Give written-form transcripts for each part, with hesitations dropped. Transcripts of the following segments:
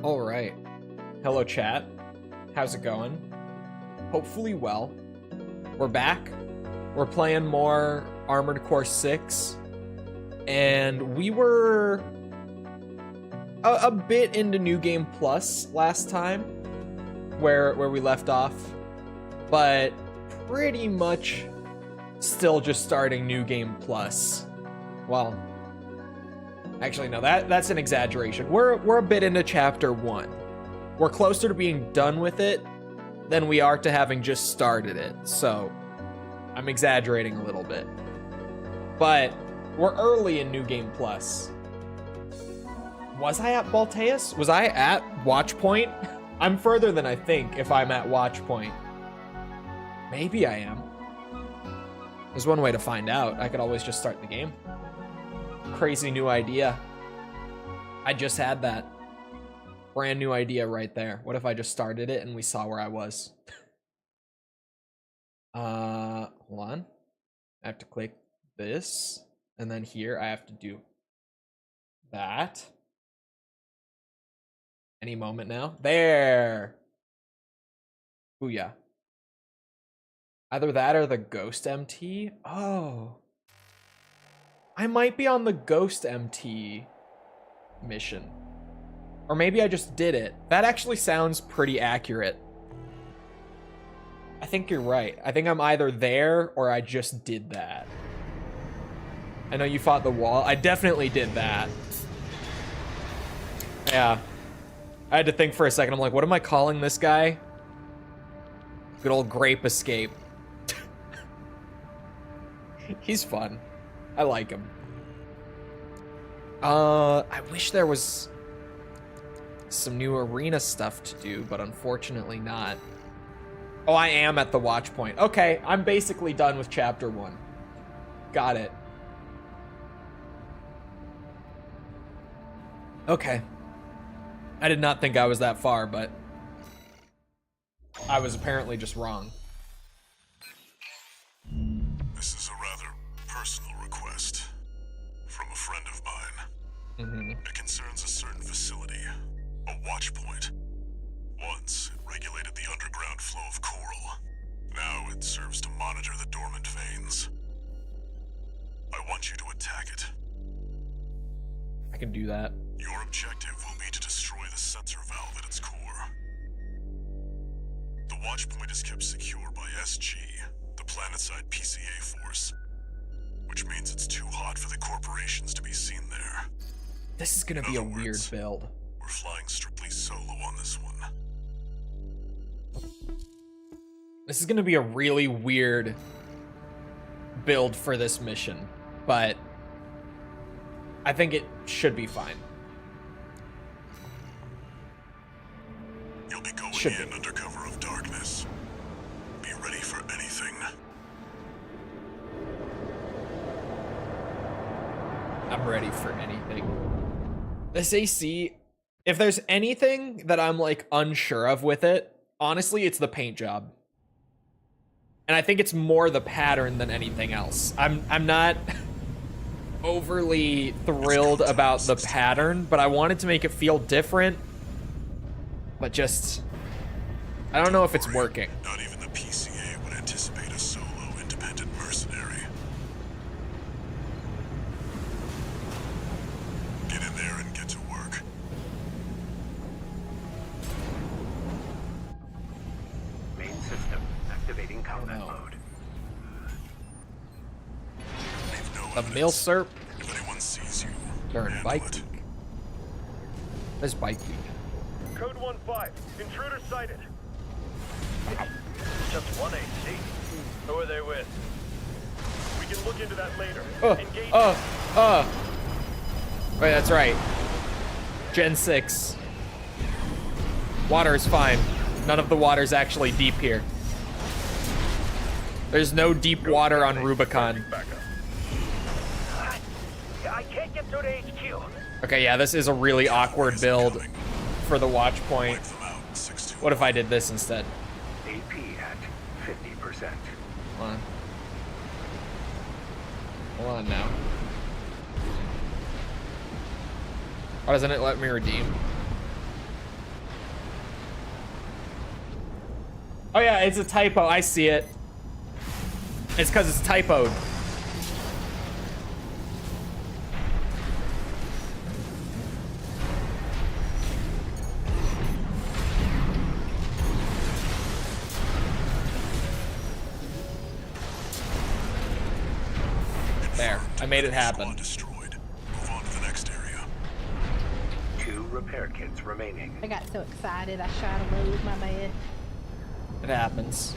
All right. Hello, chat. How's it going? Hopefully well. We're back. We're playing more Armored Core 6. And we were a bit into New Game Plus last time, where we left off. But pretty much still just starting New Game Plus. Well, actually, no, that's an exaggeration. We're a bit into Chapter 1. We're closer to being done with it than we are to having just started it. So, I'm exaggerating a little bit. But we're early in New Game Plus. Was I at Balteus? Was I at Watchpoint? I'm further than I think if I'm at Watchpoint. Maybe I am. There's one way to find out. I could always just start the game. Crazy new idea. I just had that. Brand new idea right there. What if I just started it and we saw where I was? Hold on. I have to click this. And then here I have to do that. Any moment now. There. Booyah. Either that or the Ghost MT. Oh. I might be on the Ghost MT mission. Or maybe I just did it. That actually sounds pretty accurate. I think you're right. I think I'm either there or I just did that. I know you fought the wall. I definitely did that. Yeah. I had to think for a second. I'm like, what am I calling this guy? Good old Grape Escape. He's fun. I like him. I wish there was some new arena stuff to do, but unfortunately not. Oh, I am at the watch point. Okay, I'm basically done with Chapter 1. Got it. Okay. I did not think I was that far, but I was apparently just wrong. This is a rather personal request from a friend of mine. It concerns a certain facility, a watch point. Once, it regulated the underground flow of coral. Now it serves to monitor the dormant veins. I want you to attack it. I can do that. Your objective will be to destroy the sensor valve at its core. The watch point is kept secure by SG, the planetside PCA force, which means it's too hot for the corporations to be seen there. This is gonna be a weird build. We're flying strictly solo on this one. This is gonna be a really weird build for this mission, but I think it should be fine. You'll be going in under cover of darkness. Be ready for anything. I'm ready for anything. This AC, if there's anything that I'm like unsure of with it, honestly, it's the paint job. And I think it's more the pattern than anything else. I'm not overly thrilled about the pattern, but I wanted to make it feel different. But just, I don't know if it's working. Not even the PCA would anticipate a solo independent mercenary. Get in there and get to work. Main system activating combat mode. The Milsurp. If anyone sees you, Darn handle bike it. week. There's bike week. Code 1-5. Intruder sighted. Just one AC. Who are they with? We can look into that later. Engage. Wait, that's right. Gen 6. Water is fine. None of the water's actually deep here. There's no deep water on Rubicon. I can't get through to HQ. Okay, yeah, this is a really awkward build for the watch point. What if I did this instead? AP at 50%. Hold on. Hold on now. Why doesn't it let me redeem? Oh yeah, it's a typo. I see it. It's because it's typoed. There, I made it happen. Destroyed. Move on to the next area. 2 repair kits remaining. I got so excited I shot a load, my bad. It happens.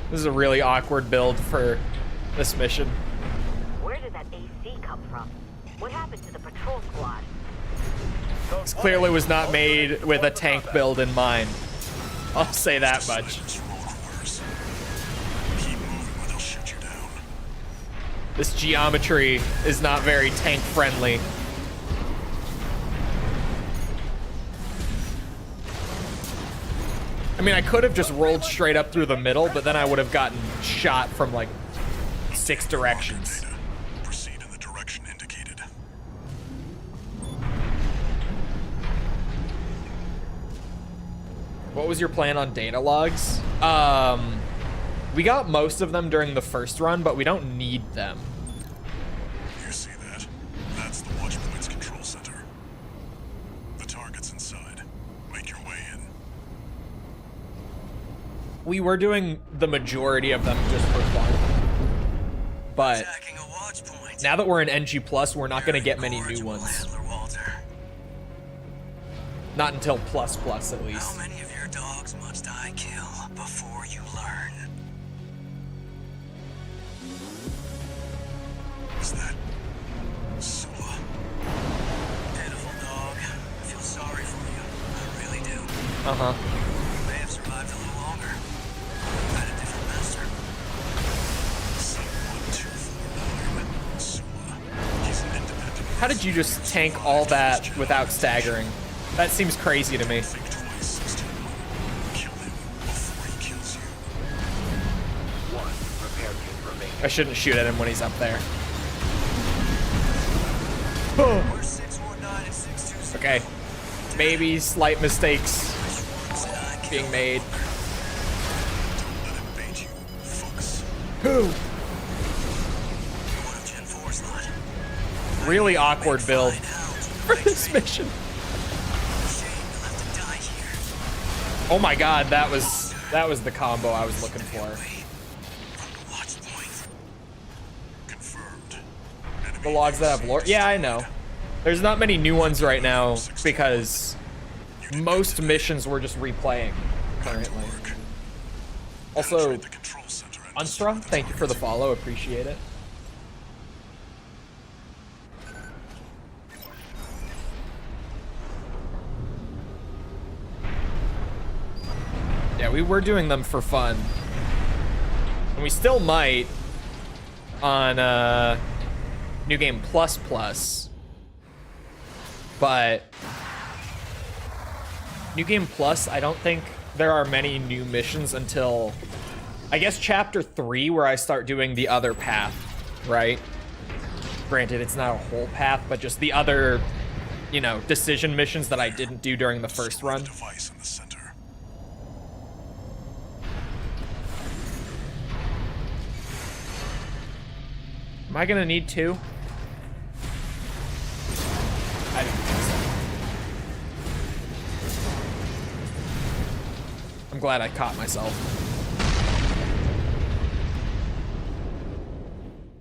This is a really awkward build for this mission. Where did that AC come from? What happened to the patrol squad? This clearly was not made with a tank build in mind. I'll say that much. Keep moving or they'll shoot you down. This geometry is not very tank friendly. I mean, I could have just rolled straight up through the middle, but then I would have gotten shot from like 6 directions. Data. Proceed in the direction indicated. What was your plan on data logs? We got most of them during the first run, but we don't need them. You see that? That's the Watchpoint's control center. The target's inside. Make your way in. We were doing the majority of them just for fun. But now that we're in NG+, we're not going to get many new ones. Not until plus at least. How many of your dogs must I kill before you learn? Is that Sula? Pitiful dog. I feel sorry for you. I really do. Uh-huh. You may have survived a little longer. You had a different master. 7124 Sula. He's an independent. How did you just tank all that without staggering? That seems crazy to me. Think twice, 61. Kill him before he kills you. 1 repair kit remaining. I shouldn't shoot at him when he's up there. We're 619 and 626. Okay. Maybe slight mistakes being made. Let him bait you. Focus. Who? One of Gen 4's lot. Really awkward build for this mission. Shame you'll have to die here. Oh my god, that was the combo I was looking for. From the watch point. Confirmed. The logs that have lore. Yeah, I know. There's not many new ones right now because most missions we're just replaying currently. Also, Penetrate the control center and Unstra, destroy the thank you for the target. follow. Appreciate it. Yeah, we were doing them for fun. And we still might on New Game Plus Plus. But New Game Plus, I don't think there are many new missions until, I guess, Chapter 3, where I start doing the other path, right? Granted, it's not a whole path, but just the other, you know, decision missions that I didn't do during the first run. Device in the center. Am I gonna need 2? I don't think so. I'm glad I caught myself.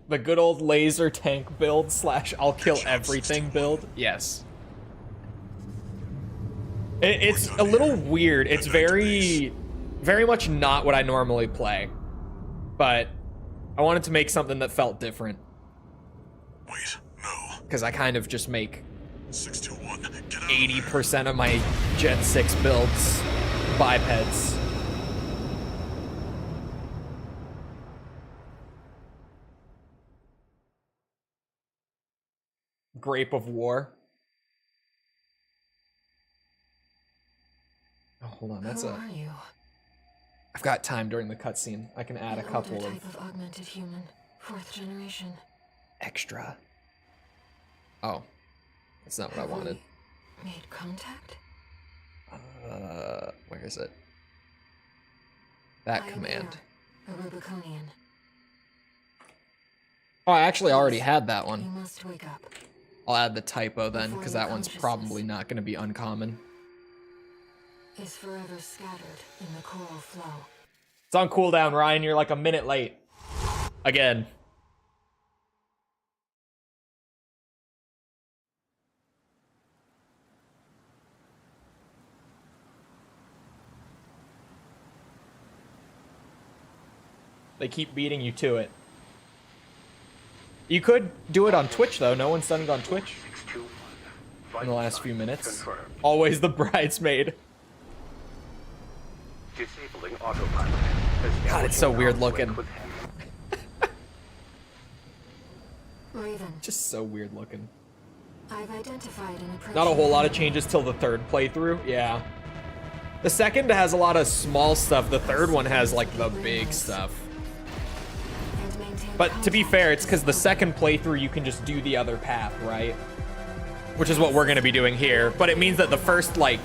The good old laser tank build / I'll kill everything build. Yes. It's a little weird. It's very much not what I normally play. But I wanted to make something that felt different. Wait, no. Because I kind of just make 621. Get out 80% of my Gen 6 builds bipeds. Grape of War. Oh, hold on, that's Who a... are you? I've got time during the cutscene. I can add a An couple older of type of augmented human, 4th generation. extra. Oh, that's not what I wanted. Made contact? Where is it? That I am command. here, a Rubiconian. Oh, I actually already had that You one. must wake up. I'll add the typo then, Before because your that one's consciousness probably not going to be uncommon. Is forever scattered in the coral flow. It's on cooldown, Ryan. You're like a minute late. Again. They keep beating you to it. You could do it on Twitch, though. No one's done it on Twitch 621. in the last few minutes. Confirmed. Always the bridesmaid. Disabling autopilot. God, it's so weird Establishing looking. conflict with him. Raven, Just so weird looking. I've identified an approach. Not a whole lot of changes till the third playthrough. Yeah. The second has a lot of small stuff. The third one has, like, the big stuff. And maintain But to be contact fair, it's with because the the second playthrough you can just do the other path, right? Which is what we're going to be doing here. But it means that the first, like,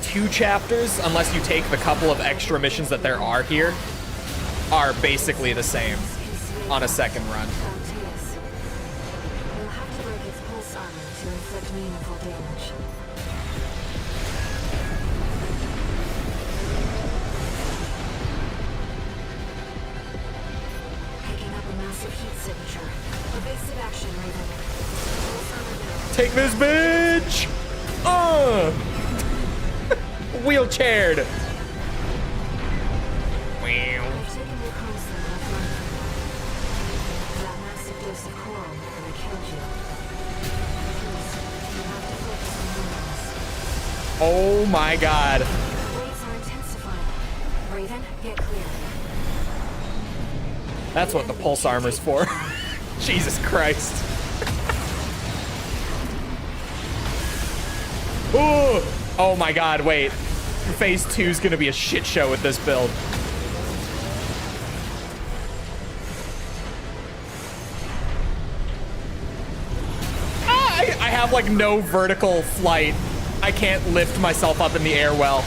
2 chapters, unless you take the couple of extra missions that there are here, are basically the same on a second run. Frontiers. We'll have to break its pulse armor to inflict meaningful damage. Picking up a massive heat signature. Evasive action, Raven. Pulse armor down. Take this, bitch! Wheelchaired! I've taken your constant offline. That massive dose of coral nearly killed you. Please, you have to focus on your Oh my god. waves are intensifying. Raven, get clear. That's what the pulse armor's for. Jesus Christ. Ooh! Oh my god, wait. Phase 2 is gonna be a shit show with this build. I have like no vertical flight. I can't lift myself up in the air well.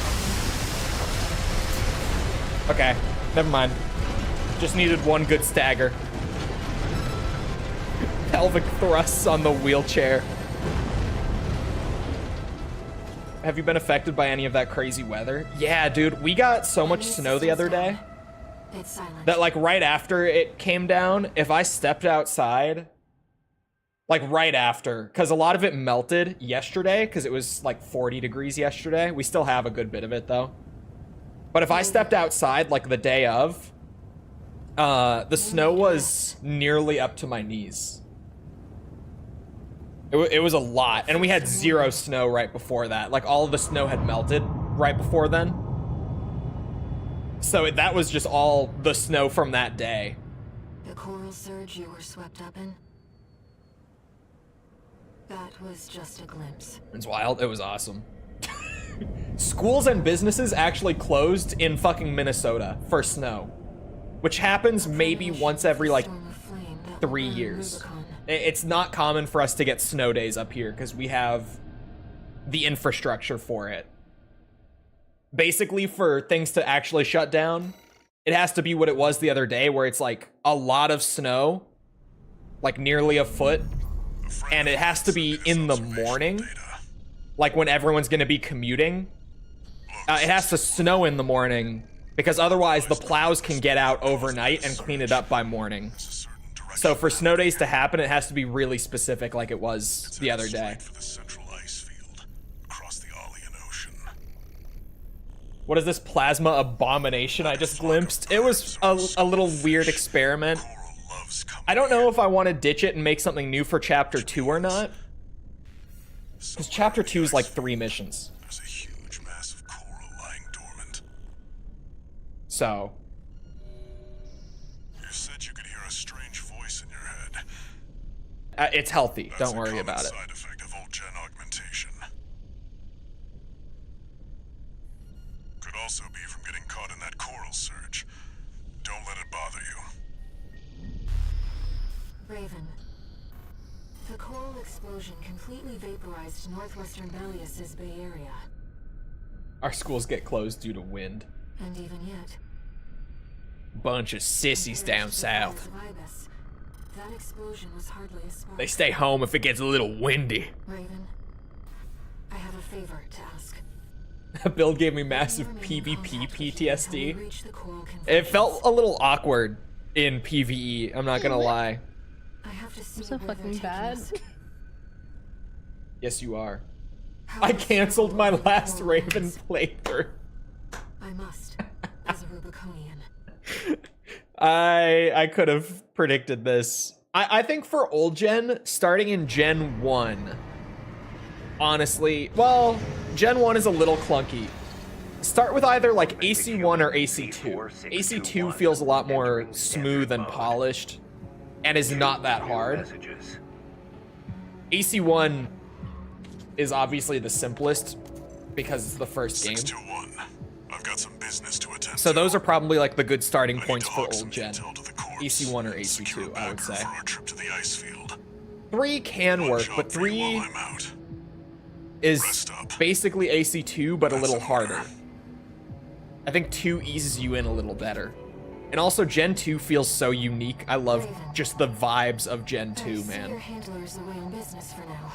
Okay, never mind. Just needed one good stagger. Pelvic thrusts on the wheelchair. Have you been affected by any of that crazy weather? Yeah, dude, we got so much snow the other day It's silent. that like right after it came down, if I stepped outside, like right after, because a lot of it melted yesterday because it was like 40 degrees yesterday. We still have a good bit of it though. But if I stepped outside like the day of, the snow was nearly up to my knees. It was a lot, and we had 0 snow right before that. Like, all of the snow had melted right before then. So that was just all the snow from that day. The coral surge you were swept up in? That was just a glimpse. It's wild. It was awesome. Schools and businesses actually closed in fucking Minnesota for snow, which happens maybe once every, like, Storm of flame that 3 will burn years. Rubicon. It's not common for us to get snow days up here because we have the infrastructure for it. Basically, for things to actually shut down, it has to be what it was the other day, where it's like a lot of snow, like nearly a foot, and it has to be in the morning, like when everyone's going to be commuting. It has to snow in the morning because otherwise the plows can get out overnight and clean it up by morning. So for snow days to happen, it has to be really specific, like it was the other day. For the central ice field across the Arlean Ocean. What is this plasma abomination I just glimpsed? It was a little weird experiment. Coral loves company. I don't know if I want to ditch it and make something new for Chapter 2 or not. Because Chapter 2 is like 3 missions. There's a huge mass of coral lying dormant. So, You said you could hear a strange voice in your head. it's healthy. That's Don't a worry common about it. side effect of old gen augmentation. Could also be from getting caught in that coral surge. Don't let it bother you. Raven. The coral explosion explosion completely vaporized northwestern Belius's Bay Area. Our schools get closed due to wind. And even yet, Bunch of sissies down south. Ibis, that explosion was hardly a spark. They stay home if it gets a little windy. Raven, I have a favor to ask. Bill gave me massive PvP PTSD. It felt a little awkward in PvE, I'm not gonna lie. I have to see I'm so where they're fucking taking bad. us. Yes, you are. How I does canceled my Rubicon last work? Raven playthrough. I must, as a Rubiconian. I could have predicted this. I think for old gen, starting in Gen 1, honestly, well, Gen 1 is a little clunky. Start with either like AC1 or AC2. AC2 feels a lot more smooth and polished and is not that hard. Messages. AC1 is obviously the simplest because it's the first game. 621. I've got some business to attend So to. those are probably like the good starting I need points to for hawk some old gen. intel to the corps. AC1 or Secure AC2, I would backer say. for our trip to the ice field. 3 can One work, job but for you 3 while I'm out. is Rest up. basically AC2, but a little That's an order. harder. I think 2 eases you in a little better. And also Gen 2 feels so unique. I love just the vibes of Gen 2, Your man. handler is away on business for now.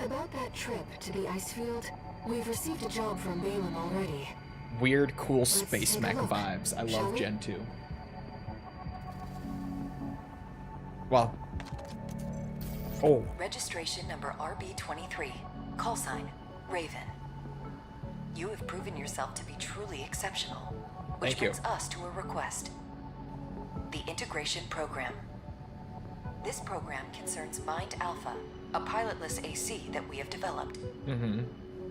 About that trip to the ice field, we've received a job from Balin already. Weird, cool space take a mech look, vibes. I shall love we? Gen 2. Well. Oh. Registration number RB23. Call sign, Raven. You have proven yourself to be truly exceptional, which Thank you. brings us to a request. The Integration Program. This program concerns Mind Alpha, a pilotless AC that we have developed.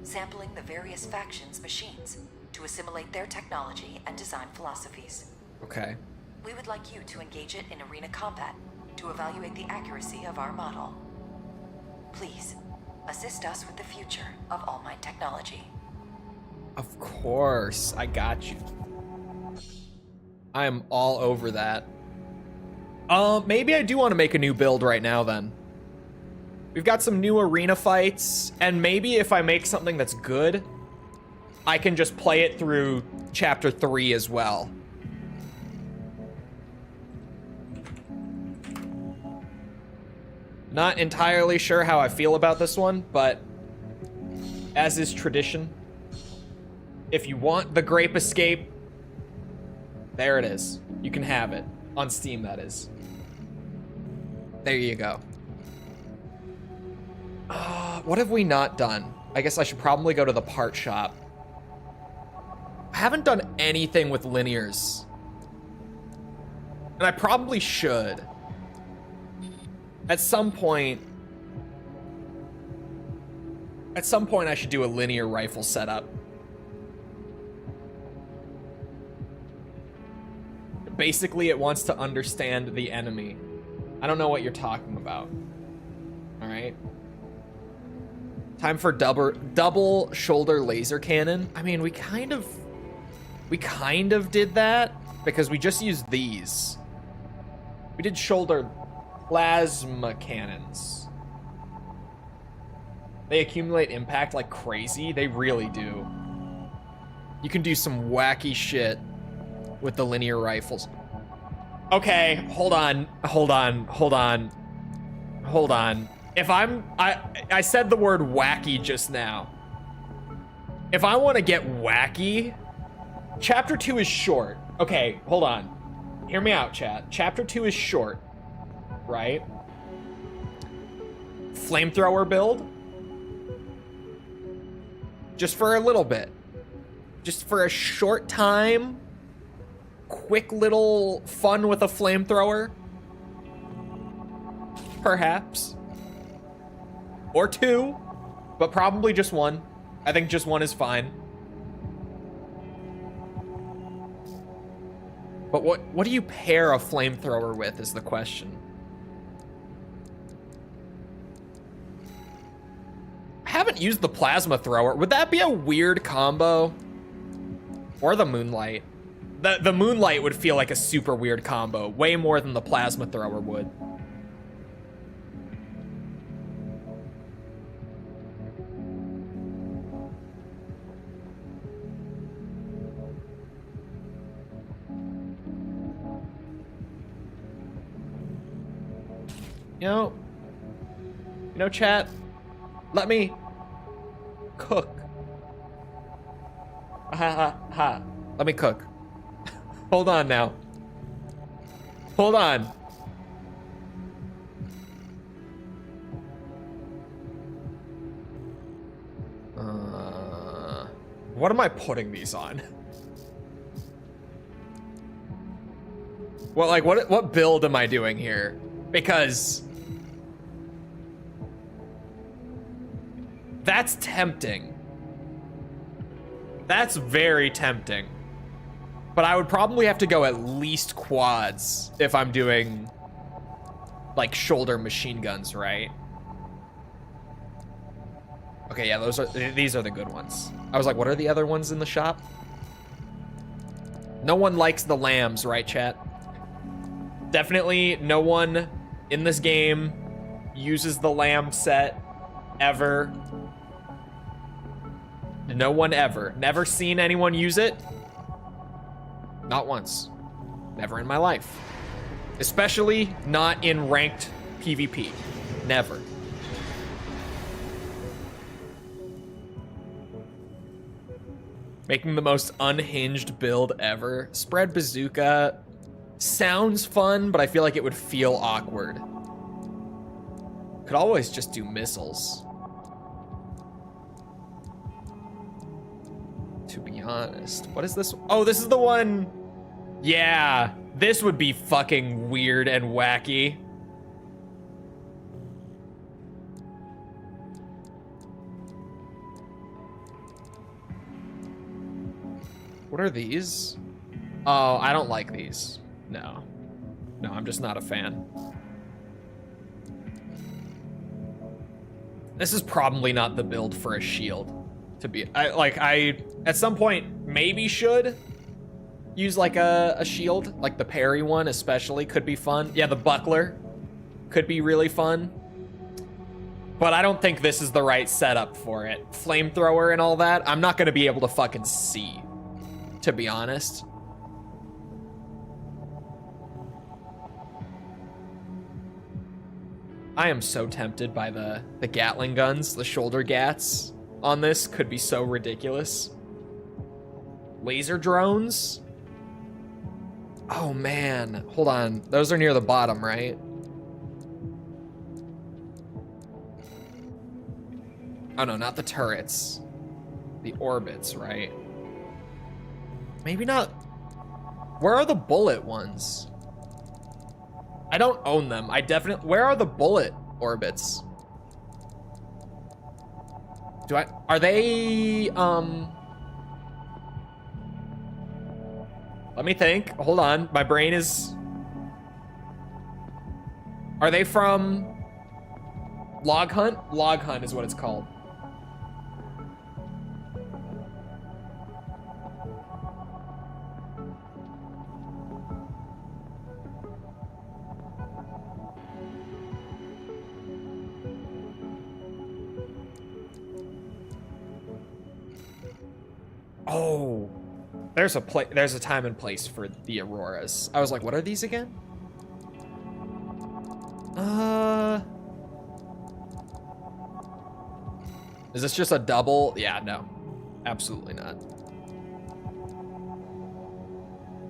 Sampling the various factions' machines to assimilate their technology and design philosophies. Okay. We would like you to engage it in arena combat to evaluate the accuracy of our model. Please, assist us with the future of All Might technology. Of course. I got you. I am all over that. Maybe I do want to make a new build right now then. We've got some new arena fights, and maybe if I make something that's good, I can just play it through Chapter 3 as well. Not entirely sure how I feel about this one, but as is tradition, if you want the Grape Escape, there it is. You can have it. On Steam, that is. There you go. What have we not done? I guess I should probably go to the part shop. I haven't done anything with linears. And I probably should. At some point I should do a linear rifle setup. Basically, it wants to understand the enemy. I don't know what you're talking about. All right. Time for double shoulder laser cannon. I mean, we kind of did that because we just used these. We did shoulder plasma cannons. They accumulate impact like crazy. They really do. You can do some wacky shit with the linear rifles. Okay, hold on. If I said the word wacky just now. If I want to get wacky, Chapter 2 is short. Okay, hold on. Hear me out, chat. Chapter 2 is short, right? Flamethrower build. Just for a little bit. Just for a short time. Quick little fun with a flamethrower. Perhaps. Or 2, but probably just 1. I think just 1 is fine. But what do you pair a flamethrower with is the question. I haven't used the plasma thrower. Would that be a weird combo? Or the moonlight? The moonlight would feel like a super weird combo, way more than the plasma thrower would. You know, chat, let me cook. Ha. Let me cook. Hold on now. Hold on. What am I putting these on? Well, like, what build am I doing here? Because that's tempting. That's very tempting. But I would probably have to go at least quads if I'm doing like shoulder machine guns, right? Okay, yeah, these are the good ones. I was like, what are the other ones in the shop? No one likes the lambs, right, chat? Definitely no one in this game uses the lamb set ever. No one ever. Never seen anyone use it. Not once. Never in my life. Especially not in ranked PvP. Never. Making the most unhinged build ever. Spread bazooka sounds fun, but I feel like it would feel awkward. Could always just do missiles. To be honest. What is this? Oh, this is the one. Yeah, this would be fucking weird and wacky. What are these? Oh, I don't like these. No. No, I'm just not a fan. This is probably not the build for a shield. To be, I at some point maybe should use like a shield, like the parry one especially could be fun. Yeah, the buckler could be really fun. But I don't think this is the right setup for it. Flamethrower and all that, I'm not gonna be able to fucking see, to be honest. I am so tempted by the Gatling guns, the shoulder gats on this could be so ridiculous. Laser drones? Oh man, hold on. Those are near the bottom, right? Oh no, not the turrets. The orbits, right? Maybe not. Where are the bullet ones? I don't own them. I definitely, where are the bullet orbits? Are they, let me think. Hold on. My brain is... Are they from Log Hunt? Log Hunt is what it's called. Oh, there's a time and place for the Auroras. I was like, what are these again? Is this just a double? Yeah, no, absolutely not.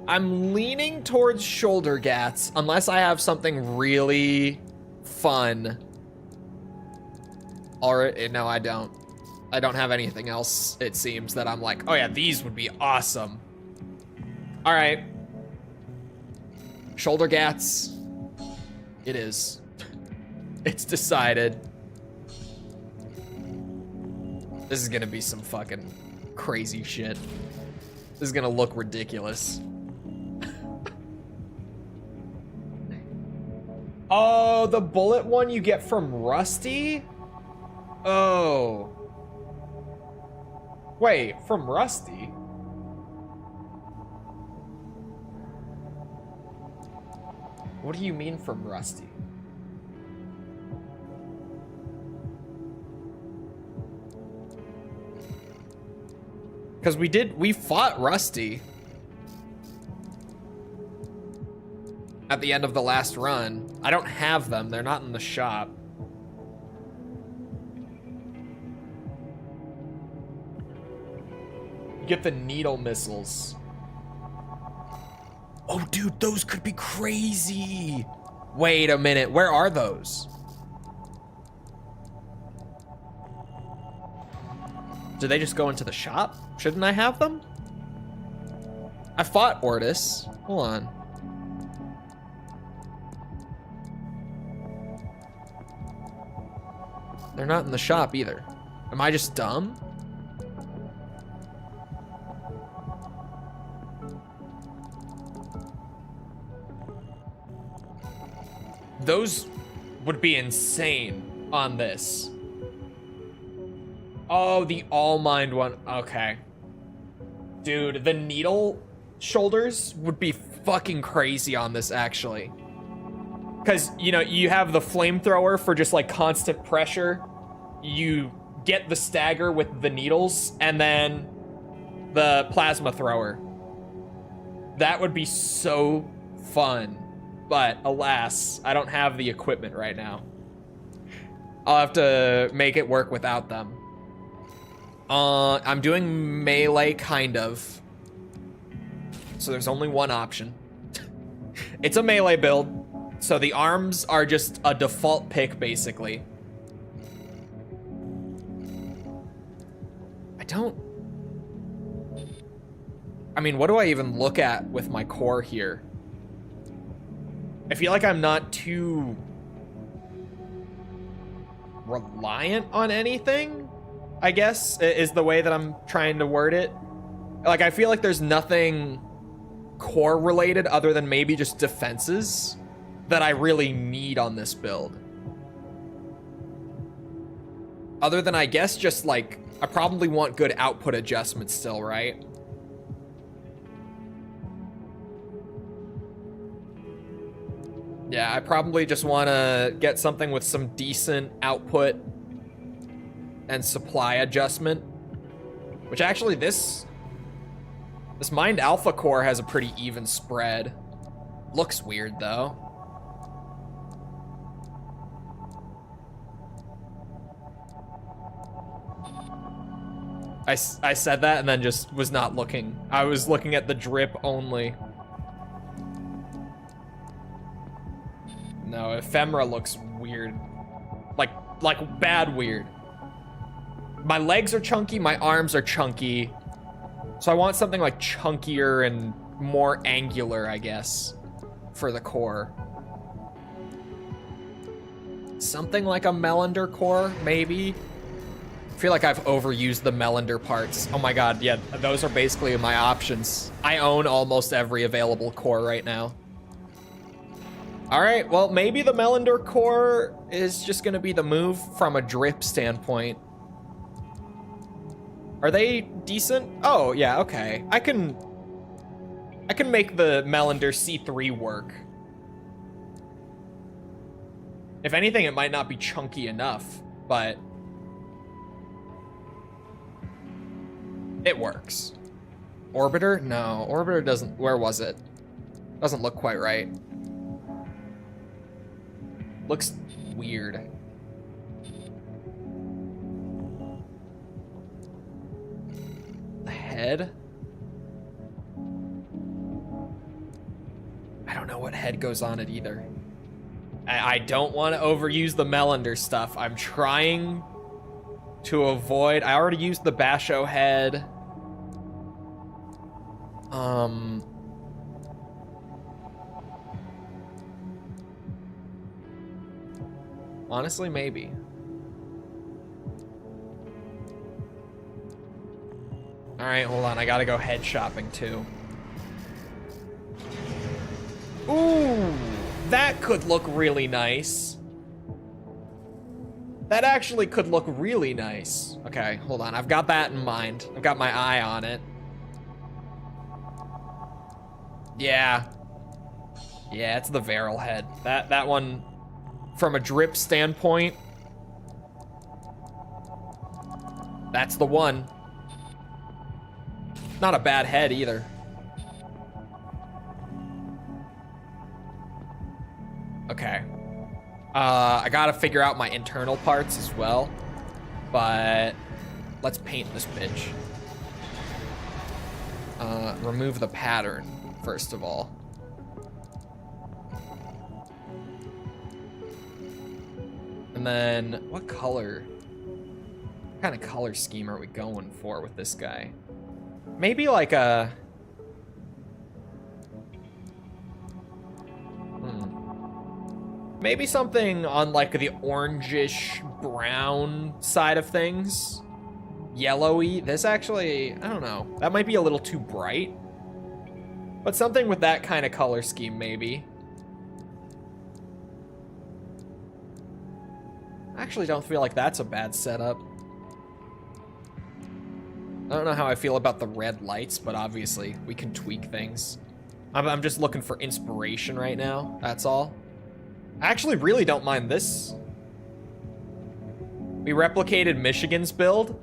I'm leaning towards shoulder gats unless I have something really fun. Or no, I don't. I don't have anything else, it seems, that I'm like, oh yeah, these would be awesome. All right. Shoulder gats. It is. It's decided. This is gonna be some fucking crazy shit. This is gonna look ridiculous. Oh, the bullet one you get from Rusty? Oh. Wait, from Rusty? What do you mean from Rusty? Because we fought Rusty. at the end of the last run. I don't have them. They're not in the shop. Get the needle missiles. Oh, dude, those could be crazy. Wait a minute. Where are those? Did they just go into the shop? Shouldn't I have them? I fought Ortis. Hold on. They're not in the shop either. Am I just dumb? Those would be insane on this. Oh, the all mind one. Okay. Dude, the needle shoulders would be fucking crazy on this, actually. Because, you know, you have the flamethrower for just, like, constant pressure. You get the stagger with the needles, and then the plasma thrower. That would be so fun. But, alas, I don't have the equipment right now. I'll have to make it work without them. I'm doing melee, kind of. So there's only one option. It's a melee build, so the arms are just a default pick, basically. I mean, what do I even look at with my core here? I feel like I'm not too reliant on anything, I guess, is the way that I'm trying to word it. Like, I feel like there's nothing core related other than maybe just defenses that I really need on this build. Other than, I guess, just like, I probably want good output adjustments still, right? Yeah, I probably just want to get something with some decent output and supply adjustment. Which actually, this Mind Alpha core has a pretty even spread. Looks weird, though. I said that and then just was not looking. I was looking at the drip only. No, ephemera looks weird. Like bad weird. My legs are chunky, my arms are chunky. So I want something like chunkier and more angular, I guess, for the core. Something like a Melander core, maybe? I feel like I've overused the Melander parts. Oh my god, yeah, those are basically my options. I own almost every available core right now. Alright, well, maybe the Melander core is just gonna be the move from a drip standpoint. Are they decent? Oh, yeah, okay. I can make the Melander C3 work. If anything, it might not be chunky enough, but it works. Orbiter? No, Orbiter doesn't, where was it? Doesn't look quite right. Looks weird. The head? I don't know what head goes on it either. I don't want to overuse the Melander stuff. I'm trying to avoid. I already used the Basho head. Honestly, maybe. All right, hold on. I gotta go head shopping too. Ooh, that could look really nice. That actually could look really nice. Okay, hold on. I've got that in mind. I've got my eye on it. Yeah. Yeah, it's the Varel head. That one, from a drip standpoint, that's the one. Not a bad head either. Okay. I gotta figure out my internal parts as well. But let's paint this bitch. Remove the pattern, first of all. And then, what color? What kind of color scheme are we going for with this guy? Maybe like a... Maybe something on like the orangish brown side of things. Yellowy. This actually, I don't know. That might be a little too bright. But something with that kind of color scheme, maybe. I actually don't feel like that's a bad setup. I don't know how I feel about the red lights, but obviously we can tweak things. I'm just looking for inspiration right now, that's all. I actually really don't mind this. We replicated Michigan's build?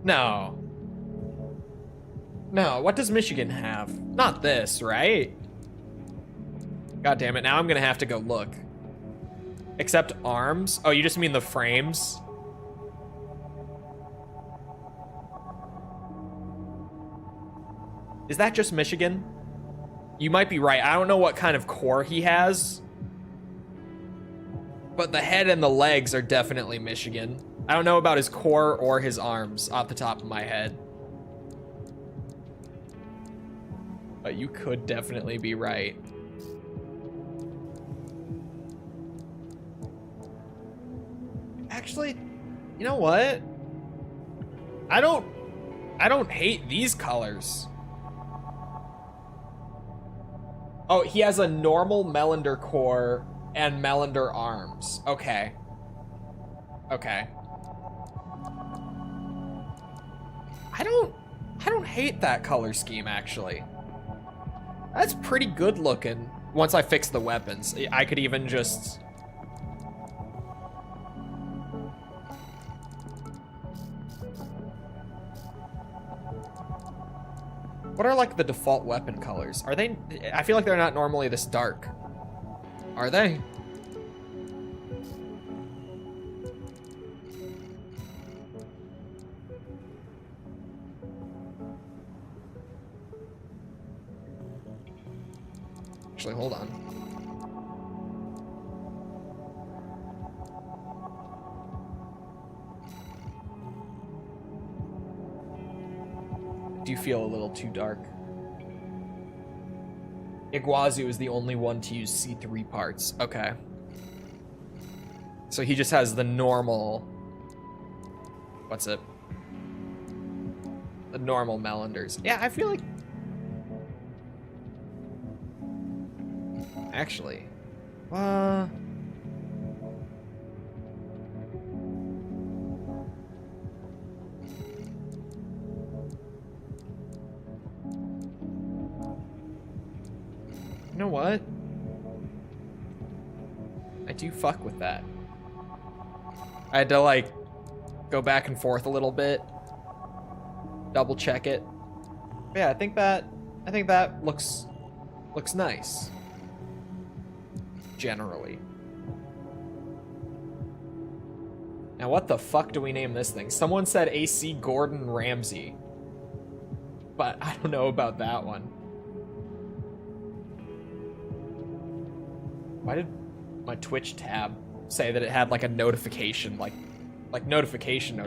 No. No, what does Michigan have? Not this, right? God damn it, now I'm gonna have to go look. Except arms? Oh, you just mean the frames? Is that just Michigan? You might be right. I don't know what kind of core he has. But the head and the legs are definitely Michigan. I don't know about his core or his arms off the top of my head. But you could definitely be right. Actually, you know what? I don't hate these colors. Oh, he has a normal Melander core and Melander arms. Okay. Okay. I don't hate that color scheme, actually. That's pretty good looking. Once I fix the weapons, I could even just... What are like the default weapon colors? Are they... I feel like they're not normally this dark. Are they? Actually, hold on. Do you feel a little too dark? Iguazu is the only one to use C3 parts. Okay. So he just has the normal... What's it? The normal Melanders. Yeah, I feel like... Actually... You know what? I do fuck with that. I had to like go back and forth a little bit, double check it. But yeah, I think that looks nice. Generally. Now what the fuck do we name this thing? Someone said AC Gordon Ramsay, but I don't know about that one. Why did my Twitch tab say that it had like a notification, like notification?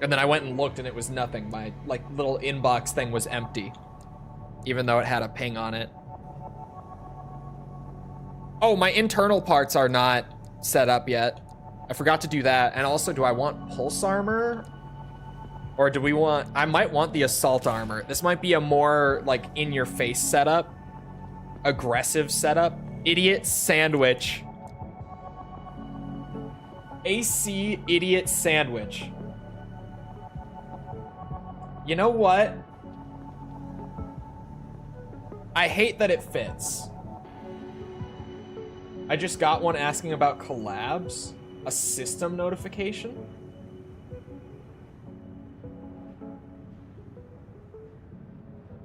And then I went and looked and it was nothing. My like little inbox thing was empty, even though it had a ping on it. Oh, my internal parts are not set up yet. I forgot to do that. And also, do I want pulse armor? Or do we want, I might want the assault armor. This might be a more like in your face setup. Aggressive setup. Idiot sandwich. AC idiot sandwich. You know what? I hate that it fits. I just got one asking about collabs. A system notification.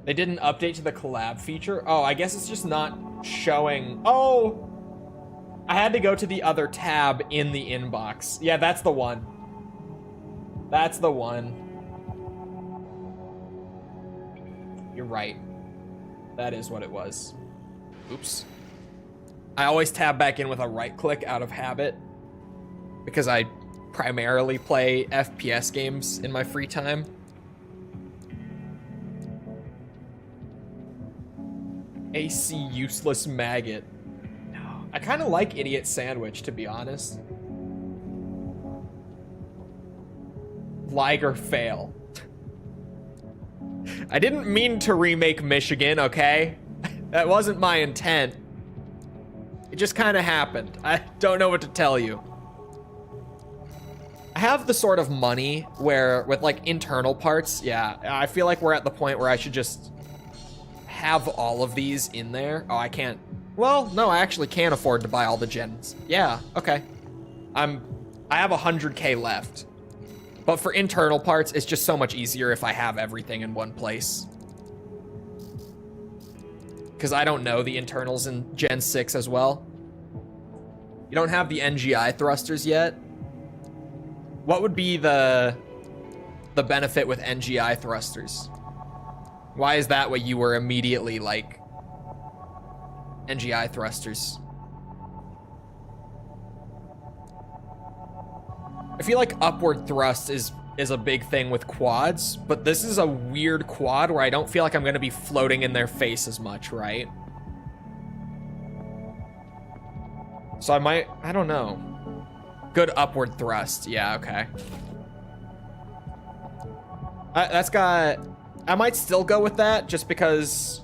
They did an update to the collab feature. Oh, I guess it's just not showing. Oh, I had to go to the other tab in the inbox. Yeah, that's the one. That's the one. You're right. That is what it was. Oops. I always tab back in with a right click out of habit because I primarily play FPS games in my free time. AC useless maggot. No, I kind of like idiot sandwich, to be honest. Liger fail. I didn't mean to remake Michigan, okay? That wasn't my intent. It just kind of happened. I don't know what to tell you. I have the sort of money where, with like internal parts, yeah, I feel like we're at the point where I should just have all of these in there. Oh, I can't. Well, no, I actually can't afford to buy all the gens. Yeah, okay. I have 100K left. But for internal parts, it's just so much easier if I have everything in one place. Because I don't know the internals in Gen 6 as well. You don't have the NGI thrusters yet. What would be the benefit with NGI thrusters? Why is that what you were immediately like? NGI thrusters. I feel like upward thrust is a big thing with quads, but this is a weird quad where I don't feel like I'm gonna be floating in their face as much, right? So I don't know. Good upward thrust, yeah, okay. I might still go with that just because.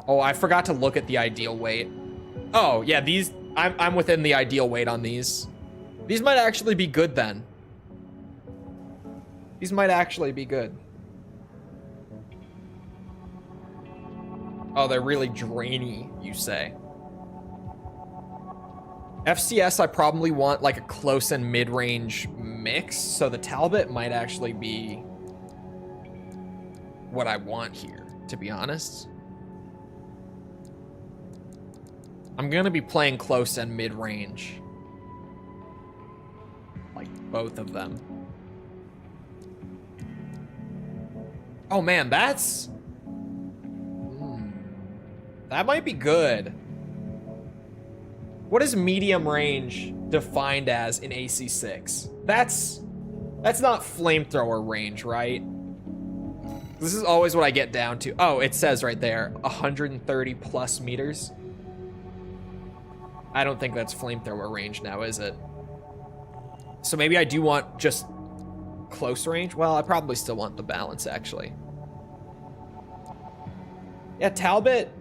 Oh, I forgot to look at the ideal weight. Oh, yeah, I'm within the ideal weight on these. These might actually be good then. These might actually be good. Oh, they're really drainy, you say. FCS, I probably want like a close and mid-range mix, so the Talbot might actually be what I want here, to be honest. I'm gonna be playing close and mid-range. Like both of them. Oh man, that might be good. What is medium range defined as in AC6? That's not flamethrower range, right? This is always what I get down to. Oh, it says right there, 130 plus meters. I don't think that's flamethrower range now, is it? So maybe I do want just close range. Well, I probably still want the balance, actually. Yeah, Talbot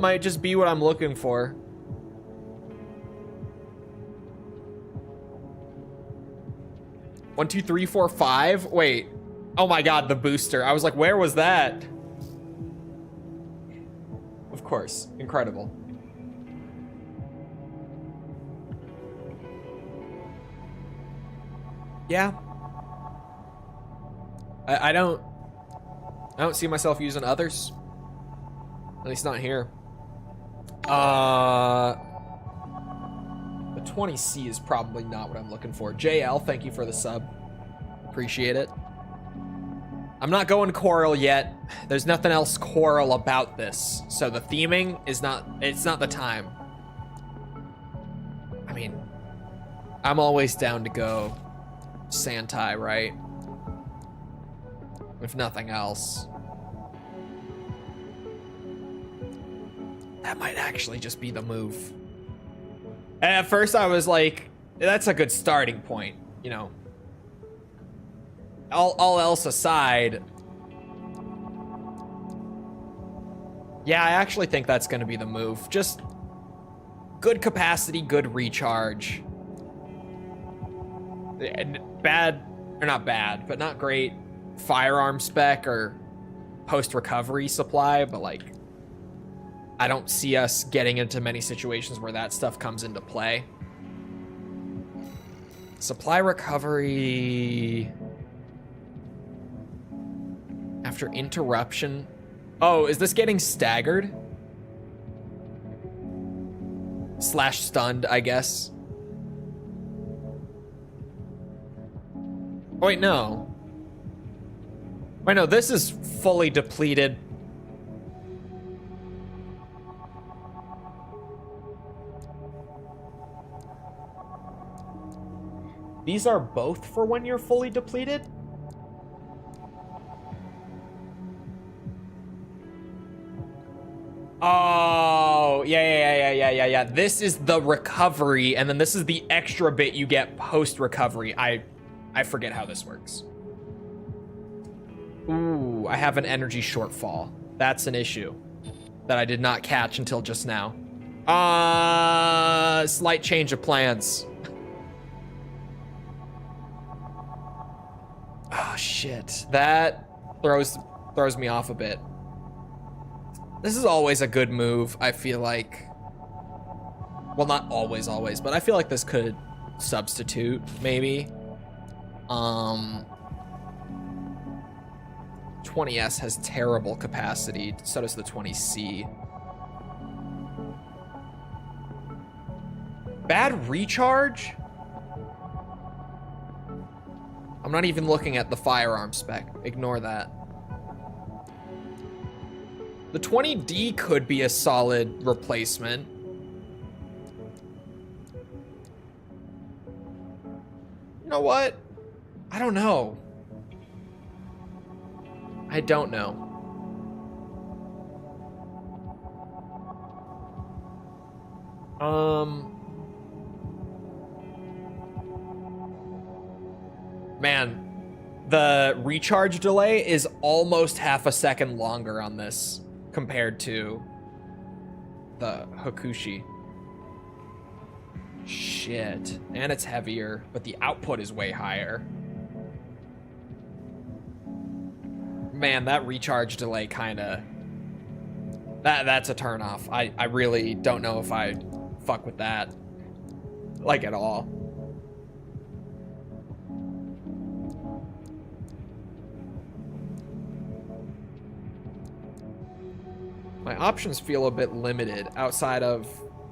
might just be what I'm looking for. One, two, three, four, five. Wait. Oh my God, the booster. I was like, where was that? Of course, incredible. Yeah. I don't see myself using others. At least not here. The 20C is probably not what I'm looking for. JL, thank you for the sub. Appreciate it. I'm not going Coral yet. There's nothing else Coral about this. So the theming is it's not the time. I mean, I'm always down to go Santai, right? If nothing else. That might actually just be the move. And at first I was like, that's a good starting point, you know. All else aside. Yeah, I actually think that's gonna be the move. Just good capacity, good recharge. Bad, or not bad, but not great firearm spec or post-recovery supply, but like, I don't see us getting into many situations where that stuff comes into play. Supply recovery after interruption. Oh, is this getting staggered? / stunned, I guess. Oh, wait, no. Wait, no, this is fully depleted. These are both for when you're fully depleted? Oh, yeah. This is the recovery, and then this is the extra bit you get post-recovery. I forget how this works. Ooh, I have an energy shortfall. That's an issue that I did not catch until just now. Slight change of plans. Oh, shit. That throws me off a bit. This is always a good move, I feel like. Well, not always, but I feel like this could substitute, maybe. 20S has terrible capacity, so does the 20C. Bad recharge? I'm not even looking at the firearm spec. Ignore that. The 20D could be a solid replacement. You know what? I don't know. I don't know. Man, the recharge delay is almost half a second longer on this compared to the Hakushi. Shit. And it's heavier, but the output is way higher. Man, that recharge delay kinda... That's a turnoff. I really don't know if I fuck with that. Like, at all. My options feel a bit limited outside of...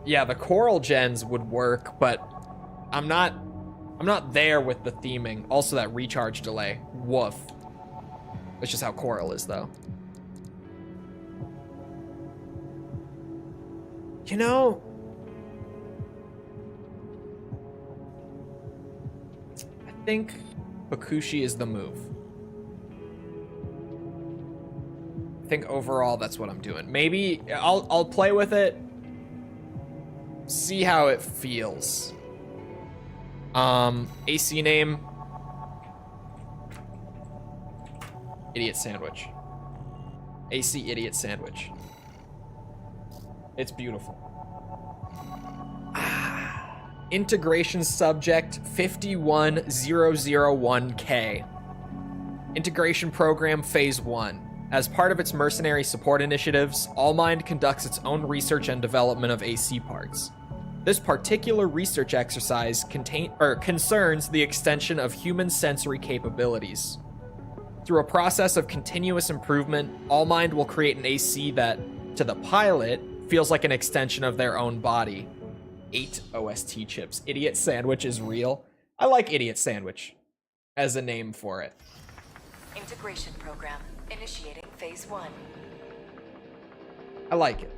Yeah, the Coral gens would work, but I'm not there with the theming. Also, that recharge delay. Woof. That's just how Coral is, though. You know... I think Bakushi is the move. I think overall that's what I'm doing. Maybe I'll play with it. See how it feels. AC name. Idiot Sandwich. AC Idiot Sandwich. It's beautiful. Integration subject 51001K. Integration program phase 1. As part of its mercenary support initiatives, Allmind conducts its own research and development of AC parts. This particular research exercise concerns the extension of human sensory capabilities. Through a process of continuous improvement, Allmind will create an AC that, to the pilot, feels like an extension of their own body. 8 OST chips. Idiot Sandwich is real. I like Idiot Sandwich as a name for it. Integration program initiating phase 1. I like it.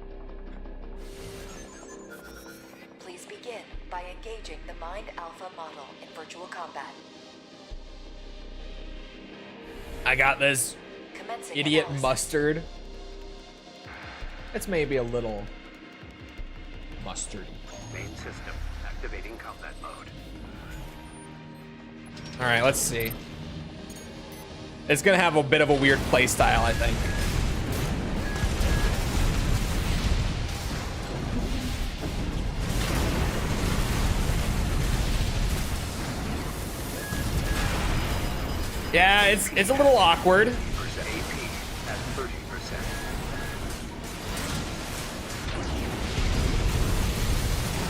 Please begin by engaging the Mind Alpha model in virtual combat. I got this. Commencing Idiot analysis. Mustard. It's maybe a little mustard. Main system activating combat mode. All right, let's see. It's gonna have a bit of a weird play style, I think. Yeah, it's a little awkward. AP at 30%.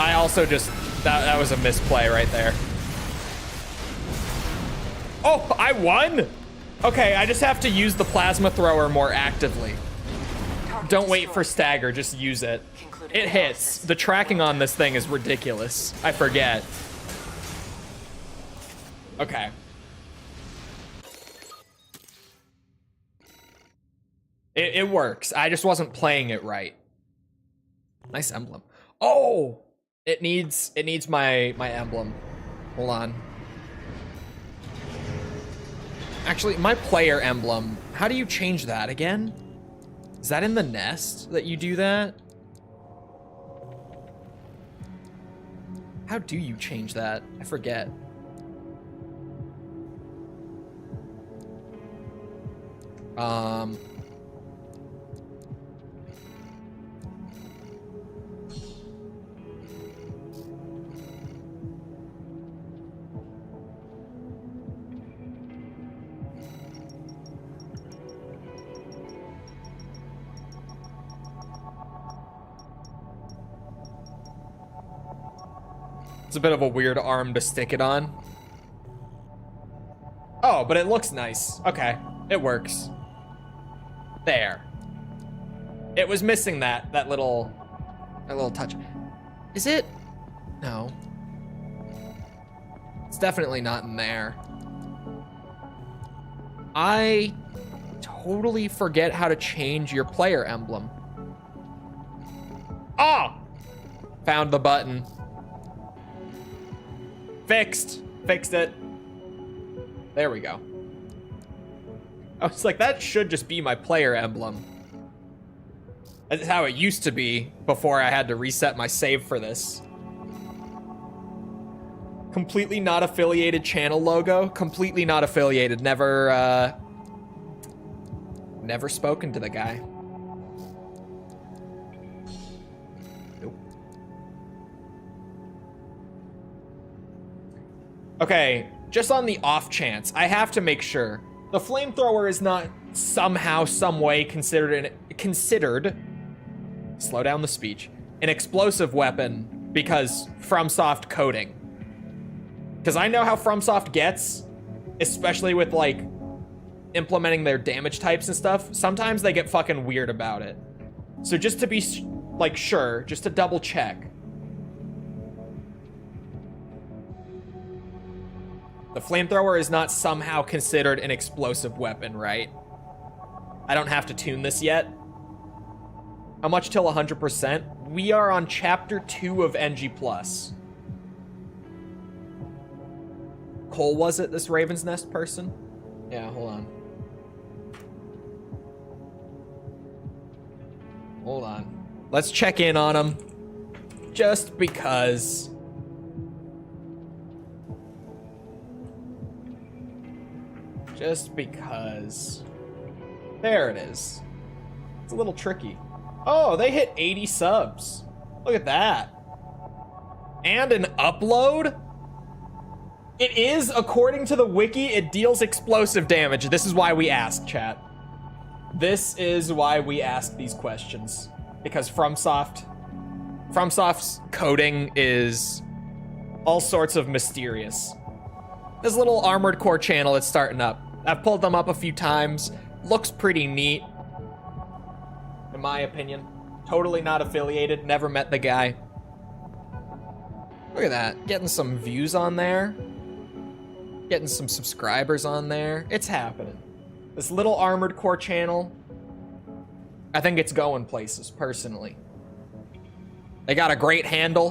I also just that was a misplay right there. Oh, I won? Okay, I just have to use the plasma thrower more actively. Don't wait for stagger, just use it. It hits. The tracking on this thing is ridiculous. I forget. Okay. It works. I just wasn't playing it right. Nice emblem. Oh! It needs my emblem. Hold on. Actually, my player emblem, how do you change that again? Is that in the nest that you do that? How do you change that? I forget. It's a bit of a weird arm to stick it on. Oh, but it looks nice. Okay, it works. There. It was missing that little touch. Is it? No. It's definitely not in there. I totally forget how to change your player emblem. Oh! Found the button. Fixed it. There we go. I was like, that should just be my player emblem. That's how it used to be before I had to reset my save for this. Completely not affiliated channel logo. Completely not affiliated. Never spoken to the guy. Nope. Okay, just on the off chance, I have to make sure. The flamethrower is not somehow, some way considered, slow down the speech, an explosive weapon because FromSoft coding. Because I know how FromSoft gets, especially with like implementing their damage types and stuff. Sometimes they get fucking weird about it. So just to be like sure, just to double check. The flamethrower is not somehow considered an explosive weapon, right? I don't have to tune this yet. How much till 100%? We are on chapter 2 of NG+. Chole, was it, this Raven's Nest person? Yeah, hold on. Hold on. Let's check in on him. Just because. Just because. There it is. It's a little tricky. Oh, they hit 80 subs. Look at that. And an upload? It is, according to the wiki, it deals explosive damage. This is why we ask, chat. This is why we ask these questions. Because FromSoft's coding is all sorts of mysterious. This little Armored Core channel that's starting up. I've pulled them up a few times. Looks pretty neat. In my opinion. Totally not affiliated. Never met the guy. Look at that. Getting some views on there. Getting some subscribers on there. It's happening. This little Armored Core channel, I think it's going places, personally. They got a great handle.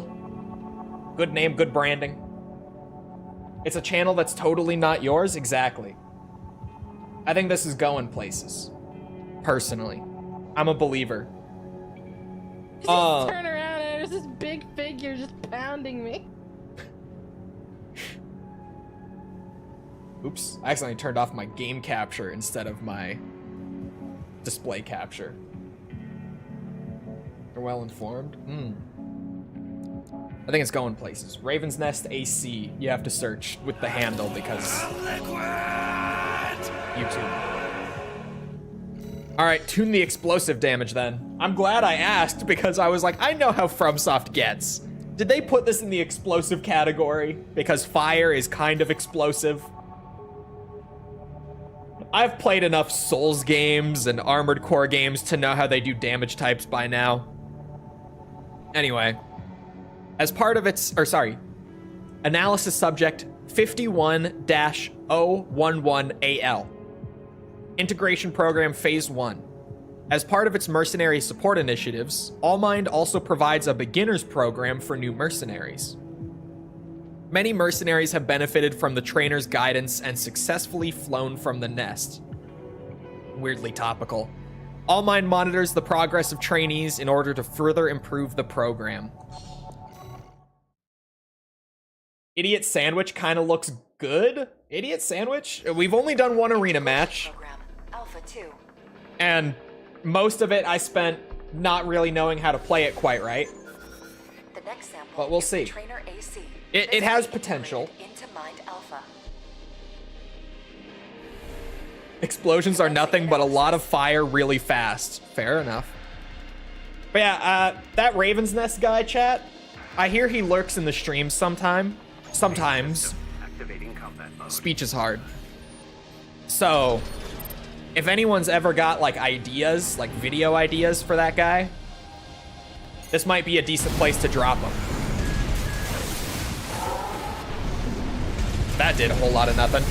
Good name, good branding. It's a channel that's totally not yours? Exactly. I think this is going places. Personally. I'm a believer. Just turn around and there's this big figure just pounding me. Oops, I accidentally turned off my game capture instead of my display capture. You're well informed? I think it's going places. Raven's Nest AC, you have to search with the handle because YouTube. All right, tune the explosive damage then. I'm glad I asked because I was like, I know how FromSoft gets. Did they put this in the explosive category? Because fire is kind of explosive. I've played enough Souls games and Armored Core games to know how they do damage types by now. Anyway, as part of its, analysis subject 51-011AL. Integration Program Phase 1. As part of its mercenary support initiatives, Allmind also provides a beginner's program for new mercenaries. Many mercenaries have benefited from the trainer's guidance and successfully flown from the nest. Weirdly topical. Allmind monitors the progress of trainees in order to further improve the program. Idiot Sandwich kind of looks good. Idiot Sandwich? We've only done one arena match. Alpha 2. And most of it I spent not really knowing how to play it quite right. The next sample But we'll is see. the Trainer AC. It has potential. Into Mind Alpha. Explosions are nothing but a lot of fire really fast. Fair enough. But yeah, that Raven's Nest guy, chat, I hear he lurks in the stream sometimes. Activating combat mode. Speech is hard. So, if anyone's ever got like ideas, like video ideas for that guy, this might be a decent place to drop him. That did a whole lot of nothing.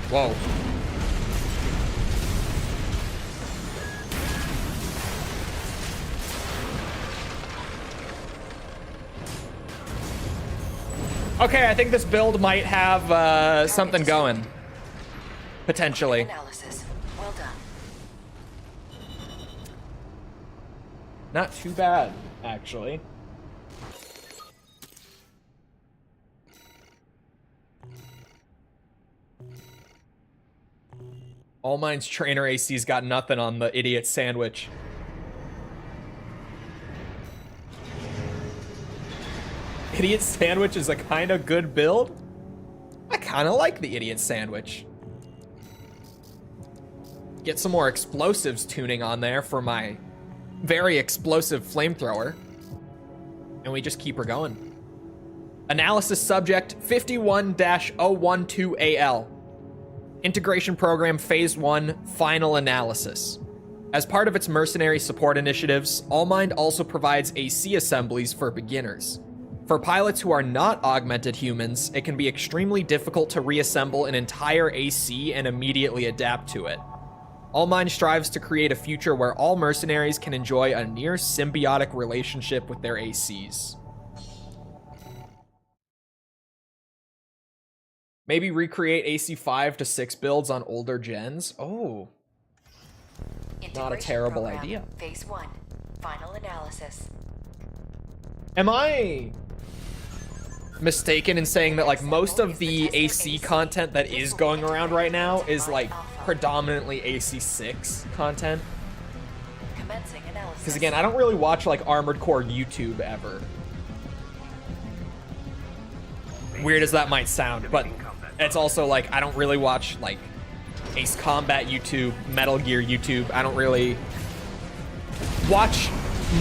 Whoa. Okay, I think this build might have something going. Potentially. Analysis. Well done. Not too bad, actually. Allmind's Trainer AC's got nothing on the Idiot Sandwich. Idiot Sandwich is a kind of good build. I kind of like the Idiot Sandwich. Get some more explosives tuning on there for my very explosive flamethrower. And we just keep her going. Analysis subject 51-012AL. Integration Program Phase 1 Final Analysis. As part of its mercenary support initiatives, Allmind also provides AC assemblies for beginners. For pilots who are not augmented humans, it can be extremely difficult to reassemble an entire AC and immediately adapt to it. Allmind strives to create a future where all mercenaries can enjoy a near symbiotic relationship with their ACs. Maybe recreate AC 5 to 6 builds on older gens? Oh. Not a terrible Program, idea. Phase 1. Final analysis. Am I mistaken in saying that like most of the AC content that is going around right now is like predominantly AC 6 content? Commencing analysis. Because again, I don't really watch like Armored Core YouTube ever. Weird as that might sound, but it's also like I don't really watch like Ace Combat YouTube, Metal Gear YouTube. I don't really watch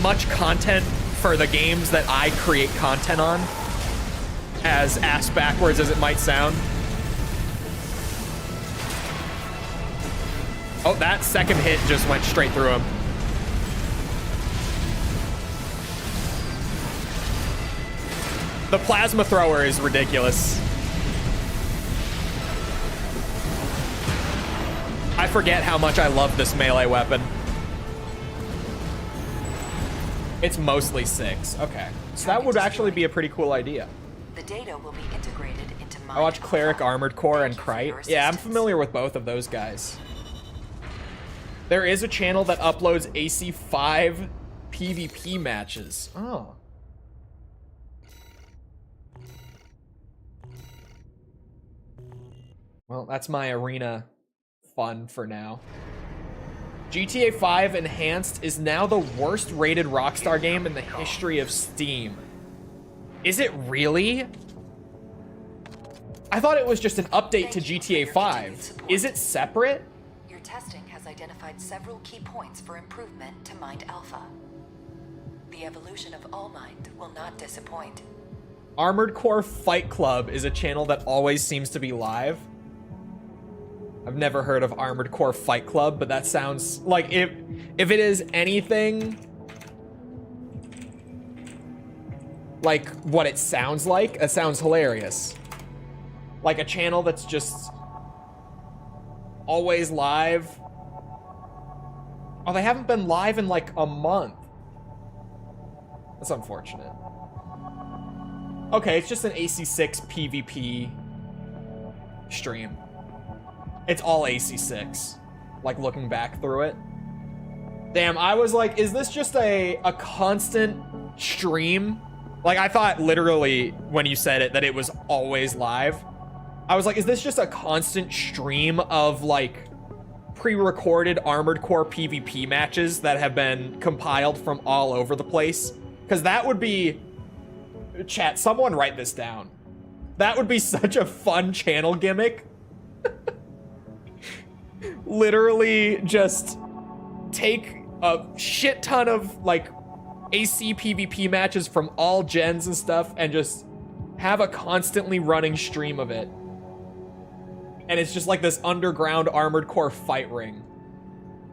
much content for the games that I create content on, as ass backwards as it might sound. Oh, that second hit just went straight through him. The plasma thrower is ridiculous. I forget how much I love this melee weapon. It's mostly 6. Okay. So that would actually be a pretty cool idea. The data will be integrated into Mind I watch Cleric Alpha. Armored Core and Thank you for your Krite. Yeah, I'm assistance. familiar with both of those guys. There is a channel that uploads AC5 PvP matches. Oh. Well, that's my arena fun for now. GTA 5 Enhanced is now the worst rated Rockstar game in the history of Steam. Is it really? I thought it was just an update to GTA 5. Is it separate? Your testing has identified several key points for improvement to Mind Alpha. The evolution of All Mind will not disappoint. Armored Core Fight Club is a channel that always seems to be live. I've never heard of Armored Core Fight Club, but that sounds like if it is anything like what it sounds like, it sounds hilarious. Like a channel that's just always live. Oh, they haven't been live in like a month. That's unfortunate. Okay, it's just an AC6 PvP stream. It's all AC6. Like looking back through it. Damn, I was like, is this just a constant stream? Like I thought literally when you said it that it was always live. I was like, is this just a constant stream of like pre-recorded Armored Core PvP matches that have been compiled from all over the place? Because that would be... Chat, someone write this down. That would be such a fun channel gimmick. Literally just take a shit ton of like AC PvP matches from all gens and stuff and just have a constantly running stream of it. And it's just like this underground Armored Core fight ring.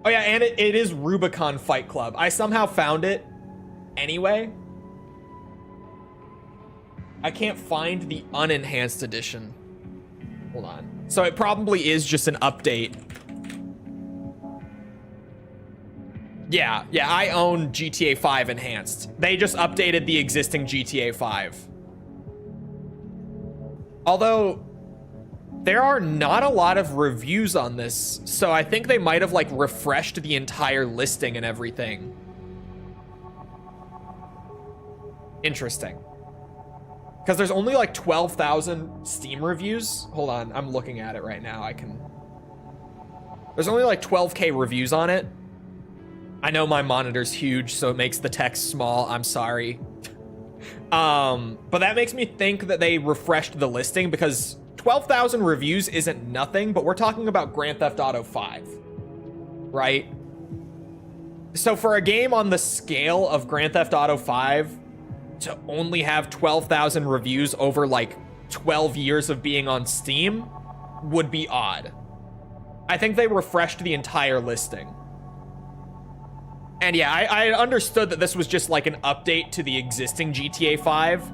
Oh yeah, and it is Rubicon Fight Club. I somehow found it anyway. I can't find the unenhanced edition. Hold on. So it probably is just an update. Yeah, I own GTA 5 Enhanced. They just updated the existing GTA 5. Although, there are not a lot of reviews on this, so I think they might have, like, refreshed the entire listing and everything. Interesting. Because there's only, like, 12,000 Steam reviews. Hold on, I'm looking at it right now. There's only, like, 12K reviews on it. I know my monitor's huge, so it makes the text small. I'm sorry. But that makes me think that they refreshed the listing because 12,000 reviews isn't nothing, but we're talking about Grand Theft Auto 5, right? So for a game on the scale of Grand Theft Auto 5 to only have 12,000 reviews over like 12 years of being on Steam would be odd. I think they refreshed the entire listing. And yeah, I understood that this was just like an update to the existing GTA 5,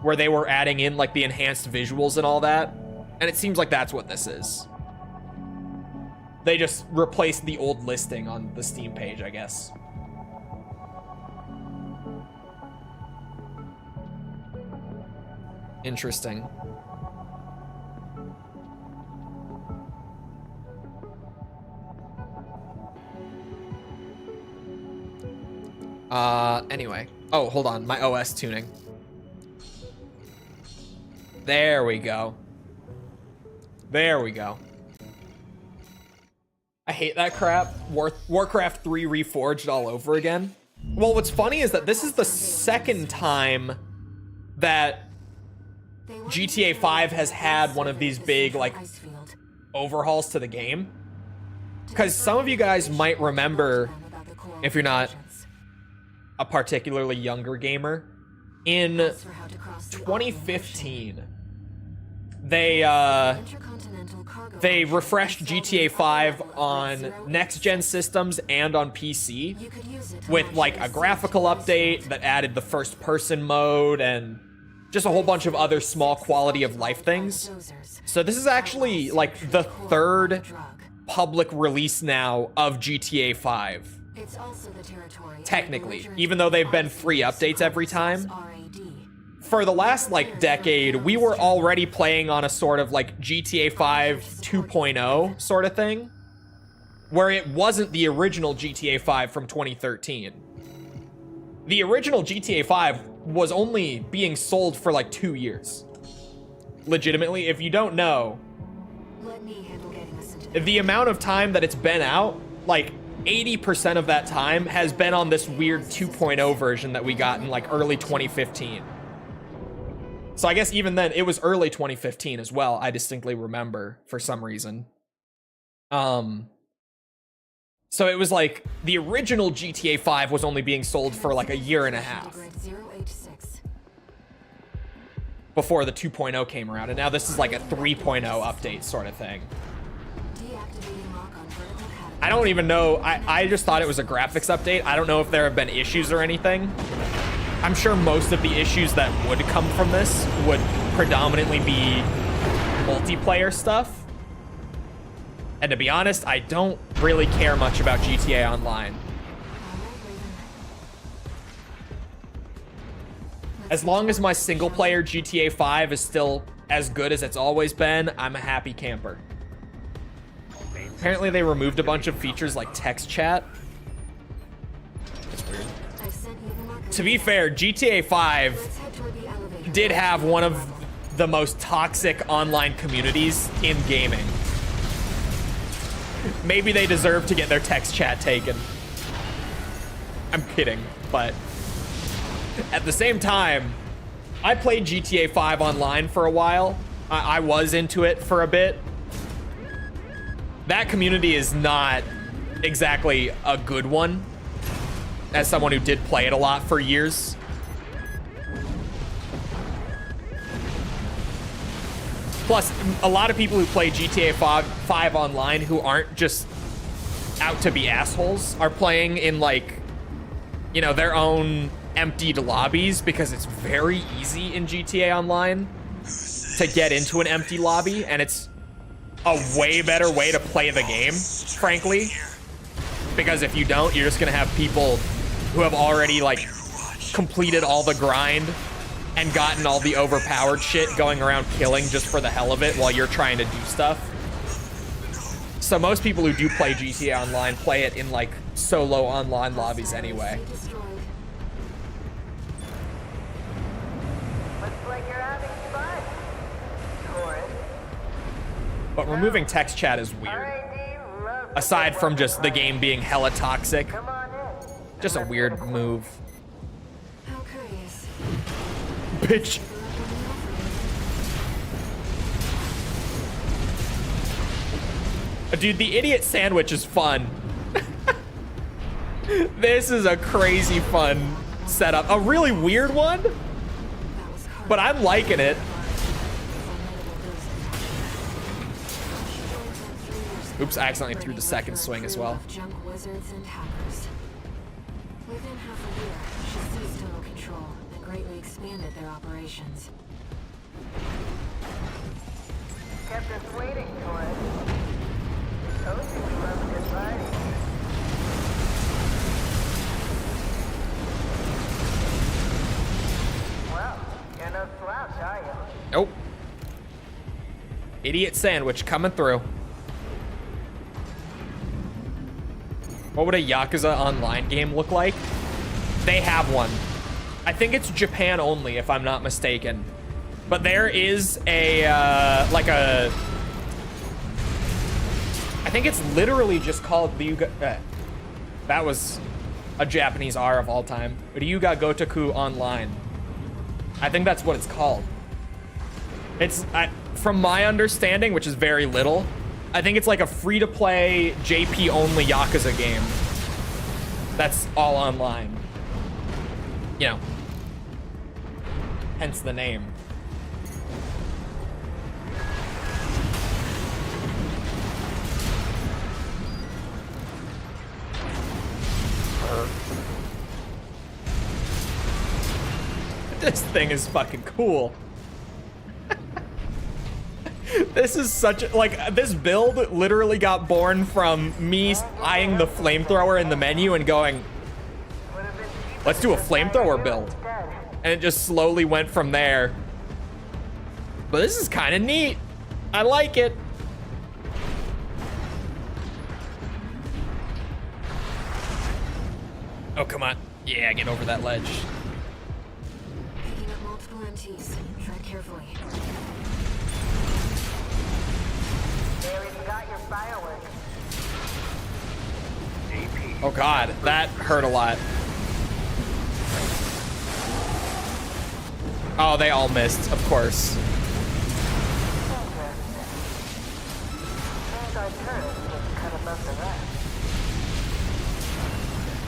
where they were adding in like the enhanced visuals and all that. And it seems like that's what this is. They just replaced the old listing on the Steam page, I guess. Interesting. Anyway. Oh, hold on. My OS tuning. There we go. There we go. I hate that crap. Warcraft 3 Reforged all over again. Well, what's funny is that this is the second time that GTA 5 has had one of these big, like, overhauls to the game. Because some of you guys might remember, if you're not a particularly younger gamer, in 2015, they refreshed GTA 5 on next-gen systems and on PC with like a graphical update that added the first-person mode and just a whole bunch of other small quality of life things. So this is actually like the third public release now of GTA 5. Technically, even though they've been free updates every time. For the last like decade, we were already playing on a sort of like GTA 5 2.0 sort of thing, where it wasn't the original GTA 5 from 2013. The original GTA 5 was only being sold for like 2 years. Legitimately, if you don't know, the amount of time that it's been out, like 80% of that time has been on this weird 2.0 version that we got in like early 2015. So I guess even then, it was early 2015 as well. I distinctly remember for some reason. So it was like the original GTA 5 was only being sold for like a year and a half before the 2.0 came around, and now this is like a 3.0 update sort of thing. I don't even know. I just thought it was a graphics update. I don't know if there have been issues or anything. I'm sure most of the issues that would come from this would predominantly be multiplayer stuff. And to be honest, I don't really care much about GTA Online. As long as my single player GTA 5 is still as good as it's always been, I'm a happy camper. Apparently they removed a bunch of features like text chat. That's weird. To be fair, GTA 5 did have one of the most toxic online communities in gaming. Maybe they deserve to get their text chat taken. I'm kidding, but at the same time, I played GTA 5 online for a while. I was into it for a bit. That community is not exactly a good one, as someone who did play it a lot for years. Plus, a lot of people who play GTA 5 online who aren't just out to be assholes are playing in, like, you know, their own emptied lobbies, because it's very easy in GTA Online to get into an empty lobby, and it's a way better way to play the game, frankly. Because if you don't, you're just gonna have people who have already, like, completed all the grind and gotten all the overpowered shit going around killing just for the hell of it while you're trying to do stuff. So most people who do play GTA Online play it in, like, solo online lobbies anyway. Looks like you're having fun. Taurus. But removing text chat is weird. Aside from just the game being hella toxic. Just a weird move. Bitch. Dude, the idiot sandwich is fun. This is a crazy fun setup. A really weird one, but I'm liking it. Oops, I accidentally threw the second swing as well. Within half a year, she seized total control and greatly expanded their operations. Kept us waiting for it. Told you we love a good party. Well, you're no slouch, are you? Nope. Idiot sandwich coming through. What would a Yakuza Online game look like? They have one. I think it's Japan only, if I'm not mistaken. But there is a, like a... I think it's literally just called Ryuga... that was a Japanese R of all time. Ryuga Gotoku Online. I think that's what it's called. It's, from my understanding, which is very little, I think it's like a free-to-play, JP-only Yakuza game. That's all online. You know. Hence the name. This thing is fucking cool. This is such a, like, this build literally got born from me eyeing the flamethrower in the menu and going, let's do a flamethrower build. And it just slowly went from there. But this is kind of neat. I like it. Oh, come on. Yeah, get over that ledge. Picking up multiple MTs. Tread carefully. Oh god, that hurt a lot. Oh, they all missed, of course.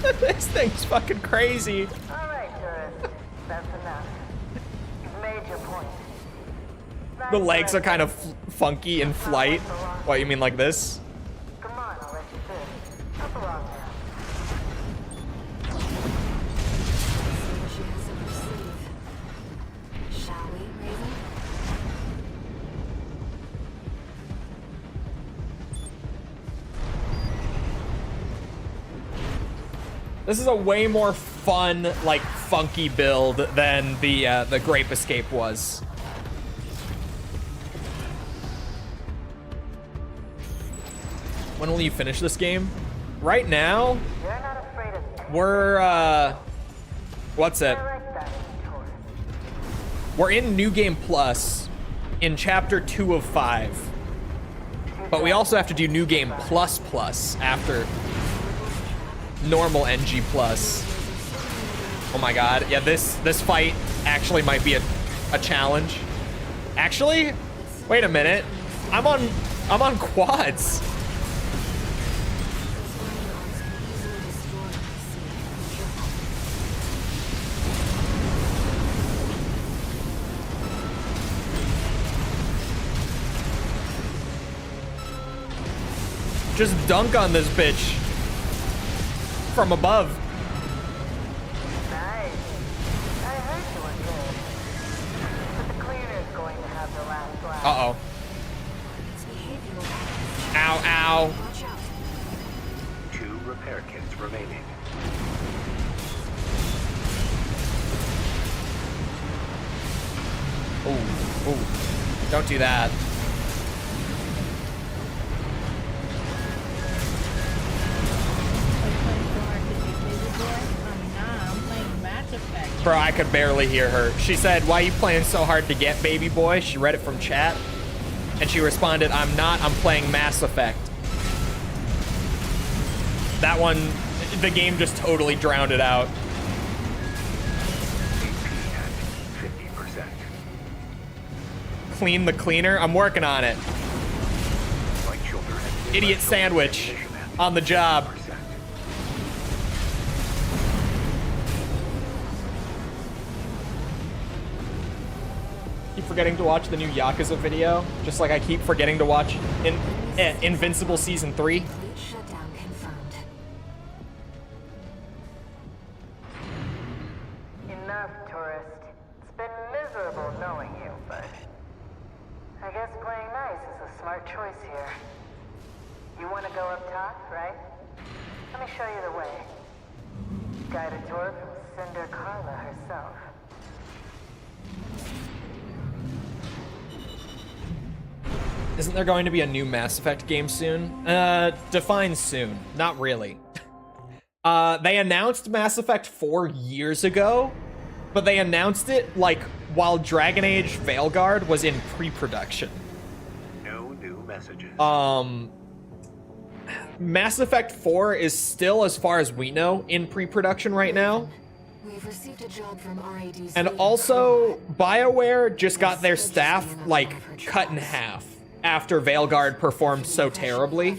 This thing's fucking crazy. All right, tourist. That's enough. You've made your point. The legs are kind of funky in flight. What, you mean like this? Come on, I'll let you through. Up along now. See what she has up her sleeve. Shall we, Raven? This is a way more fun, like, funky build than the Grape Escape was. When will you finish this game? Right now, You're not afraid of we're, what's it? direct that, tourist. We're in New Game Plus in Chapter 2 of 5. But we also have to do New Game Plus Plus after normal NG Plus. Oh my god, yeah, this fight actually might be a challenge. Actually, wait a minute. I'm on quads. Just dunk on this bitch from above. Nice. I heard you were good. But the cleaner's going to have the last laugh. Uh-oh. It's behavioral. Ow, ow. Watch out. 2 repair kits remaining. Ooh, ooh. Don't do that. Bro, I could barely hear her. She said, "Why are you playing so hard to get, baby boy?" She read it from chat. And she responded, "I'm not, I'm playing Mass Effect." That one, the game just totally drowned it out. AP at 50%. Clean the cleaner? I'm working on it. Like children. Idiot sandwich on the job. Keep forgetting to watch the new Yakuza video, just like I keep forgetting to watch Invincible Season 3. Complete shutdown confirmed. Enough, tourist. It's been miserable knowing you, but I guess playing nice is a smart choice here. You want to go up top, right? Let me show you the way. Guided tour from Cinder Carla herself. Isn't there going to be a new Mass Effect game soon? Define soon. Not really. They announced Mass Effect 4 years ago, but they announced it, like, while Dragon Age Veilguard was in pre-production. No new messages. Mass Effect 4 is still, as far as we know, in pre-production right now. We've received a job from RAD's And also, BioWare just got their staff, like, cut in half after Veilguard performed so terribly.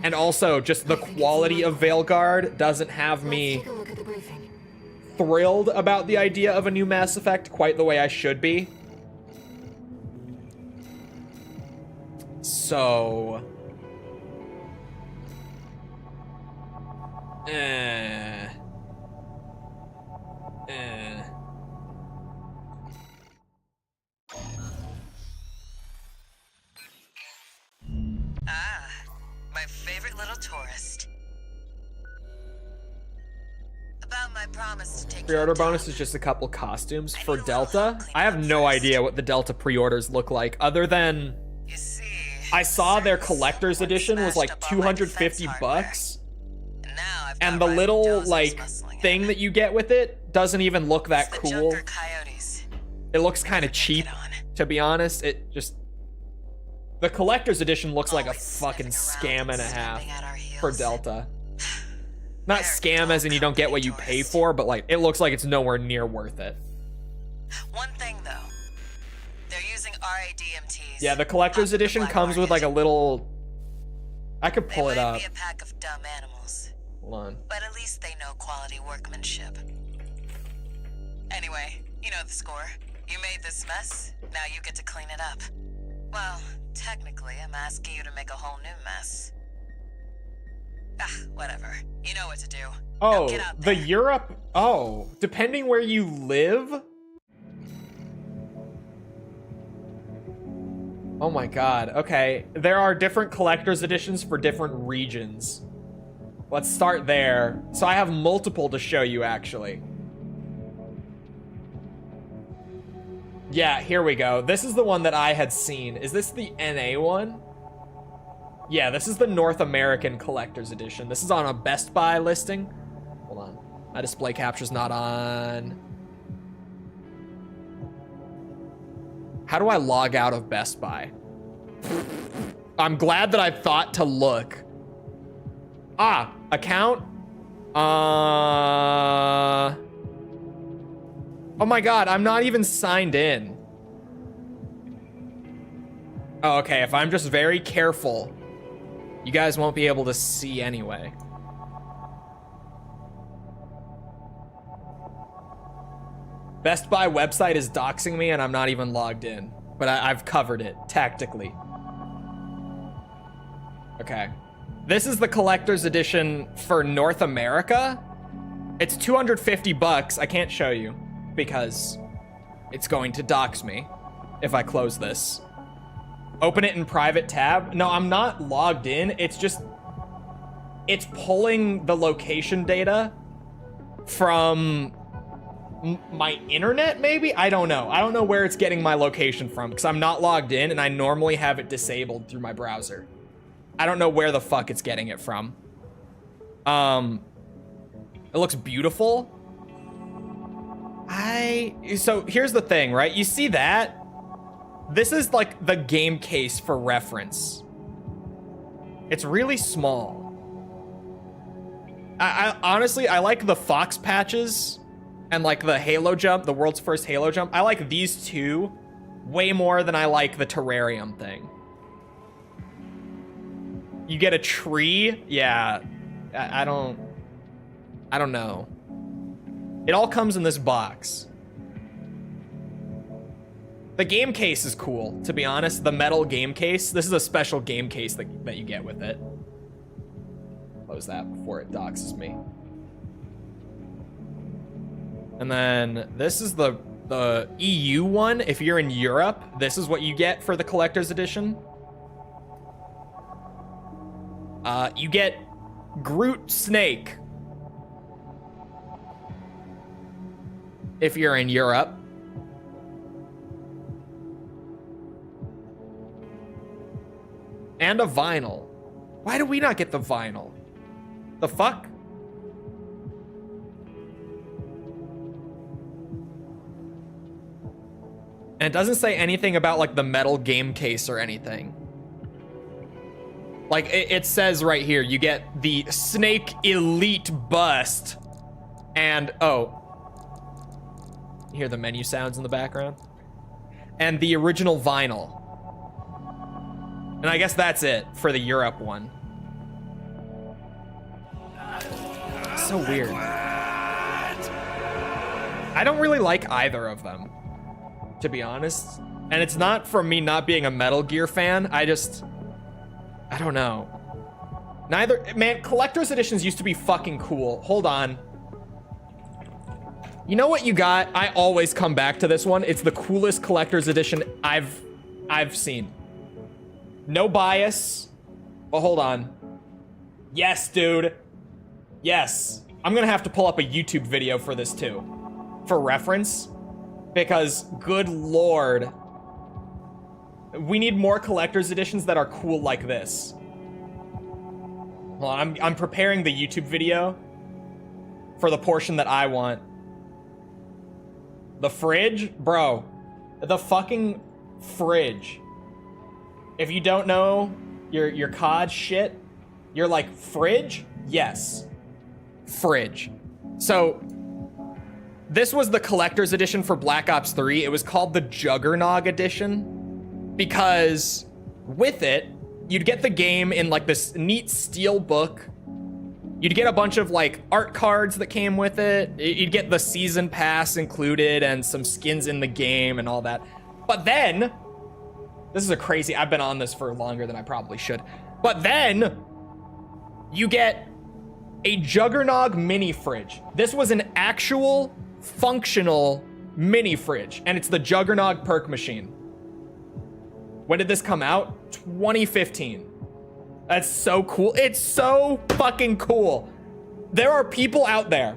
And also, just the quality of Veilguard doesn't have me Take a look at the briefing. thrilled about the idea of a new Mass Effect quite the way I should be. So... Ah, my favorite little tourist. About my promise to take Pre-order bonus is just a couple costumes for Delta. I have no idea what the Delta pre-orders look like, other than You see, I saw their collector's edition was like 250 bucks, and now I've and got the Ryan little Dozens like muscling thing in. that you get with it doesn't even look that The cool. Junker Coyotes. It looks kind of Never cheap, get on. to be honest. It just the collector's edition looks like a Always fucking sniffing scam around and a and half snapping at our for heels. Delta. Not They're scam as in you don't get what you pay tourists. for, but like it looks like it's nowhere near worth it. One thing though, they're using RADMTs. Yeah, the collector's off the edition black comes with like a market. little. I could They pull it might up. be a pack of dumb animals, Hold on. But at least they know quality workmanship. Anyway, you know the score. You made this mess, now you get to clean it up. Well, technically, I'm asking you to make a whole new mess. Ah, whatever. You know what to do. Now Oh, get out the there. Europe. Oh, depending where you live. Oh my god. Okay, there are different collector's editions for different regions. Let's start there. So I have multiple to show you, actually. Yeah, here we go. This is the one that I had seen. Is this the NA one? Yeah, this is the North American Collector's Edition. This is on a Best Buy listing. Hold on. My display capture's not on. How do I log out of Best Buy? I'm glad that I thought to look. Ah, account? Oh my god, I'm not even signed in. Oh, okay, if I'm just very careful, you guys won't be able to see anyway. Best Buy website is doxing me and I'm not even logged in. But I've covered it, tactically. Okay. This is the collector's edition for North America. It's 250 bucks. I can't show you because it's going to dox me if I close this. Open it in private tab. No, I'm not logged in. It's just, it's pulling the location data from my internet, maybe? I don't know. I don't know where it's getting my location from because I'm not logged in and I normally have it disabled through my browser. I don't know where the fuck it's getting it from. It looks beautiful. So here's the thing, right? You see that? This is like the game case for reference. It's really small. I honestly, I like the Fox patches and like the Halo jump, the world's first Halo jump. I like these two way more than I like the terrarium thing. You get a tree? Yeah, I don't know. It all comes in this box. The game case is cool, to be honest. The metal game case. This is a special game case that you get with it. Close that before it doxes me. And then this is the EU one. If you're in Europe, this is what you get for the collector's edition. You get Groot Snake. If you're in Europe. And a vinyl. Why do we not get the vinyl? The fuck? And it doesn't say anything about like the metal game case or anything. Like it says right here, you get the Snake Elite Bust. And, oh. You hear the menu sounds in the background? And the original vinyl. And I guess that's it for the Europe one. So weird. I don't really like either of them, to be honest. And it's not from me not being a Metal Gear fan. I don't know. Neither, man, collector's editions used to be fucking cool. Hold on. You know what you got? I always come back to this one. It's the coolest collector's edition I've seen. No bias. Oh, hold on. Yes, dude. Yes. I'm gonna have to pull up a YouTube video for this too. For reference. Because, good lord. We need more collector's editions that are cool like this. Well, I'm preparing the YouTube video for the portion that I want. The fridge? Bro. The fucking fridge. If you don't know your COD shit, you're like, fridge? Yes. Fridge. So, this was the collector's edition for Black Ops 3. It was called the Juggernog edition because with it, you'd get the game in like this neat steel book You'd get a bunch of like art cards that came with it. You'd get the season pass included and some skins in the game and all that. But then, this is a crazy, I've been on this for longer than I probably should. But then you get a Juggernog mini fridge. This was an actual functional mini fridge, and it's the Juggernog perk machine. When did this come out? 2015. That's so cool. It's so fucking cool. There are people out there,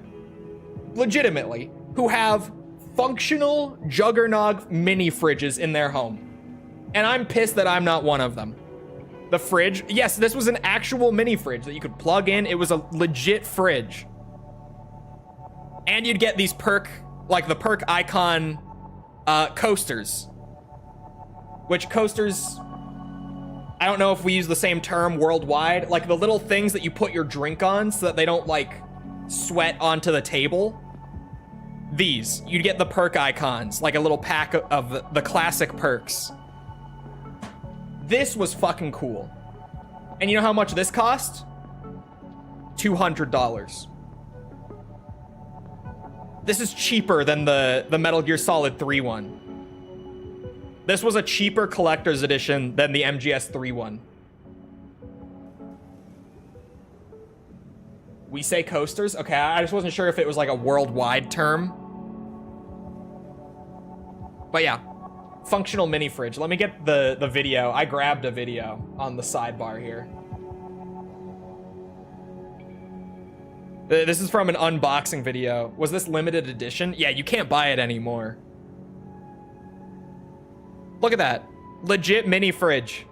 legitimately, who have functional Juggernog mini fridges in their home. And I'm pissed that I'm not one of them. The fridge, yes, this was an actual mini fridge that you could plug in. It was a legit fridge. And you'd get these perk, like the perk icon coasters. Which coasters, I don't know if we use the same term worldwide. Like the little things that you put your drink on so that they don't like sweat onto the table. These, you'd get the perk icons, like a little pack of the classic perks. This was fucking cool. And you know how much this cost? $200. This is cheaper than the Metal Gear Solid 3 one. This was a cheaper collector's edition than the MGS 3 one. We say coasters? Okay, I just wasn't sure if it was like a worldwide term. But yeah, functional mini fridge. Let me get the video. I grabbed a video on the sidebar here. This is from an unboxing video. Was this limited edition? Yeah, you can't buy it anymore. Look at that. Legit mini fridge.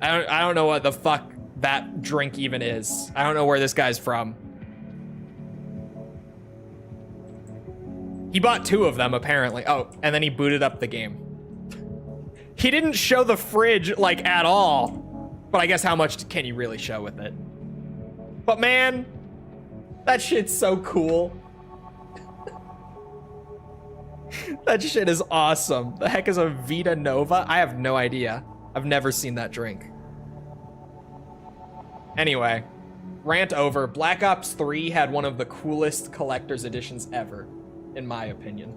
I don't know what the fuck that drink even is. I don't know where this guy's from. He bought 2 of them, apparently. Oh, and then he booted up the game. He didn't show the fridge, like, at all. But I guess how much can you really show with it? But man, that shit's so cool. That shit is awesome. The heck is a Vita Nova? I have no idea. I've never seen that drink. Anyway, rant over. Black Ops 3 had one of the coolest collector's editions ever, in my opinion.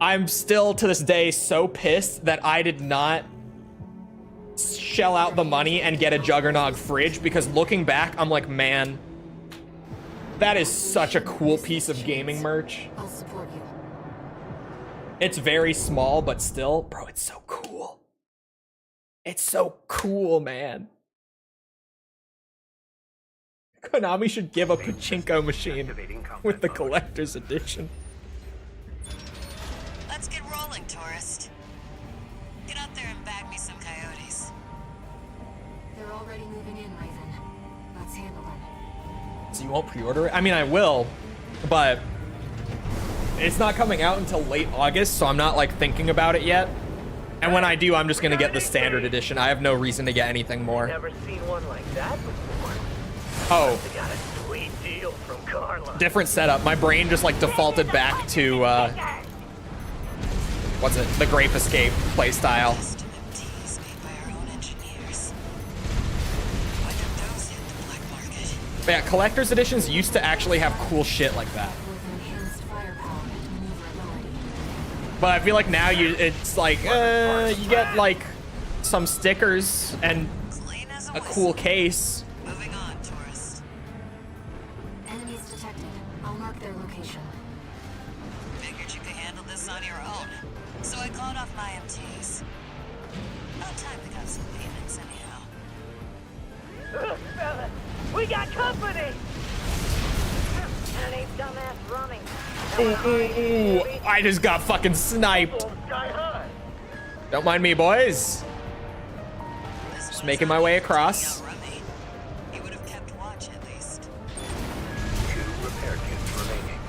I'm still, to this day, so pissed that I did not shell out the money and get a Juggernog fridge, because looking back, I'm like, man, that is such a cool piece of gaming merch. I'll support you. It's very small, but still, bro, it's so cool. It's so cool, man. Konami should give a pachinko machine with the collector's edition. Let's get rolling, tourist. Get out there and bag me some coyotes. They're already moving in, Raven. Let's handle them. So you won't pre-order it? I mean, I will, but it's not coming out until late August, so I'm not like thinking about it yet. And when I do, I'm just gonna get the standard edition. I have no reason to get anything more. Never seen one like that before. Oh, They got a sweet deal from Carla. different setup. My brain just like defaulted back to, what's it? The Grape Escape playstyle. Custom MTs made by our own engineers. When did those hit the black market? But yeah, collector's editions used to actually have cool shit like that. With enhanced firepower and maneuverability. But I feel like now it's like, you get like some stickers and Clean as a whistle. cool case. Moving on, tourist. Enemies detected. I'll mark their location. Figured you could handle this on your own. So I called off my MTs. About time to got some payments anyhow. Fella, we got company! That ain't dumbass running. Ooh, I just got fucking sniped. Sky high. Don't mind me, boys. This Just one's making not my way even across. taking out Rummy. He would have kept watch at least. 2 repair kits remaining.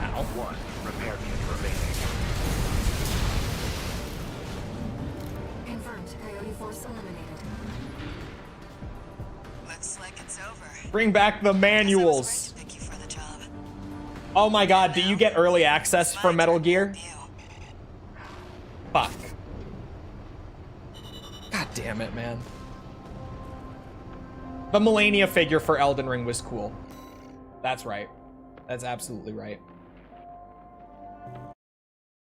Ow. 1 repair kit remaining. Confirmed. Coyote force eliminated. Let's like it's over. Bring back the manuals. Pick you for the job. Oh my god, do you get early access for Metal Gear? Fuck. God damn it, man. The Melania figure for Elden Ring was cool. That's right. That's absolutely right.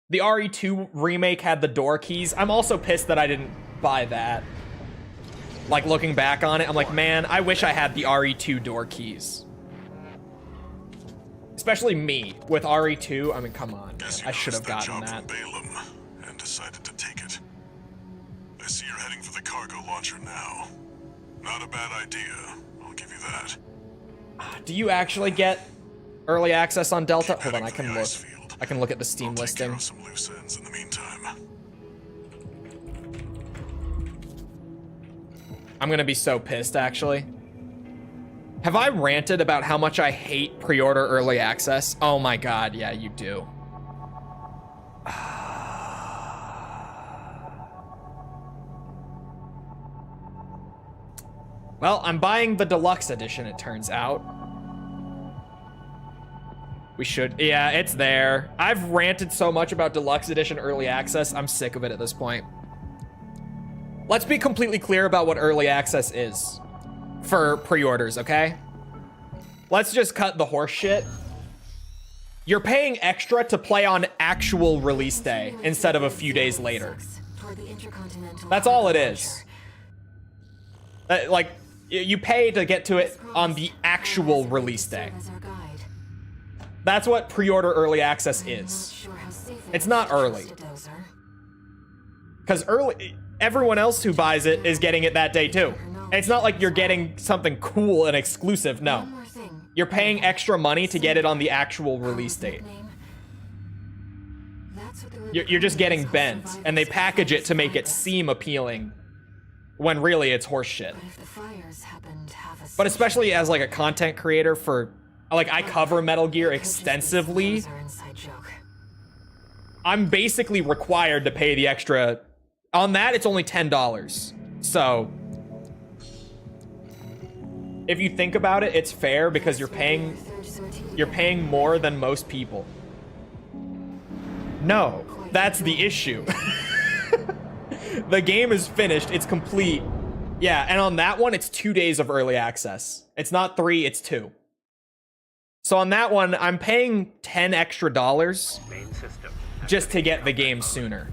The RE2 remake had the door keys. I'm also pissed that I didn't buy that. Like, looking back on it, I'm like, man, I wish I had the RE2 door keys. Especially me, with RE2. I mean, come on. I should have gotten that. Balaam and decided to take it. I see you're heading for the cargo launcher now. Not a bad idea, I'll give you that. Do you actually get early access on Delta? Hold on, I can look. I can look at the Steam listing. Some loose ends in the meantime. I'm gonna be so pissed, actually. Have I ranted about how much I hate pre-order early access? Oh my god, yeah, you do. Well, I'm buying the deluxe edition, it turns out. We should, yeah, it's there. I've ranted so much about deluxe edition early access, I'm sick of it at this point. Let's be completely clear about what early access is for pre-orders, okay? Let's just cut the horse shit. You're paying extra to play on actual release day instead of a few days later. That's all it is. Like, you pay to get to it on the actual release day. That's what pre-order early access is. It's not early. Because everyone else who buys it is getting it that day too. And it's not like you're getting something cool and exclusive, no. You're paying extra money to get it on the actual release date. You're just getting bent, and they package it to make it seem appealing, when really it's horseshit. But especially as like a content creator for, like, I cover Metal Gear extensively, I'm basically required to pay the extra. On that, it's only $10. So if you think about it, it's fair because you're paying more than most people. No, that's the issue. The game is finished, it's complete. Yeah, and on that one, it's 2 days of early access. It's not 3, it's 2. So on that one, I'm paying $10 extra just to get the game sooner.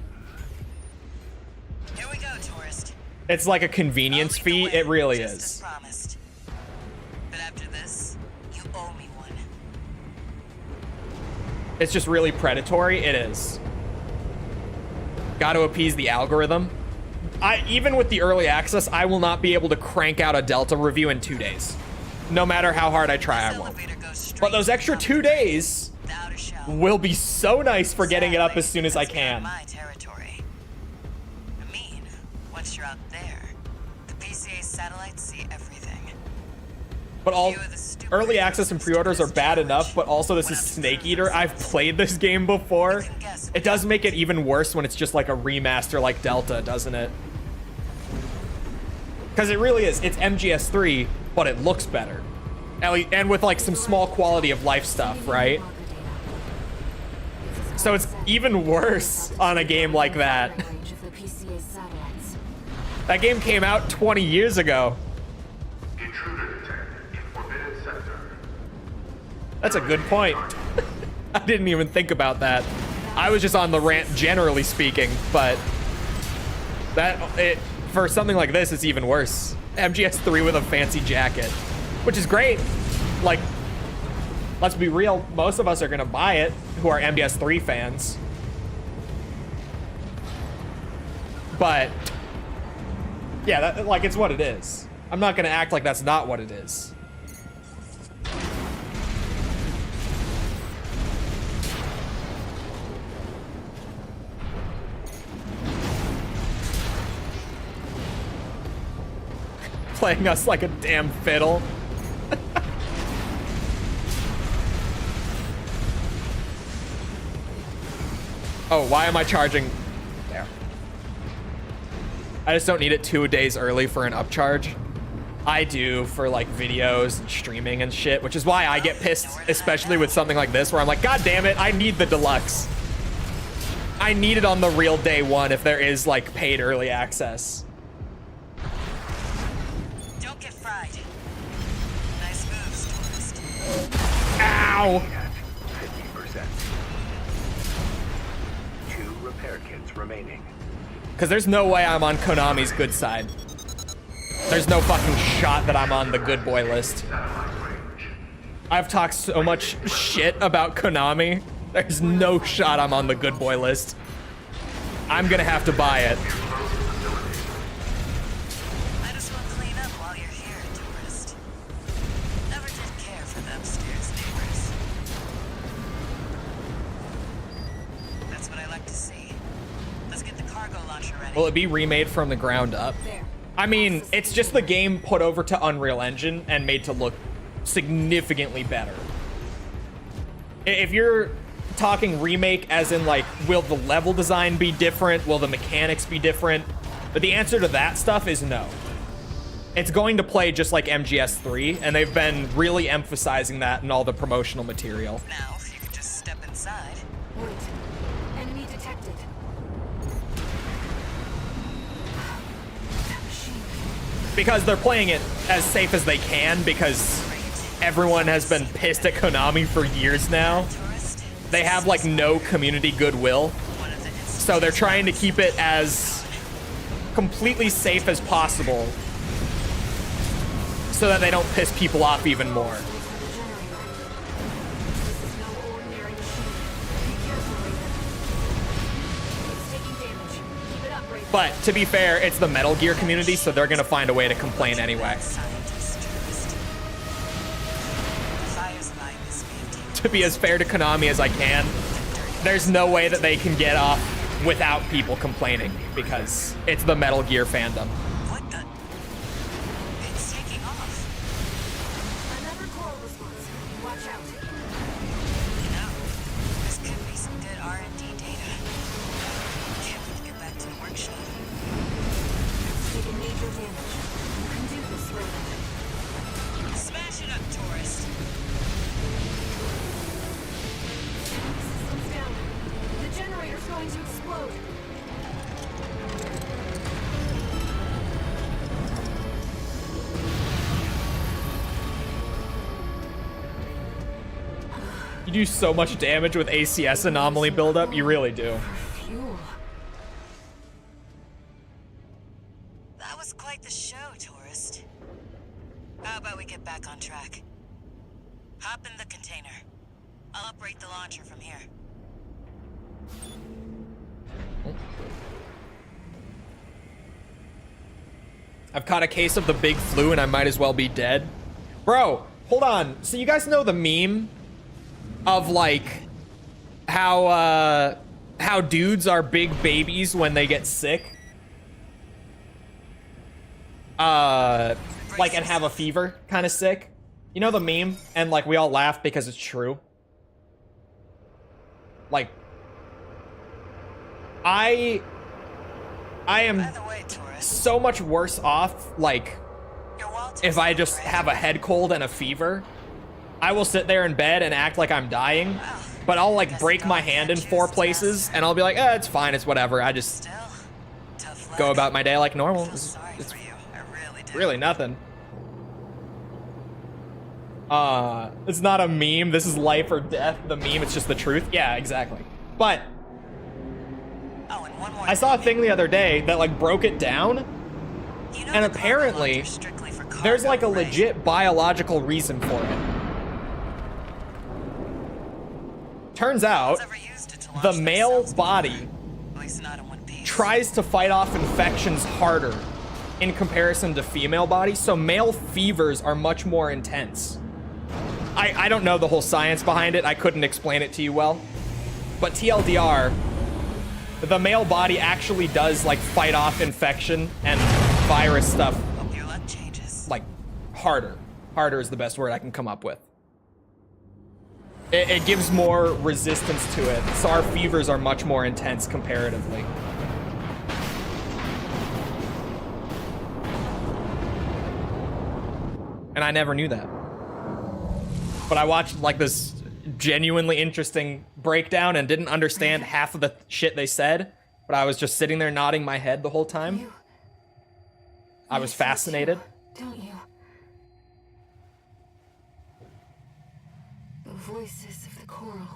Here we go, tourist. It's like a convenience fee, it really is. But after this, you owe me one. It's just really predatory, it is. Gotta appease the algorithm. Even with the early access, I will not be able to crank out a Delta review in 2 days. No matter how hard I try, I won't. But those extra 2 days will be so nice for getting it up as soon as I can. My territory. I mean, once you're out there, the PCA satellites see everything. But all early access and pre-orders are bad enough, but also this is Snake Eater. I've played this game before. It does make it even worse when it's just like a remaster like Delta, doesn't it? Because it really is. It's MGS3, but it looks better. And with like some small quality of life stuff, right? So it's even worse on a game like that. That game came out 20 years ago. That's a good point. I didn't even think about that. I was just on the rant generally speaking, but for something like this, it's even worse. MGS3 with a fancy jacket, which is great. Like, let's be real, most of us are gonna buy it who are MGS3 fans. But yeah, like, it's what it is. I'm not gonna act like that's not what it is. Playing us like a damn fiddle. Oh, why am I charging? There. I just don't need it 2 days early for an upcharge. I do for like videos and streaming and shit, which is why I get pissed, especially with something like this, where I'm like, God damn it, I need the deluxe. I need it on the real day one if there is like paid early access. Don't get fried. Nice moves, tourist. Ow! 50%. 2 repair kits remaining. Because there's no way I'm on Konami's good side. There's no fucking shot that I'm on the good boy list. I've talked so much shit about Konami. There's no shot I'm on the good boy list. I'm gonna have to buy it. Might as well clean up while you're here, tourist. Never did care for the upstairs neighbors. That's what I like to see. Let's get the cargo launcher ready. Will it be remade from the ground up? I mean, it's just the game put over to Unreal Engine and made to look significantly better. If you're talking remake as in like, will the level design be different? Will the mechanics be different? But the answer to that stuff is no. It's going to play just like MGS3, and they've been really emphasizing that in all the promotional material. Now, if you could just step inside. Wait. Enemy detected. That machine. Because they're playing it as safe as they can, because everyone has been pissed at Konami for years now. They have like no community goodwill, so they're trying to keep it as completely safe as possible so that they don't piss people off even more. This is no ordinary machine. Be careful, Raven. It's taking damage. Keep it up, Raven. But to be fair, it's the Metal Gear community, so they're gonna find a way to complain anyway. To be as fair to Konami as I can, there's no way that they can get off without people complaining, because it's the Metal Gear fandom. What the? It's taking off. Another coral response. Watch out. You know, this could be some good R&D data. Can't wait to get back to the workshop. It's taking major damage. You can do this, Raven. Smash it up, tourist. Systems down. The generator's going to explode. You do so much damage with ACS anomaly buildup, you really do. Fuel. That was quite the show, tourist. How about we get back on track? Hop in the container. I'll operate the launcher from here. I've caught a case of the big flu and I might as well be dead. Bro, hold on. So you guys know the meme of like how dudes are big babies when they get sick? Like and have a fever, kind of sick. You know the meme? And like we all laugh because it's true. Like I am By the way, tourist, so much worse off, like, your Walter's if I just ready. have a head cold and a fever. I will sit there in bed and act like I'm dying, but I'll like break my hand in 4 places and I'll be like, it's fine, it's whatever. I just Still, tough luck. go about my day like normal. I feel sorry It's for you. I really do. really nothing. It's not a meme. This is life or death. The meme, it's just the truth. Yeah, exactly. But Oh, and one more I saw a thing. thing the other day that like broke it down, You know and the cargo apparently launcher's strictly for there's like a cargo, right? legit biological reason for it. Turns out, Ever used it to launch the male themselves before? body At least not in one piece. tries to fight off infections harder in comparison to female bodies, so male fevers are much more intense. I don't know the whole science behind it. I couldn't explain it to you well. But TLDR, the male body actually does like fight off infection and virus stuff Hope your luck changes. like harder. Harder is the best word I can come up with. It gives more resistance to it, so our fevers are much more intense comparatively. And I never knew that. But I watched like this genuinely interesting breakdown and didn't understand half of the shit they said, but I was just sitting there nodding my head the whole time. I was fascinated. Don't you? The voices of the coral.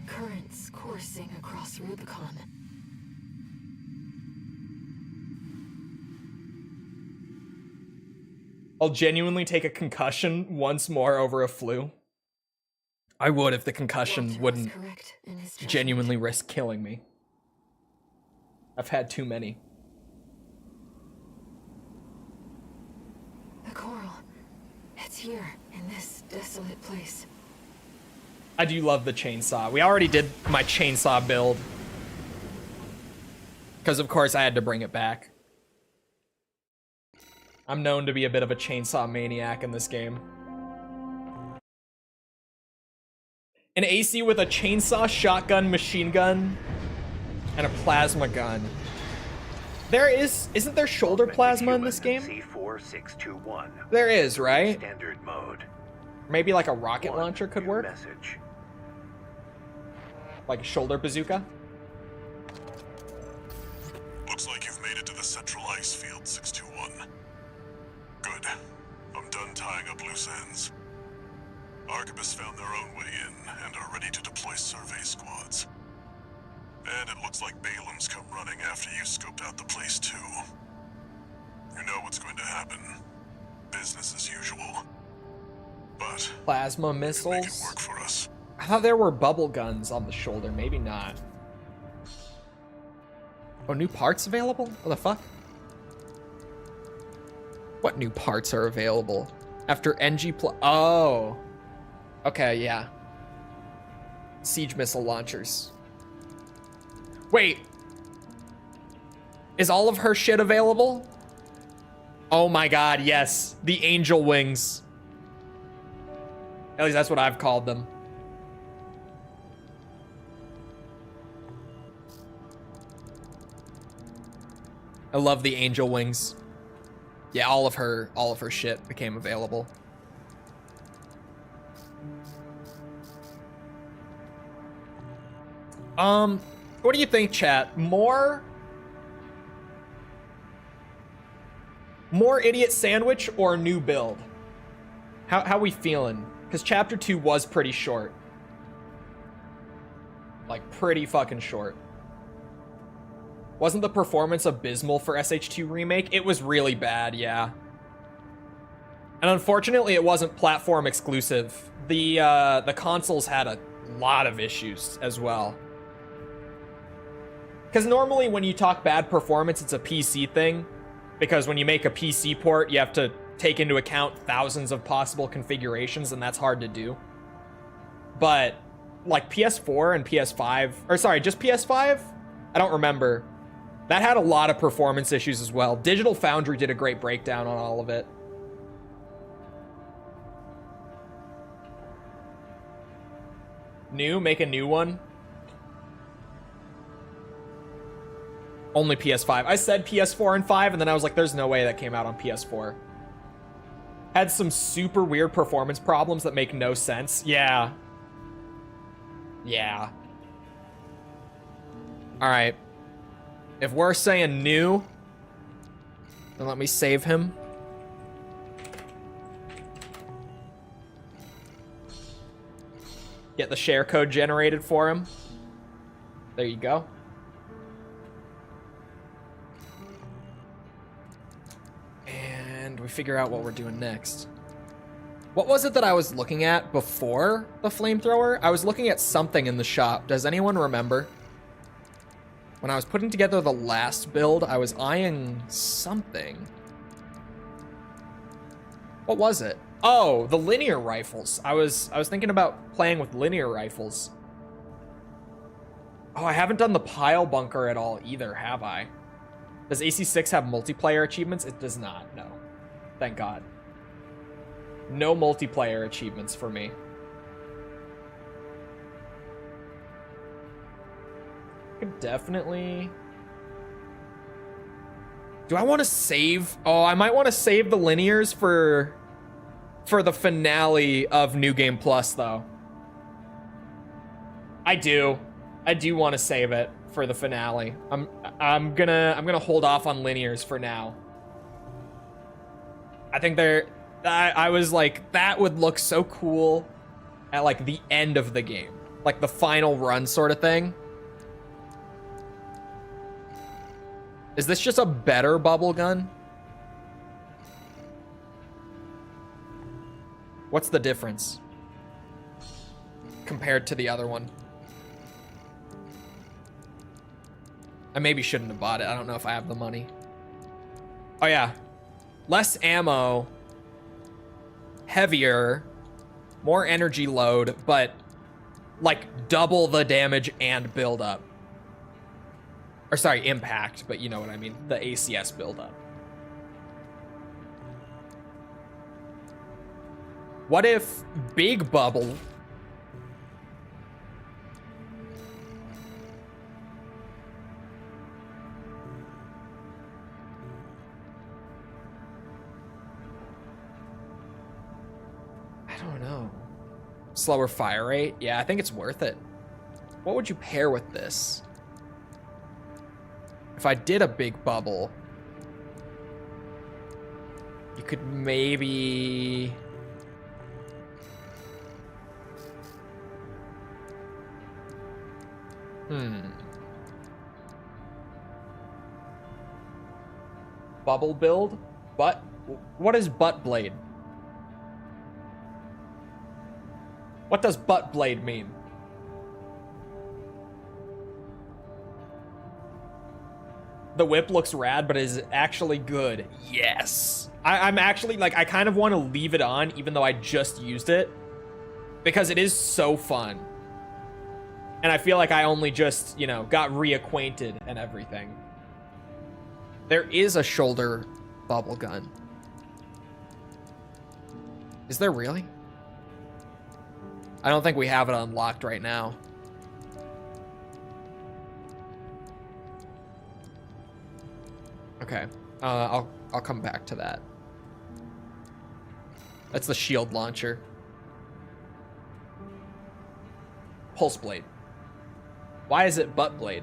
Currents coursing across Rubicon. I'll genuinely take a concussion once more over a flu. I would if the concussion wouldn't genuinely risk killing me. I've had too many. The coral. It's here, in this desolate place. I do love the chainsaw. We already did my chainsaw build. Because of course I had to bring it back. I'm known to be a bit of a chainsaw maniac in this game. An AC with a chainsaw, shotgun, machine gun, and a plasma gun. Isn't there shoulder plasma in this game? C4621. There is, right? Standard mode. Maybe like a rocket launcher could work? Message. Like a shoulder bazooka? Looks like you've made it to the central ice field, 621. Good. I'm done tying up loose ends. Arquebus found their own way in and are ready to deploy survey squads. And it looks like Balaam's come running after you scoped out the place too. You know what's going to happen. Business as usual. But plasma make it missiles? work for us. I thought there were bubble guns on the shoulder. Maybe not. Oh, new parts available? What the fuck? What new parts are available? After NG plus... Oh. Okay, yeah. Siege missile launchers. Wait. Is all of her shit available? Oh my god, yes. The angel wings. At least that's what I've called them. I love the angel wings. Yeah, all of her shit became available. What do you think, chat? More idiot sandwich or new build? How we feeling? Because chapter 2 was pretty short. Like, pretty fucking short. Wasn't the performance abysmal for SH2 Remake? It was really bad, yeah. And unfortunately, it wasn't platform exclusive. The consoles had a lot of issues as well. Because normally when you talk bad performance, it's a PC thing. Because when you make a PC port, you have to take into account thousands of possible configurations, and that's hard to do. But, like, PS4 and PS5... Or, sorry, just PS5? I don't remember. That had a lot of performance issues as well. Digital Foundry did a great breakdown on all of it. New? Make a new one? Only PS5. I said PS4 and 5, and then I was like, there's no way that came out on PS4. Had some super weird performance problems that make no sense. Yeah. Yeah. Alright. If we're saying new, then let me save him. Get the share code generated for him. There you go. And we figure out what we're doing next. What was it that I was looking at before the flamethrower? I was looking at something in the shop. Does anyone remember? When I was putting together the last build, I was eyeing something. What was it? Oh, the linear rifles. I was thinking about playing with linear rifles. Oh, I haven't done the pile bunker at all either, have I? Does AC6 have multiplayer achievements? It does not, no. Thank God. No multiplayer achievements for me. Could definitely Do I want to save? Oh, I might want to save the linears for the finale of New Game Plus, though. I do want to save it for the finale. I'm gonna hold off on linears for now. I think I was like, that would look so cool at like the end of the game, like the final run sort of thing. Is this just a better bubble gun? What's the difference compared to the other one? I maybe shouldn't have bought it. I don't know if I have the money. Oh yeah. Less ammo, heavier, more energy load, but like double the damage and build up. Or sorry, impact, but you know what I mean. The ACS build up. What if Big Bubble slower fire rate? Yeah, I think it's worth it. What would you pair with this? If I did a big bubble, you could maybe... Bubble build? Butt? What is butt blade? What does butt blade mean? The whip looks rad, but is actually good. Yes. I'm actually, like, I kind of want to leave it on, even though I just used it. Because it is so fun. And I feel like I only just, you know, got reacquainted and everything. There is a shoulder bubble gun. Is there really? I don't think we have it unlocked right now. Okay, I'll come back to that. That's the shield launcher. Pulse blade. Why is it butt blade?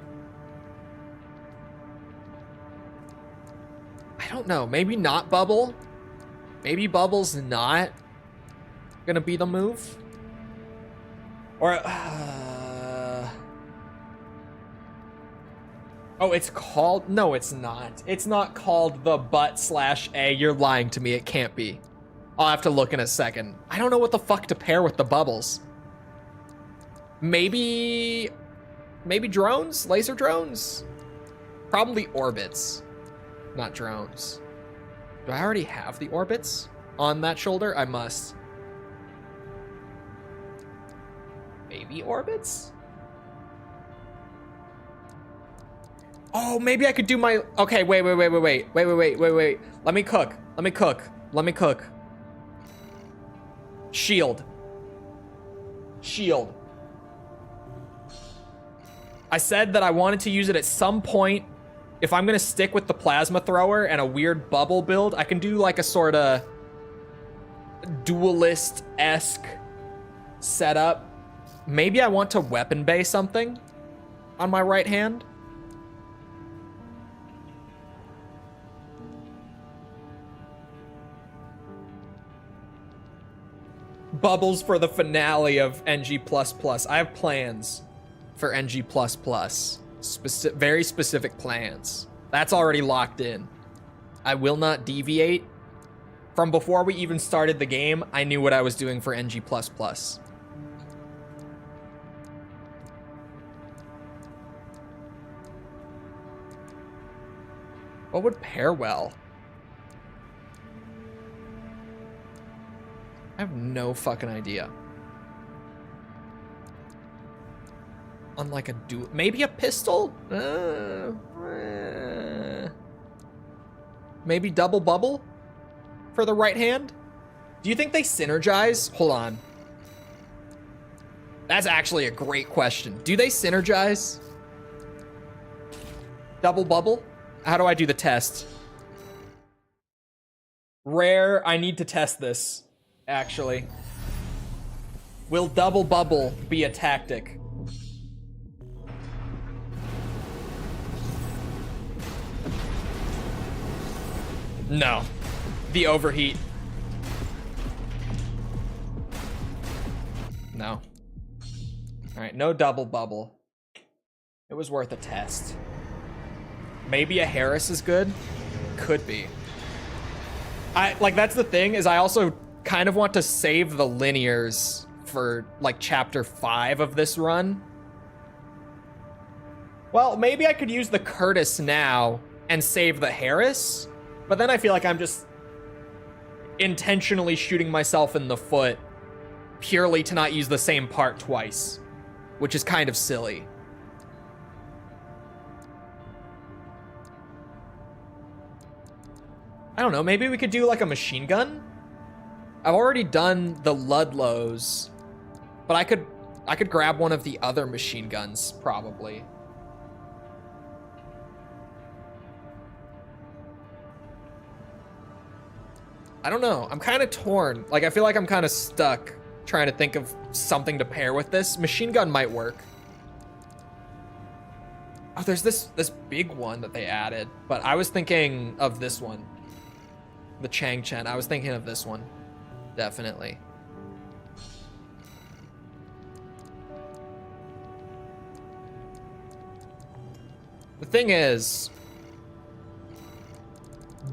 I don't know. Maybe not bubble. Maybe bubble's not gonna be the move. Or, oh, it's called, no, it's not. It's not called the butt/A. You're lying to me. It can't be. I'll have to look in a second. I don't know what the fuck to pair with the bubbles. Maybe drones? Laser drones? Probably orbits, not drones. Do I already have the orbits on that shoulder? I must. Maybe orbits? Oh, maybe I could do my... Okay, wait. Let me cook. Shield. I said that I wanted to use it at some point. If I'm gonna stick with the plasma thrower and a weird bubble build, I can do like a sort of duelist-esque setup. Maybe I want to weapon bay something on my right hand. Bubbles for the finale of NG++. I have plans for NG++. Very specific plans. That's already locked in. I will not deviate. From before we even started the game, I knew what I was doing for NG++. What would pair well? I have no fucking idea. On like a duel, maybe a pistol? Maybe double bubble for the right hand? Do you think they synergize? Hold on. That's actually a great question. Do they synergize? Double bubble? How do I do the test? Rare, I need to test this, actually. Will double bubble be a tactic? No. The overheat. No. Alright, no double bubble. It was worth a test. Maybe a Harris is good? Could be. Like, that's the thing, is I also kind of want to save the linears for, like, chapter 5 of this run. Well, maybe I could use the Curtis now and save the Harris, but then I feel like I'm just intentionally shooting myself in the foot purely to not use the same part twice, which is kind of silly. I don't know, maybe we could do like a machine gun? I've already done the Ludlows, but I could grab one of the other machine guns, probably. I don't know, I'm kind of torn. Like, I feel like I'm kind of stuck trying to think of something to pair with this. Machine gun might work. Oh, there's this big one that they added, but I was thinking of this one. The Chang Chen. I was thinking of this one. Definitely. The thing is,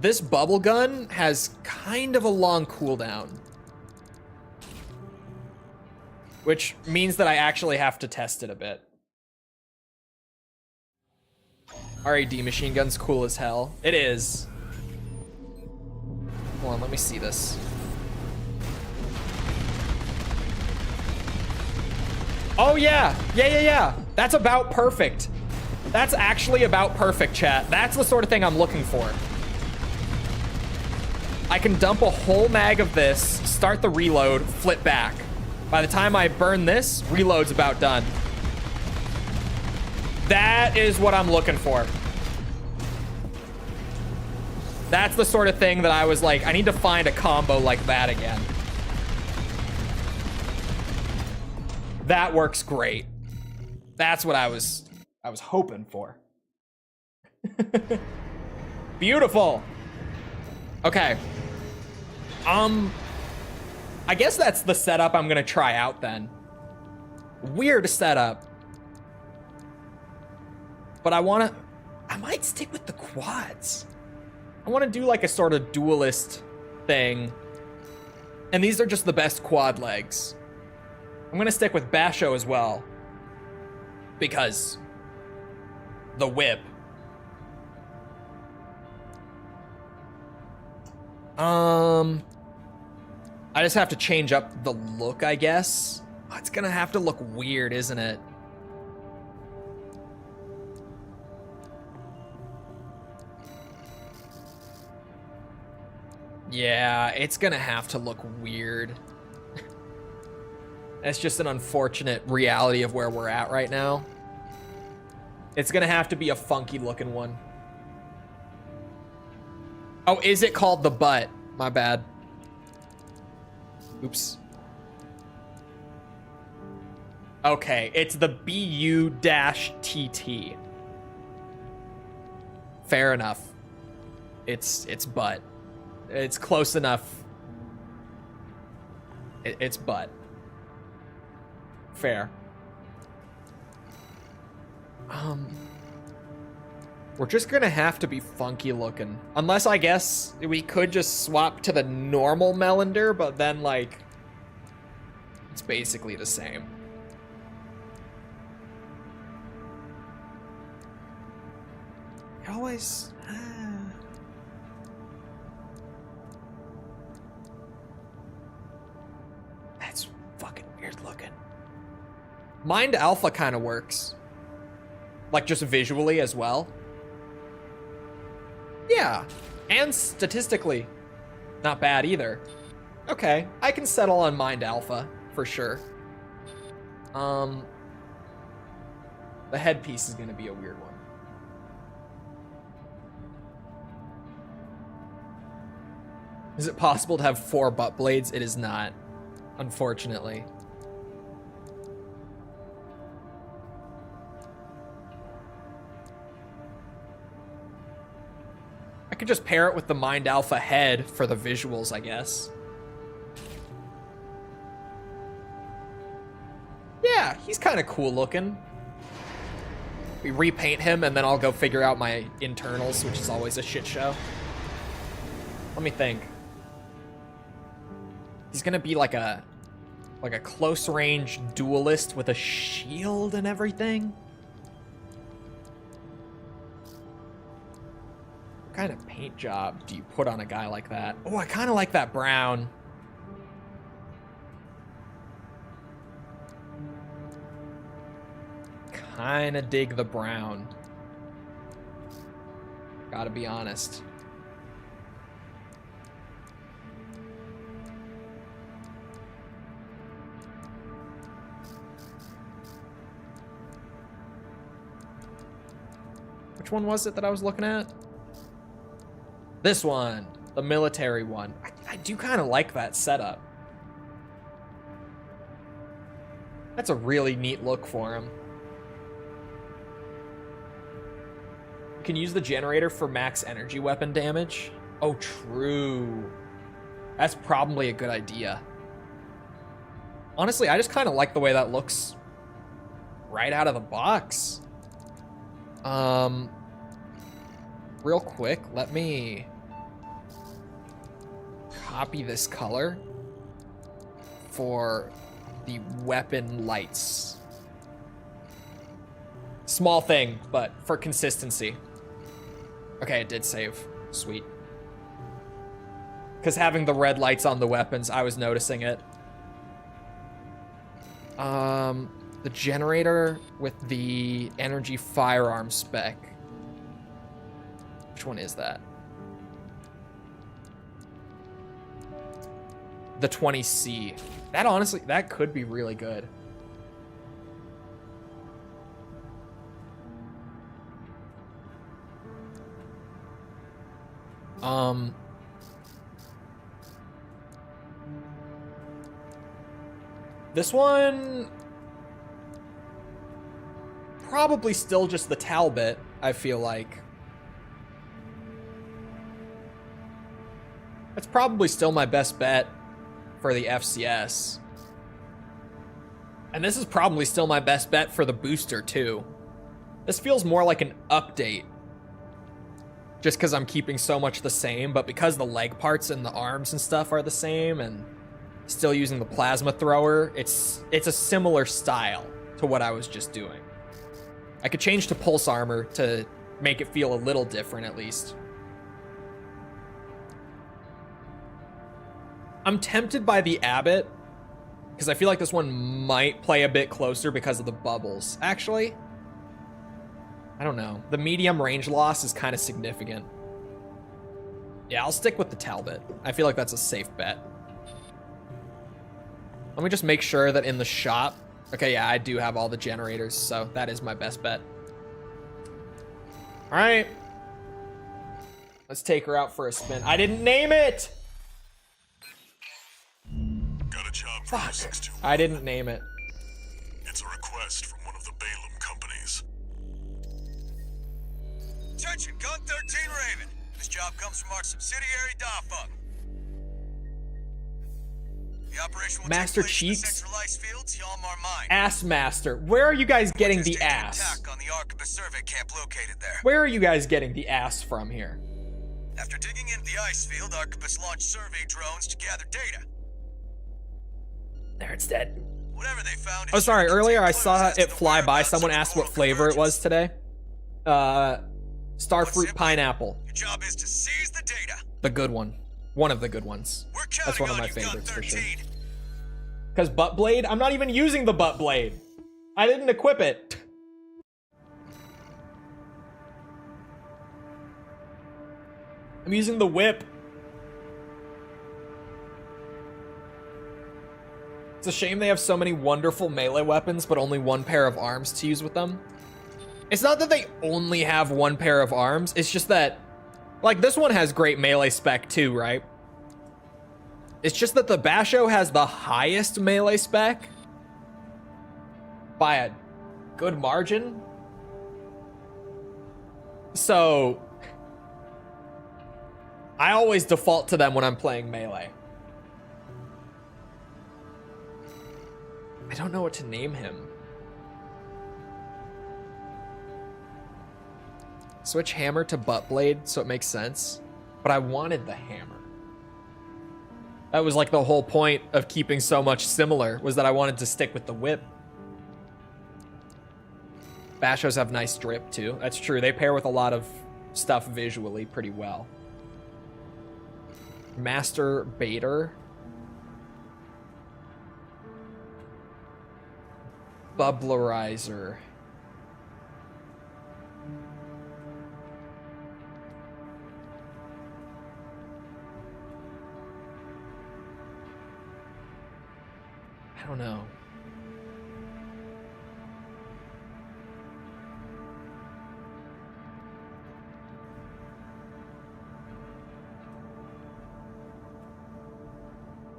this bubble gun has kind of a long cooldown, which means that I actually have to test it a bit. RAD machine gun's cool as hell. It is. Hold on, let me see this. Oh yeah, yeah. That's about perfect. That's actually about perfect, chat. That's the sort of thing I'm looking for. I can dump a whole mag of this, start the reload, flip back. By the time I burn this, reload's about done. That is what I'm looking for. That's the sort of thing that I was like, I need to find a combo like that again. That works great. That's what I was hoping for. Beautiful. Okay. I guess that's the setup I'm gonna try out then. Weird setup. But I might stick with the quads. I want to do like a sort of duelist thing. And these are just the best quad legs. I'm going to stick with Basho as well. Because the whip. I just have to change up the look, I guess. Oh, it's going to have to look weird, isn't it? Yeah, it's gonna have to look weird. That's just an unfortunate reality of where we're at right now. It's gonna have to be a funky looking one. Oh, is it called the butt? My bad. Oops. Okay, it's the BU-TT. Fair enough. It's butt. It's close enough. It's butt. Fair. We're just gonna have to be funky looking. Unless, I guess, we could just swap to the normal Melander, but then, like, it's basically the same. It always... That's fucking weird looking. Mind Alpha kind of works. Like, just visually as well. Yeah, and statistically, not bad either. Okay, I can settle on Mind Alpha, for sure. The headpiece is gonna be a weird one. Is it possible to have 4 butt blades? It is not, unfortunately. I could just pair it with the Mind Alpha head for the visuals, I guess. Yeah, he's kind of cool looking. We repaint him, and then I'll go figure out my internals, which is always a shit show. Let me think. He's gonna be like a close-range duelist with a shield and everything. What kind of paint job do you put on a guy like that? Oh, I kind of like that brown. Kind of dig the brown. Gotta be honest. Which one was it that I was looking at? This one, the military one. I do kind of like that setup. That's a really neat look for him. You can use the generator for max energy weapon damage. Oh, true. That's probably a good idea. Honestly, I just kind of like the way that looks right out of the box. Real quick, let me copy this color for the weapon lights. Small thing, but for consistency. Okay, it did save. Sweet. Because having the red lights on the weapons, I was noticing it. The generator with the energy firearm spec. Which one is that? The 20C. That honestly, that could be really good. This one probably still just the Talbot, I feel like. That's probably still my best bet for the FCS. And this is probably still my best bet for the booster too. This feels more like an update. Just because I'm keeping so much the same, but because the leg parts and the arms and stuff are the same and still using the plasma thrower, it's a similar style to what I was just doing. I could change to pulse armor to make it feel a little different at least. I'm tempted by the Abbott because I feel like this one might play a bit closer because of the bubbles. Actually, I don't know. The medium range loss is kind of significant. Yeah, I'll stick with the Talbot. I feel like that's a safe bet. Let me just make sure that in the shop... Okay, yeah, I do have all the generators, so that is my best bet. All right. Let's take her out for a spin. I didn't name it! Got a job for 621. I didn't name it. It's a request from one of the Balaam companies. Attention, Gun 13 Raven. This job comes from our subsidiary Dafeng. The operation will Master take place in the Cheeks? centralized fields, Yalmar Mine. Ass Master. Where are you guys getting the Staged an ass? attack on the Arquebus survey camp located there. Where are you guys getting the ass from here? After digging into the ice field, Arquebus launched survey drones to gather data. There, it's dead. Whatever they found. Oh, sorry. Earlier I saw it fly by. Someone asked what flavor it was today. Starfruit pineapple. Your job is to seize the data. The good one. One of the good ones. We're That's one of my counting on you, favorites Gun for sure. 13. Because butt blade? I'm not even using the butt blade. I didn't equip it. I'm using the whip. It's a shame they have so many wonderful melee weapons, but only one pair of arms to use with them. It's not that they only have one pair of arms, it's just that, like, this one has great melee spec too, right? It's just that the Basho has the highest melee spec by a good margin. So I always default to them when I'm playing melee. I don't know what to name him. Switch hammer to butt blade so it makes sense. But I wanted the hammer. That was like the whole point of keeping so much similar, was that I wanted to stick with the whip. Bashos have nice drip too. That's true. They pair with a lot of stuff visually pretty well. Master Baiter. Bubblerizer. I don't know.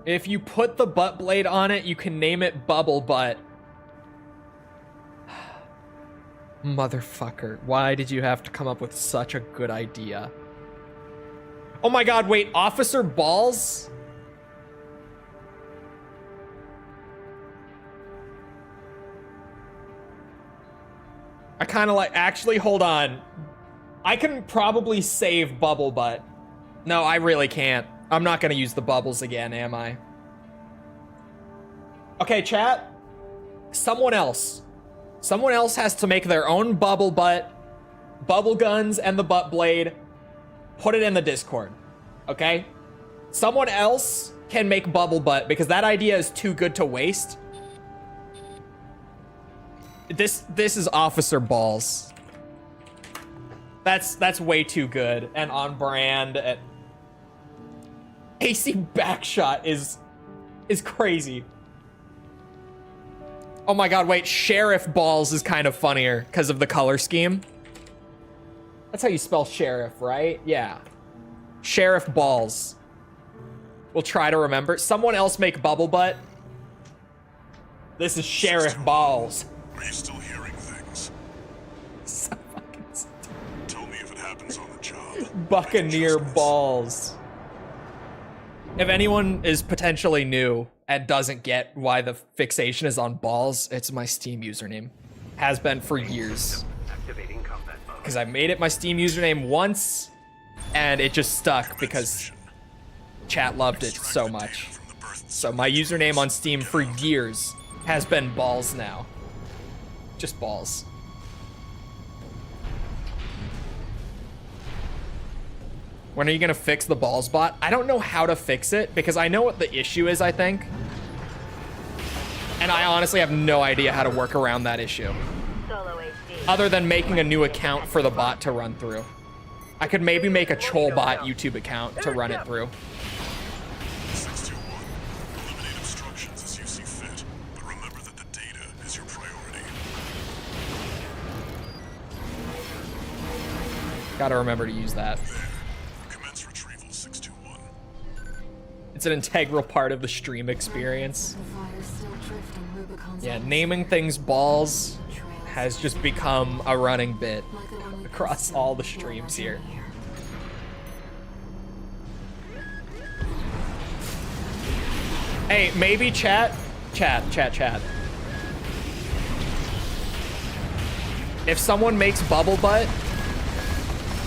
If you put the butt blade on it, you can name it Bubble Butt. Motherfucker, why did you have to come up with such a good idea? Oh my god, wait, Officer Balls? I kind of like, actually, hold on. I can probably save Bubble Butt. No, I really can't. I'm not gonna use the bubbles again, am I? Okay, chat. Someone else has to make their own Bubble Butt, bubble guns, and the butt blade. Put it in the Discord, okay? Someone else can make Bubble Butt because that idea is too good to waste. This is Officer Balls. That's way too good and on brand. AC Backshot is crazy. Oh my god, wait, Sheriff Balls is kind of funnier because of the color scheme. That's how you spell sheriff, right? Yeah. Sheriff Balls. We'll try to remember. Someone else make Bubble Butt. This is Sheriff Balls. Are you still hearing things? So fucking stupid. Tell me if it happens on the job. Buccaneer Balls. If anyone is potentially new and doesn't get why the fixation is on balls, it's my Steam username. Has been for years. Activating combat mode. Because I made it my Steam username once, and it just stuck because chat loved it so much. So my username on Steam for years has been Balls now. Just Balls. When are you gonna fix the Balls bot? I don't know how to fix it because I know what the issue is, I think. And I honestly have no idea how to work around that issue. Other than making a new account for the bot to run through. I could maybe make a Chole bot YouTube account to run it through. 621. Eliminate obstructions as you see fit, but remember that the data is your priority. Gotta remember to use that. Commence retrieval 621. It's an integral part of the stream experience. Yeah, naming things Balls has just become a running bit across all the streams here. Hey, maybe chat. If someone makes Bubble Butt,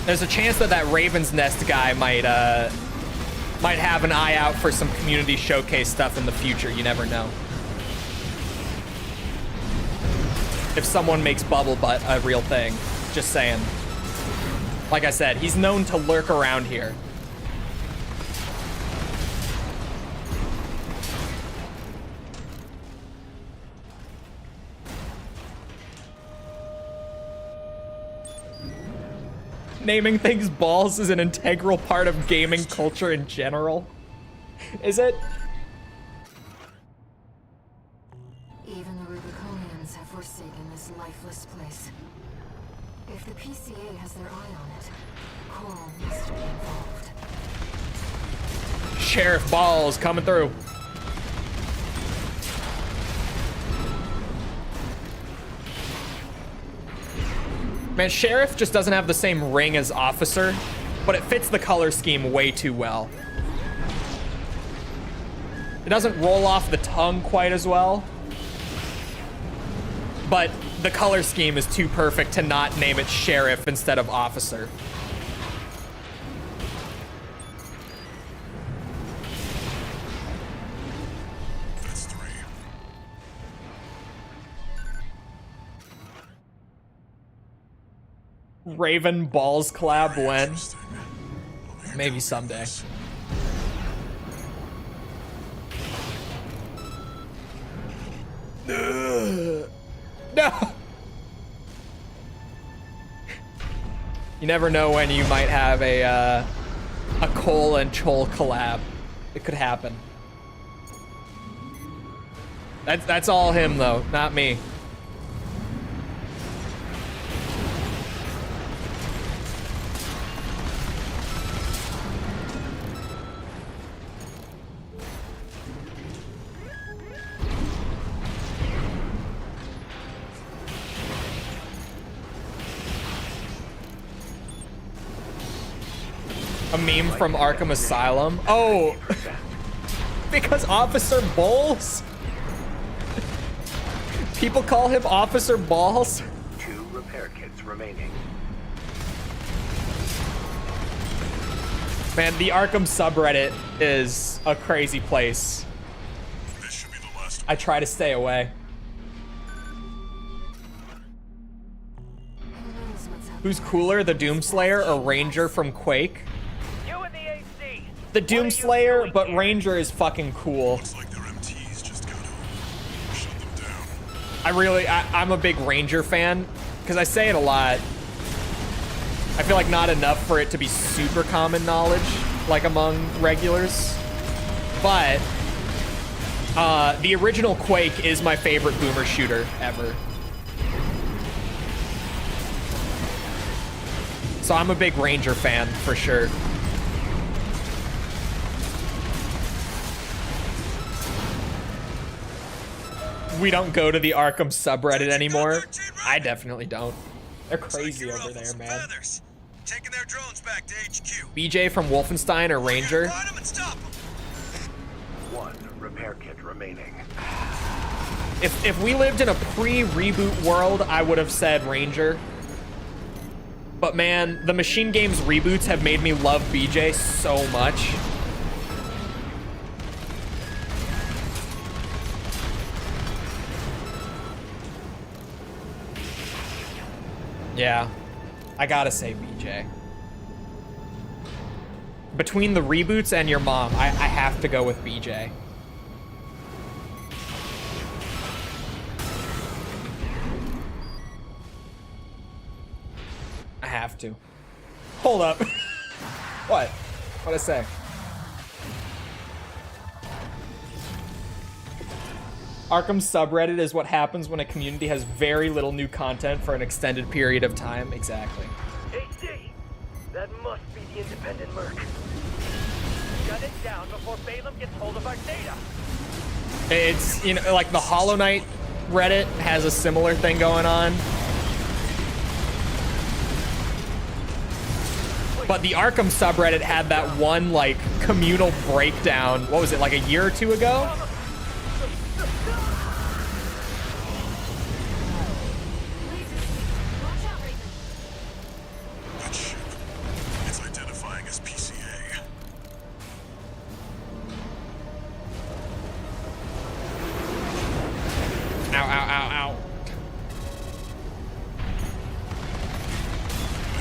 there's a chance that that Raven's Nest guy might have an eye out for some community showcase stuff in the future. You never know. If someone makes Bubble Butt a real thing, just saying. Like I said, he's known to lurk around here. Naming things Balls is an integral part of gaming culture in general. Is it? Even the Rubiconians have forsaken this lifeless place. If the PCA has their eye on it, Coral must be involved. Sheriff balls coming through. Man, Sheriff just doesn't have the same ring as Officer, but it fits the color scheme way too well. It doesn't roll off the tongue quite as well, but the color scheme is too perfect to not name it Sheriff instead of Officer. That's 3. Raven balls collab when? Interesting. Well, Maybe you someday. No! You never know when you might have a Chole and Chole collab. It could happen. That's all him though, not me. A meme from Arkham Asylum. Oh, because Officer Bowles? People call him Officer Balls? 2 repair kits remaining. Man, the Arkham subreddit is a crazy place. This should be the last. I try to stay away. Who's cooler, the Doomslayer or Ranger from Quake? You and the AC. The Doomslayer, but Ranger is fucking cool. Looks like their MTs just gotta shut them down. I'm a big Ranger fan, because I say it a lot. I feel like not enough for it to be super common knowledge, like among regulars. But the original Quake is my favorite boomer shooter ever. So I'm a big Ranger fan for sure. We don't go to the Arkham subreddit anymore. I definitely don't. They're crazy over there, man. Taking their drones back to HQ. BJ from Wolfenstein or Ranger? Find 'em and stop 'em. 1 repair kit remaining. If we lived in a pre-reboot world, I would have said Ranger. But man, the Machine Games reboots have made me love BJ so much. Yeah, I gotta say BJ. Between the reboots and your mom, I have to go with BJ. I have to. Hold up. What? What'd I say? Arkham subreddit is what happens when a community has very little new content for an extended period of time. Exactly. AC. That must be the independent merc. Shut it down before Balaam gets hold of our data. It's, you know, like the Hollow Knight Reddit has a similar thing going on. But the Arkham subreddit had that one, like, communal breakdown. What was it, like a year or two ago? That ship. It's identifying as PCA. Ow, ow, ow, ow.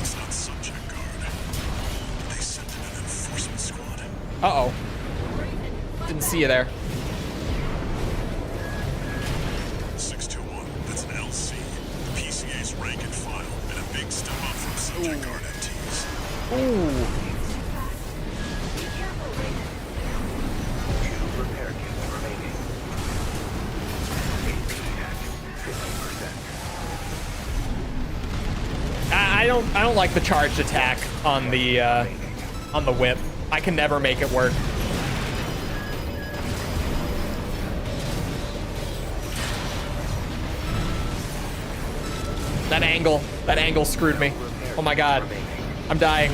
It's not subject guard. They sent in an enforcement squad. Uh-oh. Didn't see you there. 621. That's an LC. The PCA's rank and file, and a big step up from subject guard MTs. Ooh. 2 repair kits remaining. AP at 50%. I don't like the charged attack on the whip. I can never make it work. That angle screwed me. Oh my god. I'm dying.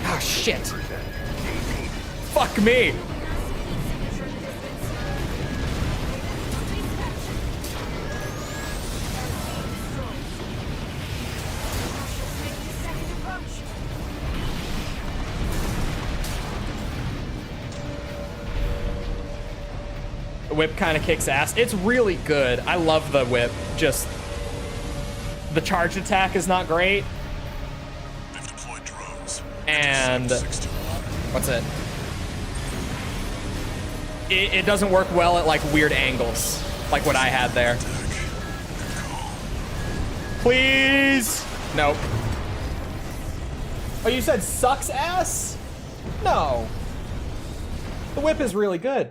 Oh shit. Fuck me. The whip kind of kicks ass. It's really good. I love the whip. Just the charged attack is not great. They've deployed drones. And what's it? It doesn't work well at like weird angles, like what I had there. Please. Nope. Oh, you said sucks ass? No. The whip is really good.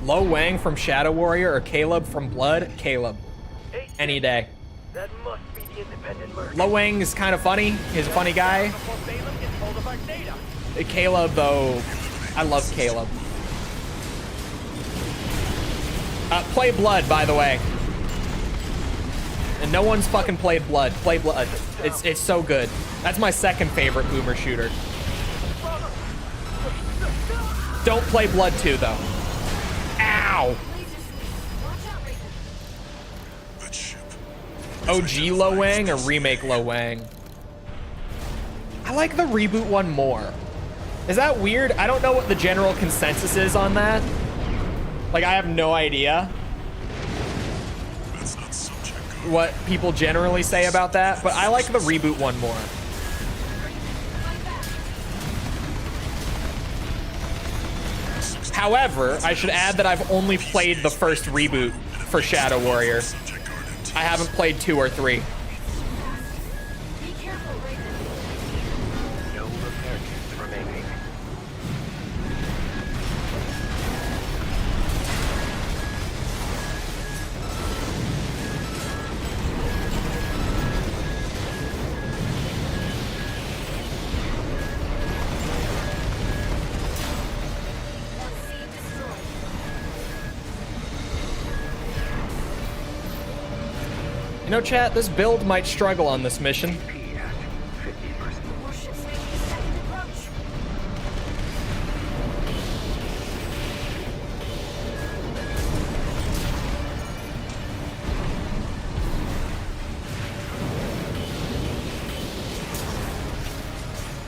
Lo Wang from Shadow Warrior or Caleb from Blood? Caleb. Any day. That must be the independent merc. Lo Wang is kind of funny. He's a funny guy. Before Balaam gets hold of our data. Caleb, though, I love Caleb. Play Blood, by the way. And no one's fucking played Blood. Play Blood. It's so good. That's my second favorite boomer shooter. Don't play Blood 2, though. Ow! OG Lo Wang or remake Lo Wang? I like the reboot one more. Is that weird? I don't know what the general consensus is on that. Like, I have no idea what people generally say about that, but I like the reboot one more. However, I should add that I've only played the first reboot for Shadow Warrior. I haven't played 2 or 3. No repair kits remaining. You know, chat, this build might struggle on this mission.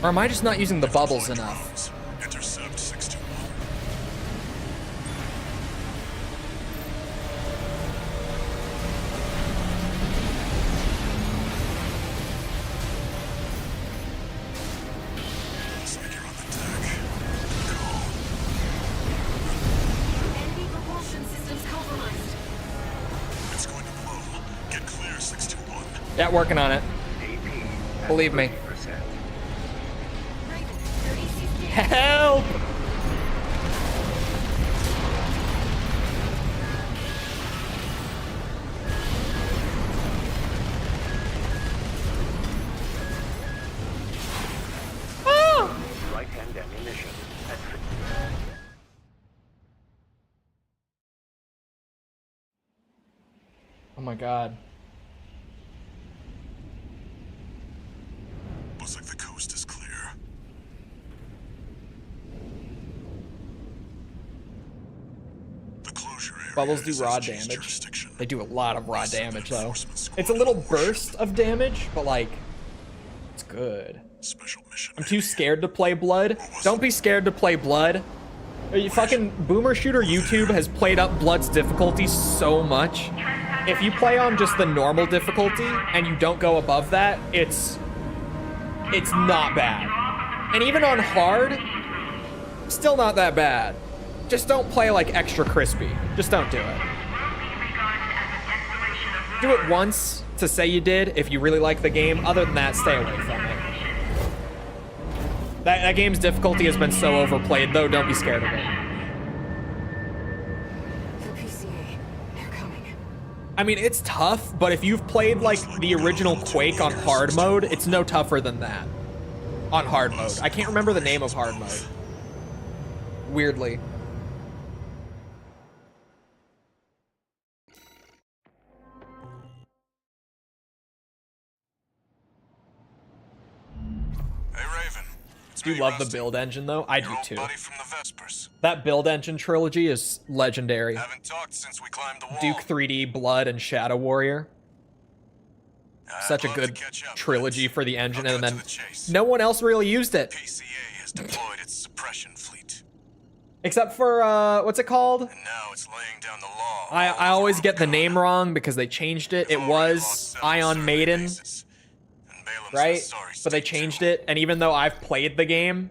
Or am I just not using the bubbles enough? Intercept 621. Looks like you're on the deck. Enemy propulsion systems compromised. It's going to blow. Get clear, 621. Yeah, working on it. Believe me. Help! Right-hand ammunition. Oh my god. Looks like the coast is clear. The closure area Bubbles do is raw SG's damage. jurisdiction. They do a lot of raw damage, though. It's a little burst of damage, but like, it's good. Special mission. I'm too scared to play Blood. Don't be scared to play Blood. You fucking Boomer Shooter YouTube has played up Blood's difficulty so much. If you play on just the normal difficulty and you don't go above that, it's not bad. And even on hard, still not that bad. Just don't play like extra crispy. Just don't do it. Do it once to say you did if you really like the game. Other than that, stay away from it. That game's difficulty has been so overplayed, though. Don't be scared of it. The PCA, they're coming. I mean, it's tough, but if you've played like the original Quake on hard mode, it's no tougher than that. On hard mode. I can't remember the name of hard mode. Weirdly. Hey, Raven. Do you love the build engine though? I do Your old too. buddy from the Vespers. That build engine trilogy is legendary. Haven't talked since we climbed the wall. Duke 3D, Blood, and Shadow Warrior. Such a good trilogy for the engine, and then no one else really used it. PCA has deployed its suppression fleet. Except for, what's it called? And now it's laying down the law. I always get the name wrong because they changed it. It was Ion Maiden, right? But they changed it, and even though I've played the game,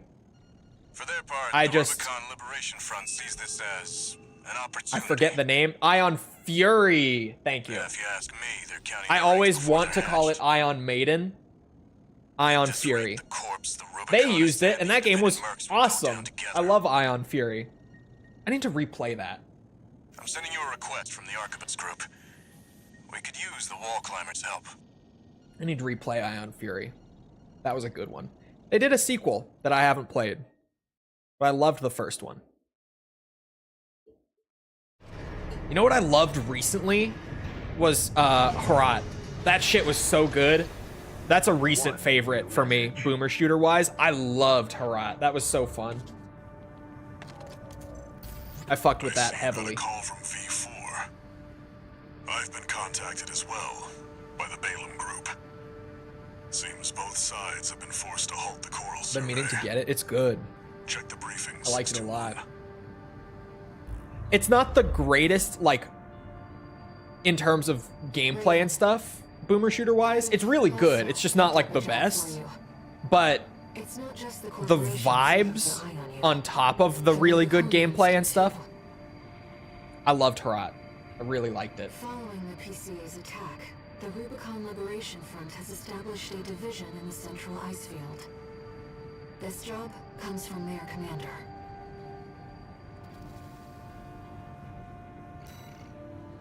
For their part, I the just... Rubicon Liberation Front sees this as an I opportunity. forget the name. Ion Fury. Thank you. Yeah, if you ask me, they're counting I their always eggs before want to they're call hatched. it Ion Maiden. Ion Fury. The corpse, the Rubicon They is used it, and that game was independent mercs will go awesome. down together. I love Ion Fury. I need to replay that. I'm sending you a request from the Archibald's group. We could use the wall climbers' help. I need to replay Ion Fury. That was a good one. They did a sequel that I haven't played, but I loved the first one. You know what I loved recently was Harat. That shit was so good. That's a recent favorite for me, boomer shooter wise. I loved Harat. That was so fun. I fucked with that heavily. A call from V4. I've been contacted as well by the Balaam group. Seems both sides have been forced to halt the coral survey. Been meaning to get it. It's good. Check the briefings. I liked it a lot. It's not the greatest, like, in terms of gameplay and stuff, boomer shooter wise. It's really good. It's just not like the best. But the vibes on top of the really good gameplay and stuff, I loved Harat. I really liked it. Following the PCA's attack, the Rubicon Liberation Front has established a division in the central ice field. This job comes from their commander.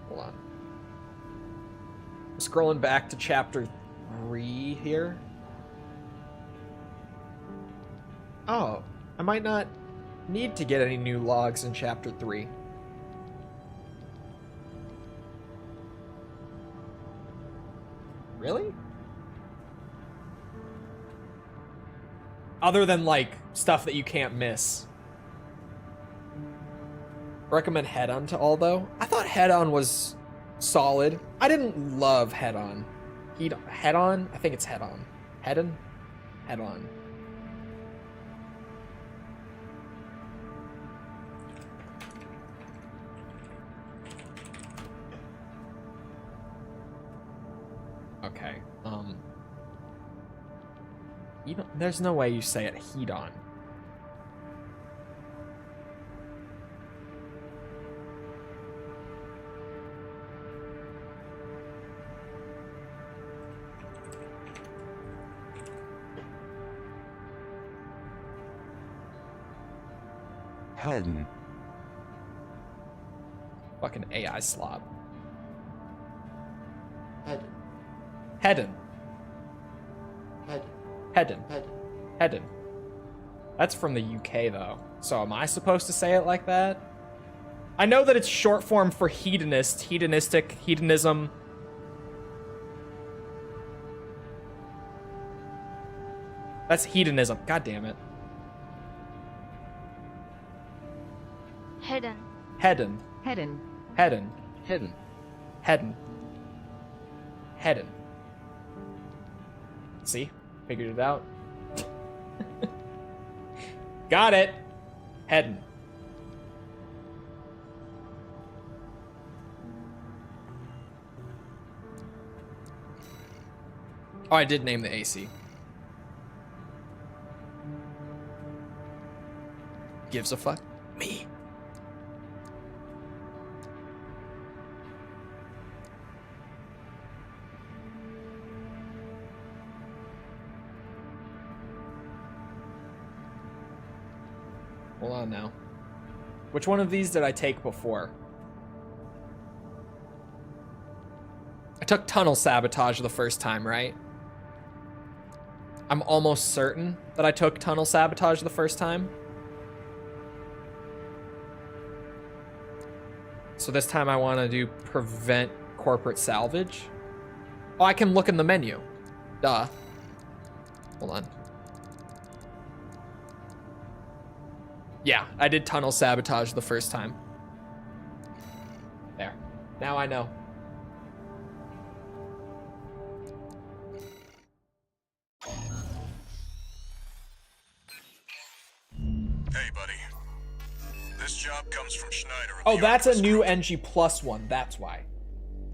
Hold on. Scrolling back to chapter 3 here. Oh, I might not need to get any new logs in chapter 3. Really? Other than, like, stuff that you can't miss. Recommend Head-On to all, though. I thought Head-On was solid. I didn't love Head-On. Head-On? I think it's Head-On. Head-On? Head-On. Okay, you don't, there's no way you say it Heat-On. Hedden. Fucking AI slob. Hedden. Hedden. Hedden. Hedden. Hedden. Hedden. That's from the UK, though. So am I supposed to say it like that? I know that it's short form for hedonist, hedonistic, hedonism. That's hedonism. God damn it. Hedden. Hedden. Hedden. Hedden. Hedden. Hedden. Hedden. See? Figured it out. Got it. Hedden. Oh, I did name the AC. Gives a fuck? Me. Hold on now. Which one of these did I take before? I took tunnel sabotage the first time, right? I'm almost certain that I took tunnel sabotage the first time. So this time I want to do prevent corporate salvage. Oh, I can look in the menu. Duh. Hold on. Yeah, I did tunnel sabotage the first time. There. Now I know. Hey, buddy. This job comes from Schneider. Oh, that's a new NG Plus one. That's why.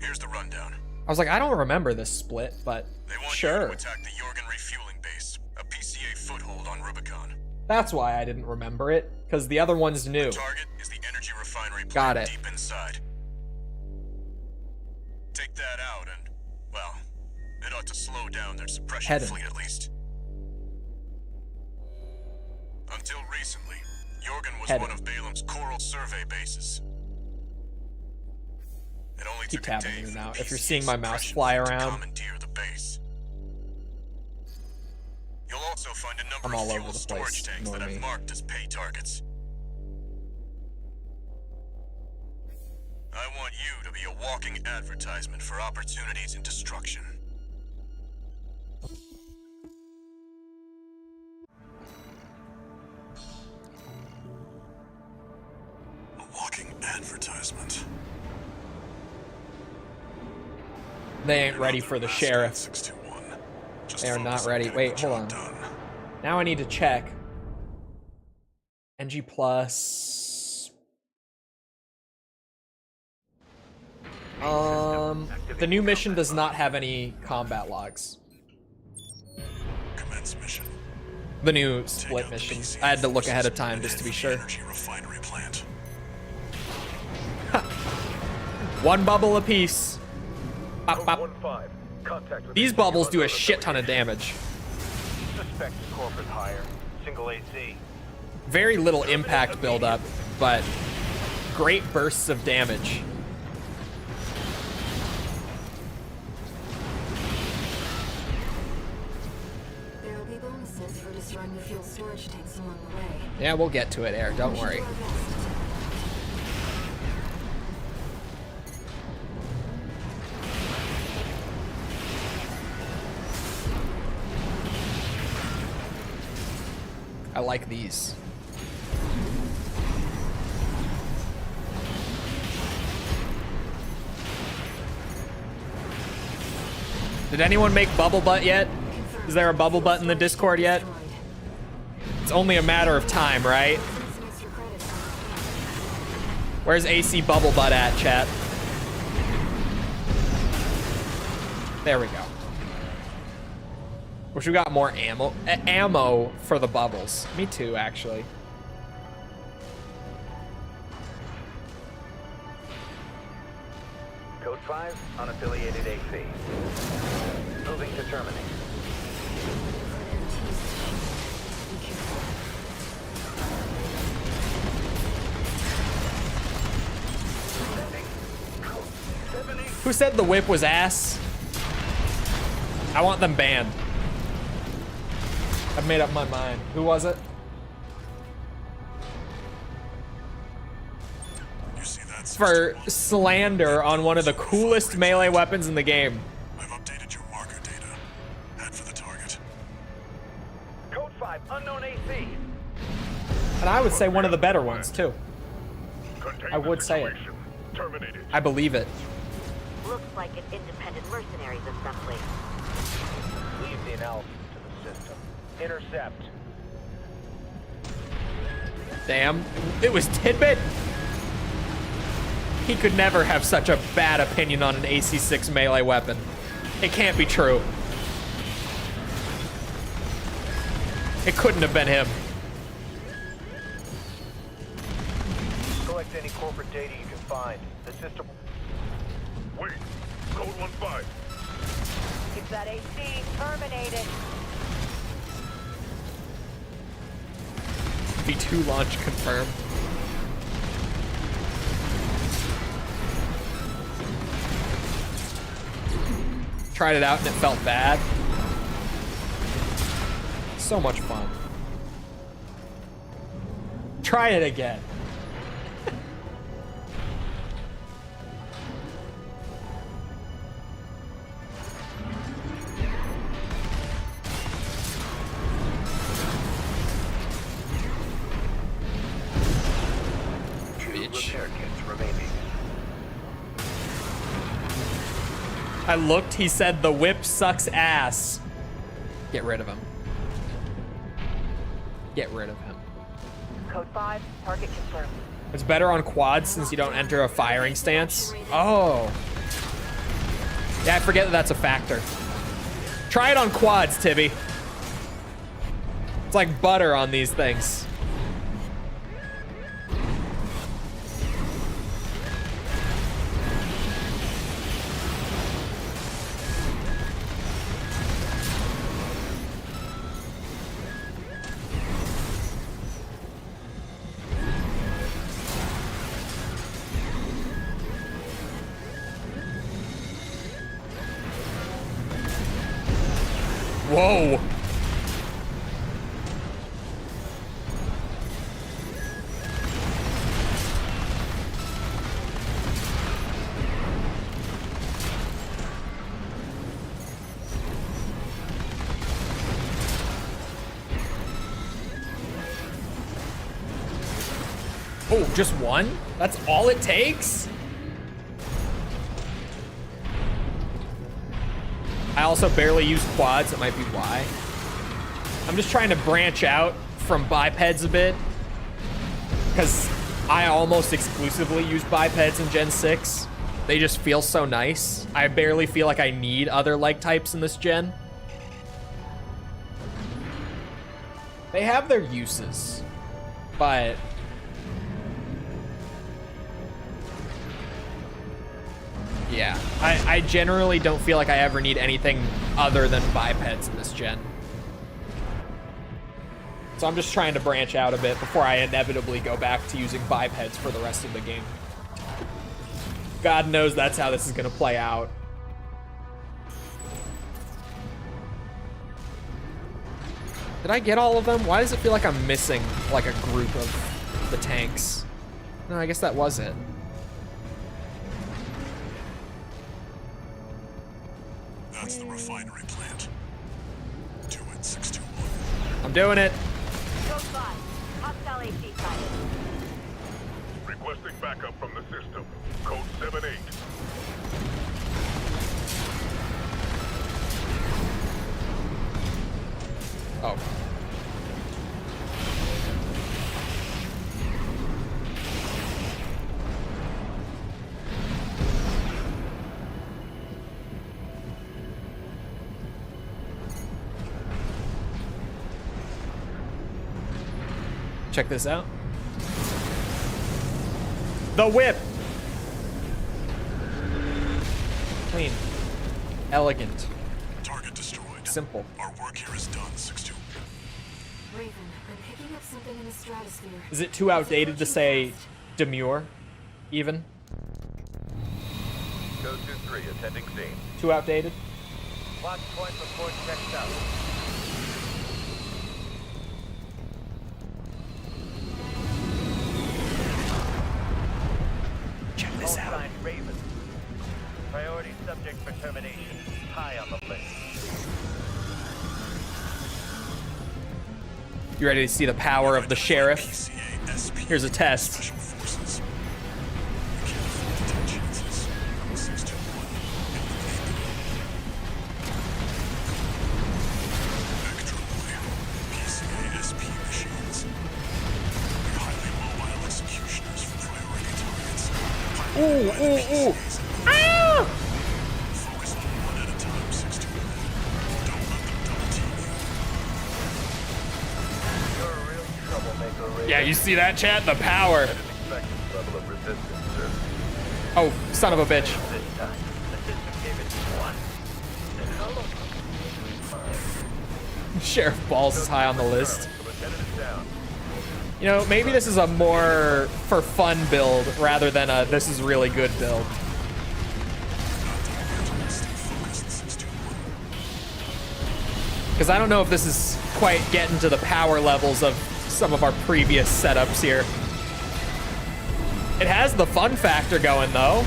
Here's the rundown. I was like, I don't remember this split, but They want sure. you to attack the Jorgen refueling base, a PCA foothold on Rubicon. That's why I didn't remember it, because the other one's new. The target is the energy refinery plant Got it. deep inside. Take that out and, well, it ought to slow down their suppression Heading. fleet at least. Until recently, Jorgen was Heading. one of Balam's coral survey bases. It only Keep took a tapping day it for the out. If you're PCA seeing my mouse suppression fly fleet to around. commandeer the base. You'll also find a number I'm of all fuel over the storage place. tanks Ignore that me. I've marked as pay targets. I want you to be a walking advertisement for opportunities in destruction. A walking advertisement. They ain't ready for the sheriff. 621. Just They are not focus on ready. getting Wait, the hold job on. done. Now I need to check. NG Plus. The new mission does not have any combat logs. Commence mission. The new split missions. I had to look ahead of time just to be sure. Energy refinery plant. One bubble apiece. Bop, bop. 1-5. Contact with These AC bubbles do a about shit ton of damage. Suspect corporate hire. Single AC. Very little impact buildup, but great bursts of damage. There will be bonuses for destroying the fuel storage tanks along the way. Yeah, we'll get to it, Air. Don't worry. Do our best. I like these. Did anyone make bubble butt yet? Is there a bubble butt in the Discord yet? It's only a matter of time, right? Where's AC bubble butt at, chat? There we go. Wish we got more ammo for the bubbles. Me too, actually. Code 5, unaffiliated AC. Moving to terminate. Who said the whip was ass? I want them banned. I've made up my mind. Who was it? You see that? For slander on one of the coolest melee weapons in the game. I've updated your marker data. Head for the target. Code 5, unknown AC. And I would say one of the better ones, too. Contain I would say it. Terminated. I believe it. Looks like an independent mercenaries assembly. Leave the analysis to the system. Intercept. Damn. It was Tidbit? He could never have such a bad opinion on an AC-6 melee weapon. It can't be true. It couldn't have been him. Collect any corporate data you can find. The system. Wait. Code 1-5. Keep that AC terminated. V2 launch confirmed. Tried it out and it felt bad. So much fun. Try it again. Repair kits remaining. I looked, he said the whip sucks ass. Get rid of him. Get rid of him. Code 5, target confirmed. It's better on quads since you don't enter a firing stance. Oh. Yeah, I forget that that's a factor. Try it on quads, Tibby. It's like butter on these things. Whoa. Oh, just one? That's all it takes? I also barely use quads, that might be why. I'm just trying to branch out from bipeds a bit, because I almost exclusively use bipeds in Gen 6. They just feel so nice. I barely feel like I need other leg types in this gen. They have their uses, but yeah, I generally don't feel like I ever need anything other than bipeds in this gen. So I'm just trying to branch out a bit before I inevitably go back to using bipeds for the rest of the game. God knows that's how this is gonna play out. Did I get all of them? Why does it feel like I'm missing like a group of the tanks? No, I guess that was it. That's the refinery plant. Do it, 621. I'm doing it. Code 5, hostile AC sighted. Requesting backup from the system. Code 78. Oh. Check this out. The whip. Clean. Elegant. Target destroyed. Simple. Our work here is done, 621. Raven, I'm picking up something in the stratosphere. Is it too outdated to say demure, even? Code 2-3, attending scene. Too outdated? Watch point report checked out. Check this out. Signed Raven. Priority subject for termination. High on the list. You ready to see the power of the sheriff? Here's a test. Special forces. We can't afford to take chances. 621. PCA SP machines. They're highly mobile executioners for priority targets. Ooh. Ah! Focus on one at a time, 621. Don't let them double team you. You're a real troublemaker, Raven. Yeah, you see that, chat? The power. At an expected level of resistance, sir. Oh, son of a bitch. This time, the system gave it one. The hollow. Sheriff Balls is high on the list. The lieutenant is down. You know, maybe this is a more for fun build rather than a this is really good build. Stay focused, 621. Because I don't know if this is quite getting to the power levels of some of our previous setups here. It has the fun factor going, though.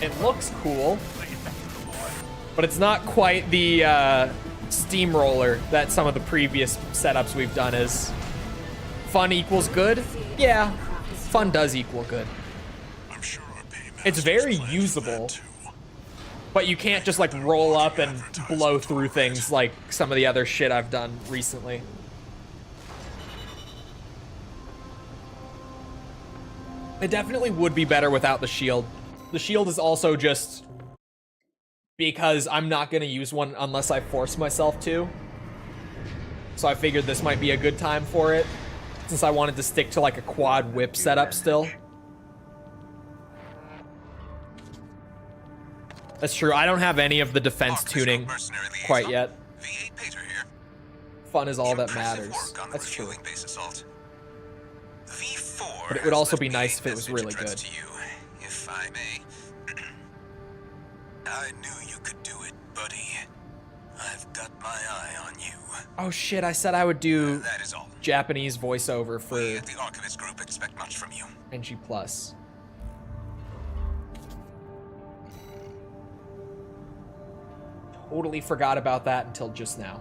It looks cool, but it's not quite the steamroller that some of the previous setups we've done is. Fun equals good? Yeah, fun does equal good. It's very usable, but you can't just like roll up and blow through things like some of the other shit I've done recently. It definitely would be better without the shield. The shield is also just because I'm not going to use one unless I force myself to. So I figured this might be a good time for it, since I wanted to stick to like a quad whip setup still. That's true. I don't have any of the defense tuning quite yet. Fun is all that matters. That's true. But it would also be nice if it was really good. If I may. I knew you could do it, buddy. I've got my eye on you. Oh shit, I said I would do That is all. Japanese voiceover for We at the Archivist Group expect much from you. NG+. Totally forgot about that until just now.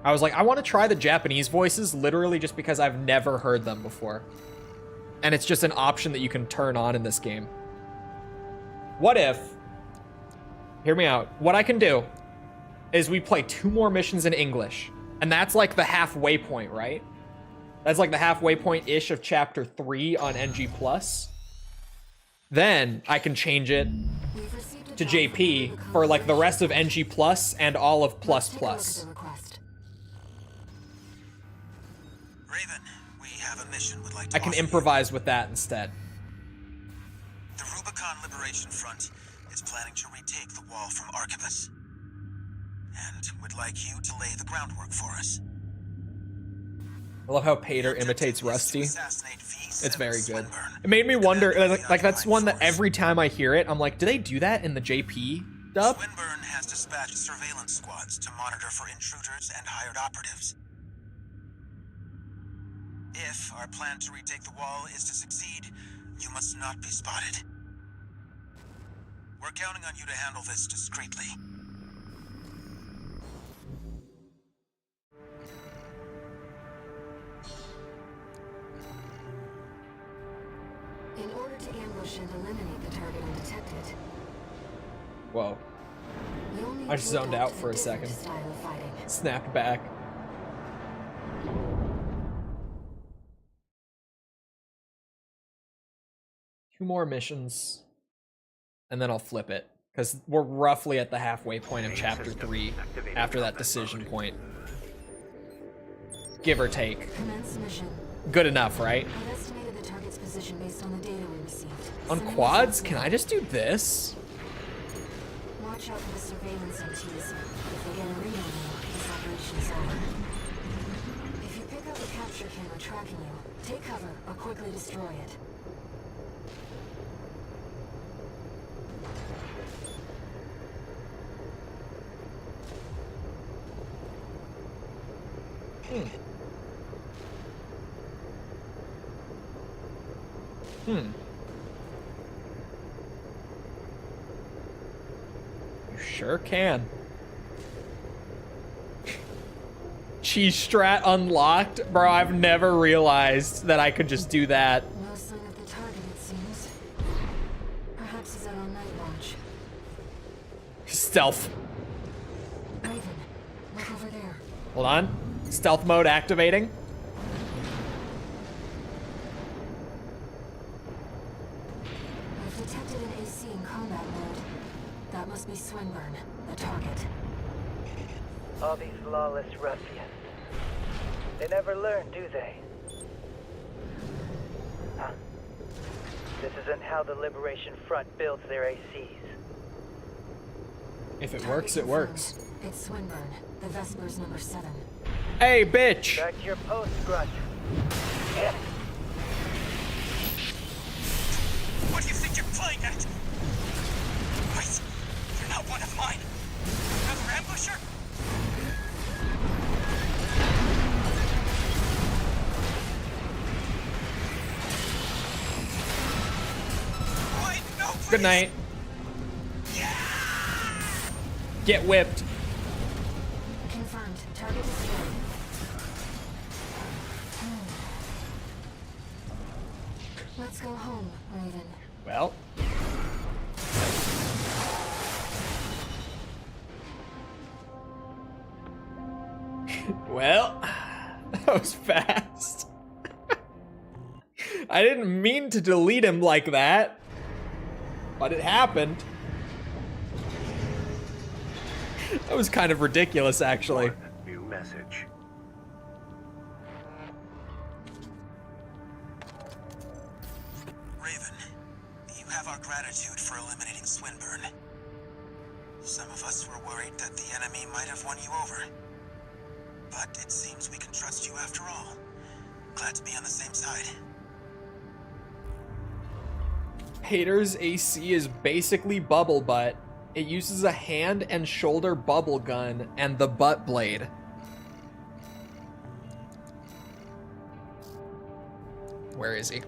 I was like, I want to try the Japanese voices literally just because I've never heard them before. And it's just an option that you can turn on in this game. What if, hear me out, what I can do is we play 2 more missions in English. And that's like the halfway point, right? That's like the halfway point-ish of Chapter 3 on NG+. Then I can change it to JP for like the rest of NG+ and all of ++. Raven, we have a mission we'd like to I can offer you. improvise with that instead. The Rubicon Liberation Front is planning to retake the wall from Archivus. And would like you to lay the groundwork for us. I love how Pater imitates Rusty. It's very good. It made me wonder, like that's one that every time I hear it, I'm like, do they do that in the JP dub? Swinburne has dispatched surveillance squads to monitor for intruders and hired operatives. If our plan to retake the wall is to succeed, you must not be spotted. We're counting on you to handle this discreetly. In order to ambush and eliminate the target undetected, Whoa. I just zoned out for a second. Snapped back. Two more missions, and then I'll flip it, because we're roughly at the halfway point of Chapter 3 after that decision point. Give or take. Commence mission. Good enough, right? I've estimated the target's position based on the data we received. On quads, can I just do this? Watch out for the surveillance MTs. If they get a read on you, this operation's over. If you pick up a capture camera tracking you, take cover or quickly destroy it. You sure can. Cheese strat unlocked? Bro, I've never realized that I could just do that. No sign of the target, it seems. Perhaps he's out on night watch. Stealth. Raven, look over there. Hold on. Stealth mode activating. I've detected an AC in combat mode. That must be Swinburne, the target. All these lawless ruffians. They never learn, do they? Huh. This isn't how the Liberation Front builds their ACs. If it works, it works. It's Swinburne, the Vespers number 7. Hey, bitch! Back to your post, Grunt. Yeah. What do you think you're flying at? Wait, you're not one of mine. Another ambusher? Wait, no, please. Good night. Get whipped. Confirmed. Target destroyed. Let's go home, Raven. Well. Well, that was fast. I didn't mean to delete him like that, but it happened. That was kind of ridiculous, actually. New message. Raven, you have our gratitude for eliminating Swinburne. Some of us were worried that the enemy might have won you over. But it seems we can trust you after all. Glad to be on the same side. Hater's AC is basically Bubble Butt. It uses a hand and shoulder bubble gun and the butt blade. Where is he?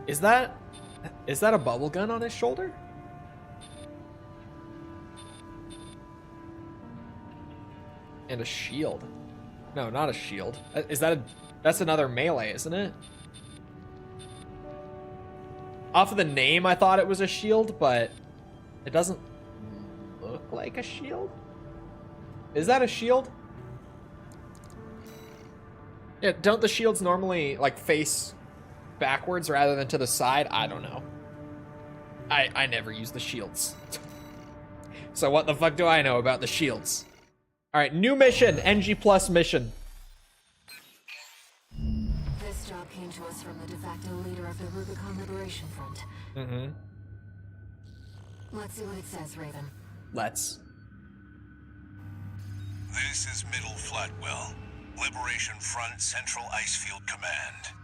Is that a bubble gun on his shoulder? And a shield. No, not a shield. That's another melee, isn't it? Off of the name, I thought it was a shield, but it doesn't look like a shield. Is that a shield? Yeah, don't the shields normally like face backwards rather than to the side? I don't know. I never use the shields. So what the fuck do I know about the shields? All right, new mission, NG Plus mission. This job came to us from the de facto leader of the Rubicon Liberation Front. Mm-hmm. Let's see what it says, Raven. Let's. This is Middle Flatwell, Liberation Front Central Icefield Command.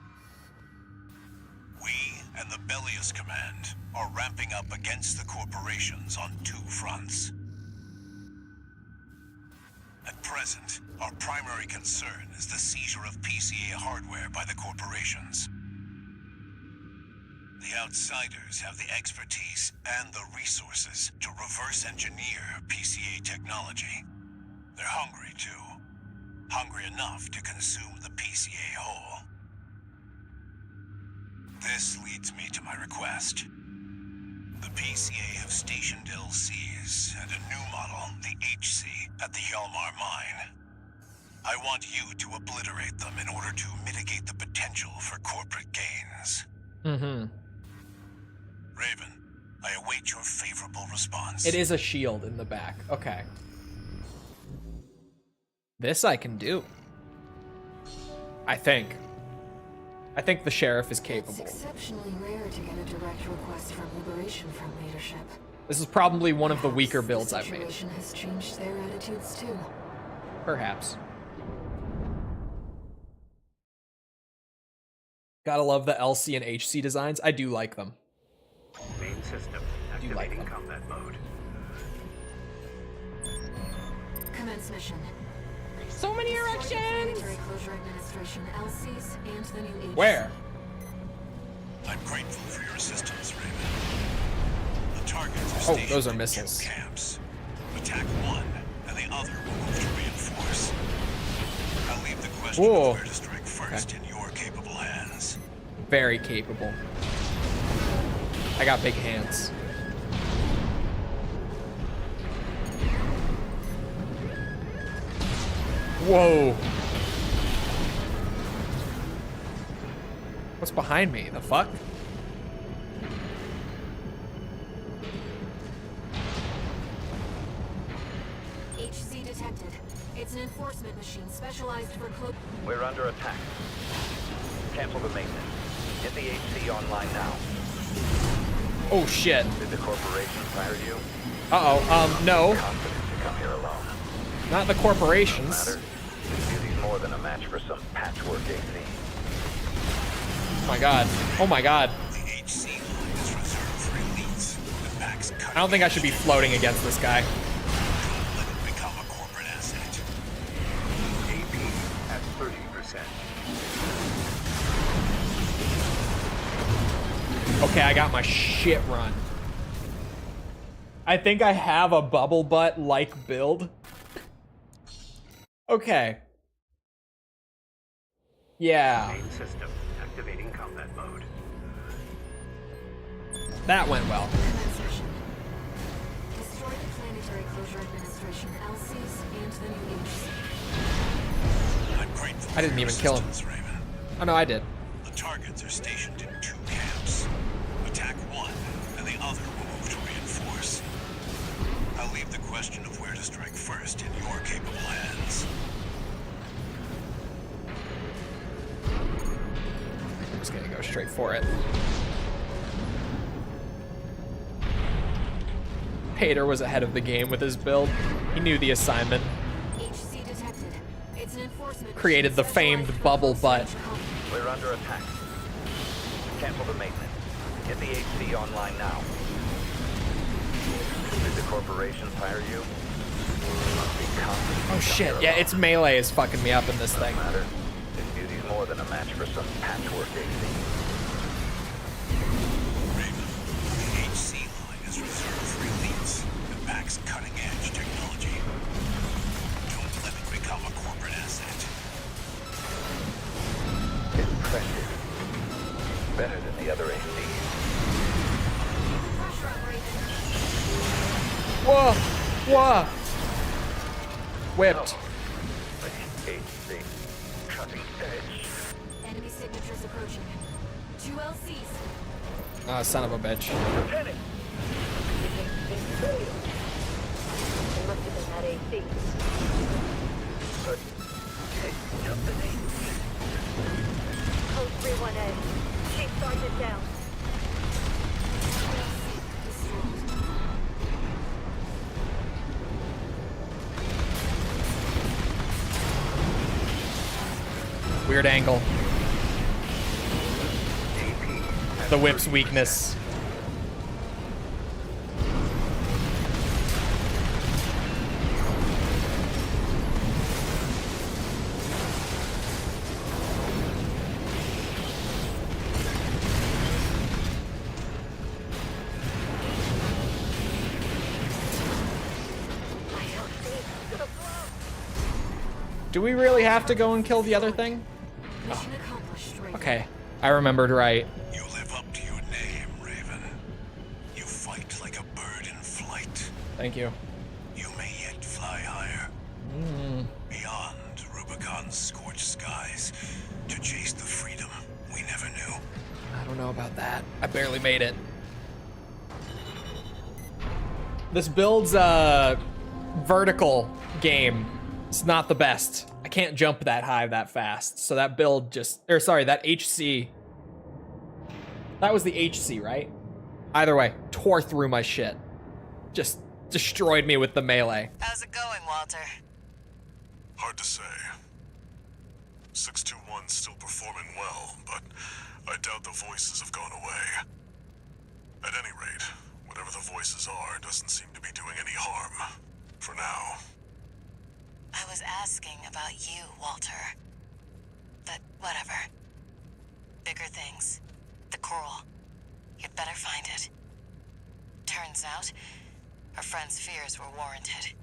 We and the Bellius Command are ramping up against the corporations on two fronts. At present, our primary concern is the seizure of PCA hardware by the corporations. The outsiders have the expertise and the resources to reverse engineer PCA technology. They're hungry too. Hungry enough to consume the PCA whole. This leads me to my request. The PCA have stationed LCs and a new model, the HC, at the Hjalmar mine. I want you to obliterate them in order to mitigate the potential for corporate gains. Mm-hmm. Raven, I await your favorable response. It is a shield in the back. Okay. This I can do. I think the sheriff is capable. It's exceptionally rare to get a direct request from Liberation Front leadership. This is probably one of the weaker builds I've made. The situation has changed their attitudes too. Perhaps. Gotta love the LC and HC designs. I do like them. Main system activating combat mode. Commence mission. So many erections! Planetary Closure Administration LCs and the new HC. Where? I'm grateful for your assistance, Raven. The targets are Oh, stationed those are in missiles. 2 camps. Attack one, and the other will move to reinforce. I'll leave the question Whoa. of where to strike first in your capable hands. Very capable. I got big hands. Whoa. What's behind me? The fuck? HC detected. It's an enforcement machine specialized for close. We're under attack. Cancel the maintenance. Get the HC online now. Oh shit. Did the corporation fire you? No. Confident to come here alone. Not the corporations. This beauty's more than a match for some patchwork AC. Oh my god. Oh my god. I don't think I should be floating against this guy. Become a corporate asset. AP at 30%. Okay, I got my shit run. I think I have a bubble butt like build. Okay. Yeah. Main system activating combat mode. That went well. Destroy the Planetary Closure Administration LCs and the new HC. I'm grateful I didn't for your even kill him. assistance, Raven. Oh no, I did. The targets are stationed in 2 camps. Attack one, and the other will move to reinforce. I'll leave the question of where to strike first in your capable hands. I'm just gonna go straight for it. Hader was ahead of the game with his build. He knew the assignment. HC detected. It's an enforcement. Created the famed bubble butt. We're under attack. Cancel the maintenance. Get the AC online now. Did the corporation fire you? Must be confident. Oh shit, yeah, it's melee is fucking me up in this thing. Matter. This beauty's more than a match for some patchwork AC. Raven, the HC line is reserved for elites that backs cutting-edge technology. Don't let it become a corporate asset. Impressive. Better than the other ACs. Whoa! Whoa! Whipped. HC. Cutting edge. Enemy signatures approaching. 2 LCs. Oh, son of a bitch. Lieutenant! They must have been that AC. Code 3-1A. Chief Sergeant down. Weird angle. The whip's weakness. Do we really have to go and kill the other thing? Mission accomplished, Raven. Okay, I remembered right. You live up to your name, Raven. You fight like a bird in flight. Thank you. You may yet fly higher. Beyond Rubicon's scorched skies to chase the freedom we never knew. I don't know about that. I barely made it. This build's a vertical game. It's not the best. I can't jump that high that fast. So that build just, or sorry, that HC. That was the HC, right? Either way, tore through my shit. Just destroyed me with the melee. How's it going, Walter? Hard to say. 621's still performing well, but I doubt the voices have gone away. At any rate, whatever the voices are doesn't seem to be doing any harm. For now. I was asking about you, Walter. But whatever. Bigger things. The coral. You'd better find it. Turns out, our friend's fears were warranted.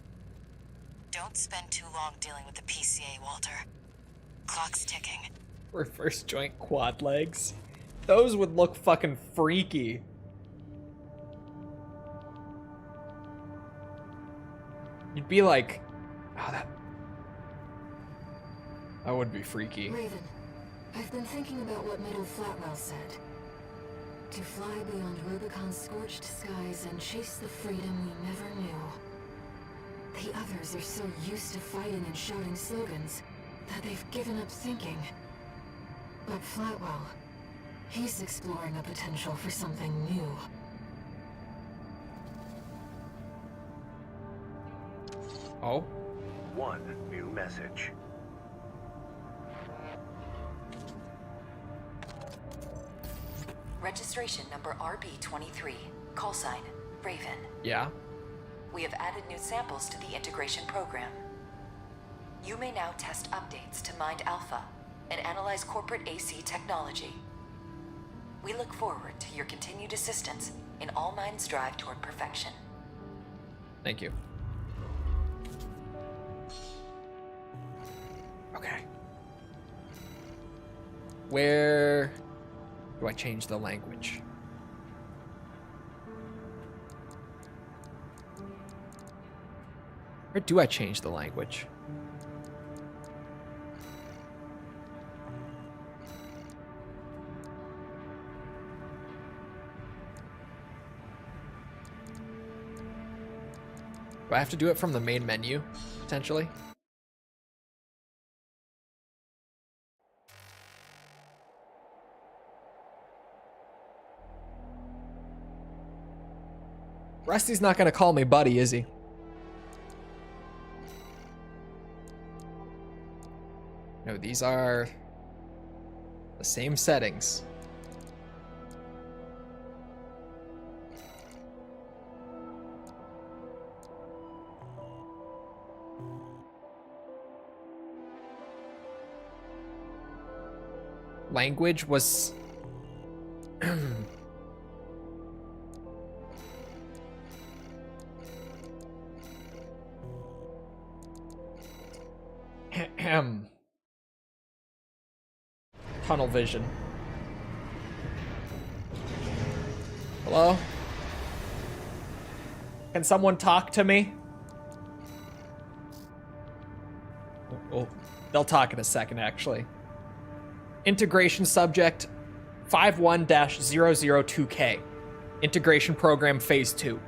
Don't spend too long dealing with the PCA, Walter. Clock's ticking. Reverse joint quad legs. Those would look fucking freaky. You'd be like, oh, that would be freaky. Raven, I've been thinking about what Middle Flatwell said. To fly beyond Rubicon's scorched skies and chase the freedom we never knew. The others are so used to fighting and shouting slogans that they've given up thinking. But Flatwell, he's exploring a potential for something new. Oh. One new message. Registration number RB23. Call sign, Raven. Yeah. We have added new samples to the integration program. You may now test updates to Mind Alpha and analyze corporate AC technology. We look forward to your continued assistance in All Mind's drive toward perfection. Thank you. Okay. Where do I change the language? Where do I change the language? Do I have to do it from the main menu, potentially? Rusty's not gonna call me buddy, is he? No, these are the same settings. Language was tunnel vision. Hello? Can someone talk to me? Oh, they'll talk in a second, actually. Integration subject 51-002K. Integration program phase 2.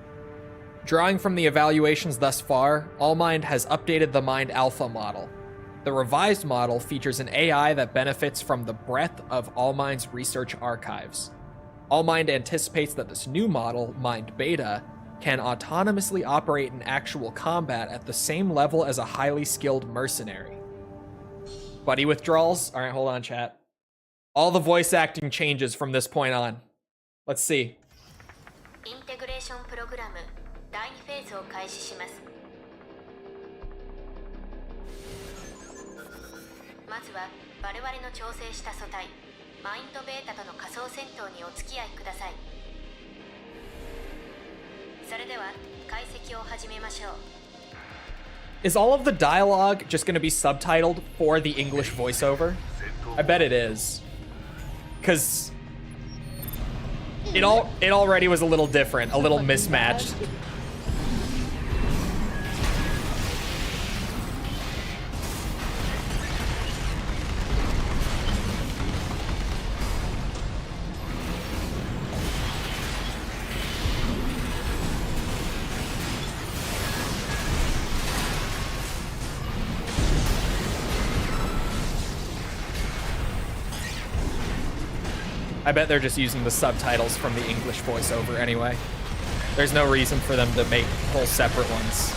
Drawing from the evaluations thus far, AllMind has updated the Mind Alpha model. The revised model features an AI that benefits from the breadth of AllMind's research archives. AllMind anticipates that this new model, Mind Beta, can autonomously operate in actual combat at the same level as a highly skilled mercenary. Buddy withdrawals? Alright, hold on, chat. All the voice acting changes from this point on. Let's see. Integration program 第2フェーズを開始します。まずは我々の調整した素体マインドベータとの仮想戦闘にお付き合いください。それでは解析を始めましょう。Is all of the dialogue just going to be subtitled for the English voiceover? I bet it is. Because it already was a little different, a little mismatched. I bet they're just using the subtitles from the English voiceover anyway. There's no reason for them to make whole separate ones.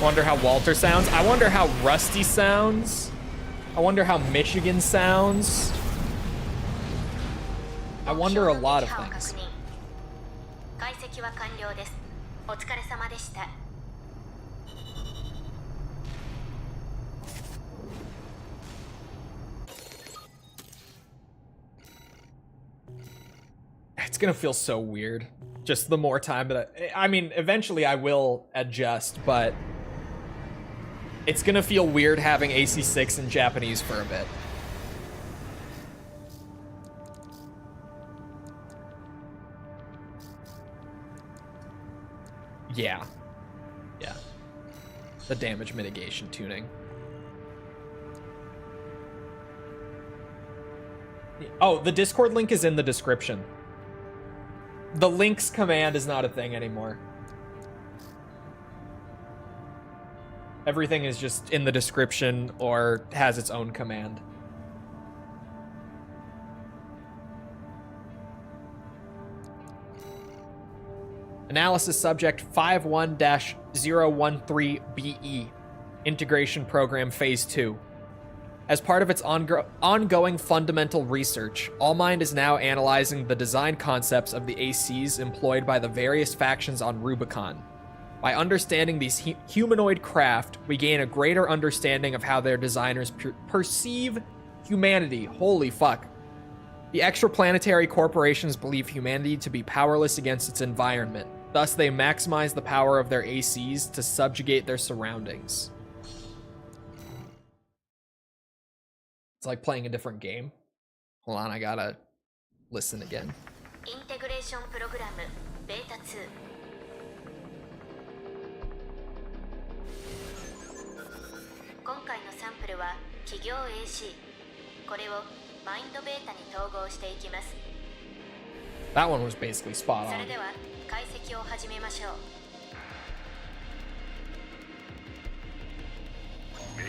Wonder how Walter sounds. I wonder how Rusty sounds. I wonder how Michigan sounds. I wonder a lot of things. It's gonna feel so weird. Just the more time that I mean, eventually I will adjust, but it's gonna feel weird having AC6 in Japanese for a bit. Yeah. Yeah. The damage mitigation tuning. Oh, the Discord link is in the description. The links command is not a thing anymore. Everything is just in the description or has its own command. Analysis subject 51-013BE. Integration Program Phase 2. As part of its ongoing fundamental research, Allmind is now analyzing the design concepts of the ACs employed by the various factions on Rubicon. By understanding these humanoid craft, we gain a greater understanding of how their designers perceive humanity. Holy fuck. The extraplanetary corporations believe humanity to be powerless against its environment. Thus, they maximize the power of their ACs to subjugate their surroundings. It's like playing a different game. Hold on, I gotta listen again. Integration Program Beta 2. 今回のサンプルは企業 AC。これをマインドベータに統合していきます。 That one was basically spot そ on. れでは解析を始めましょう。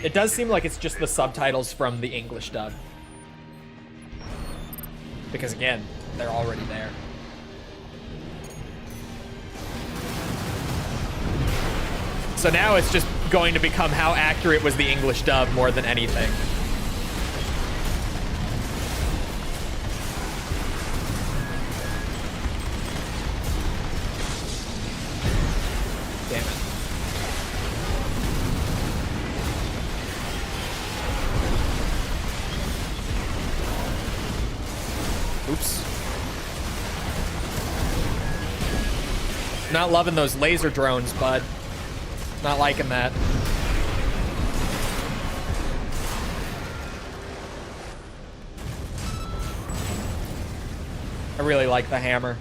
It does seem like it's just the subtitles from the English dub. Because again, they're already there. So now it's just going to become how accurate was the English dub more than anything. Damn it. Oops. Not loving those laser drones, bud. Not liking that. I really like the hammer.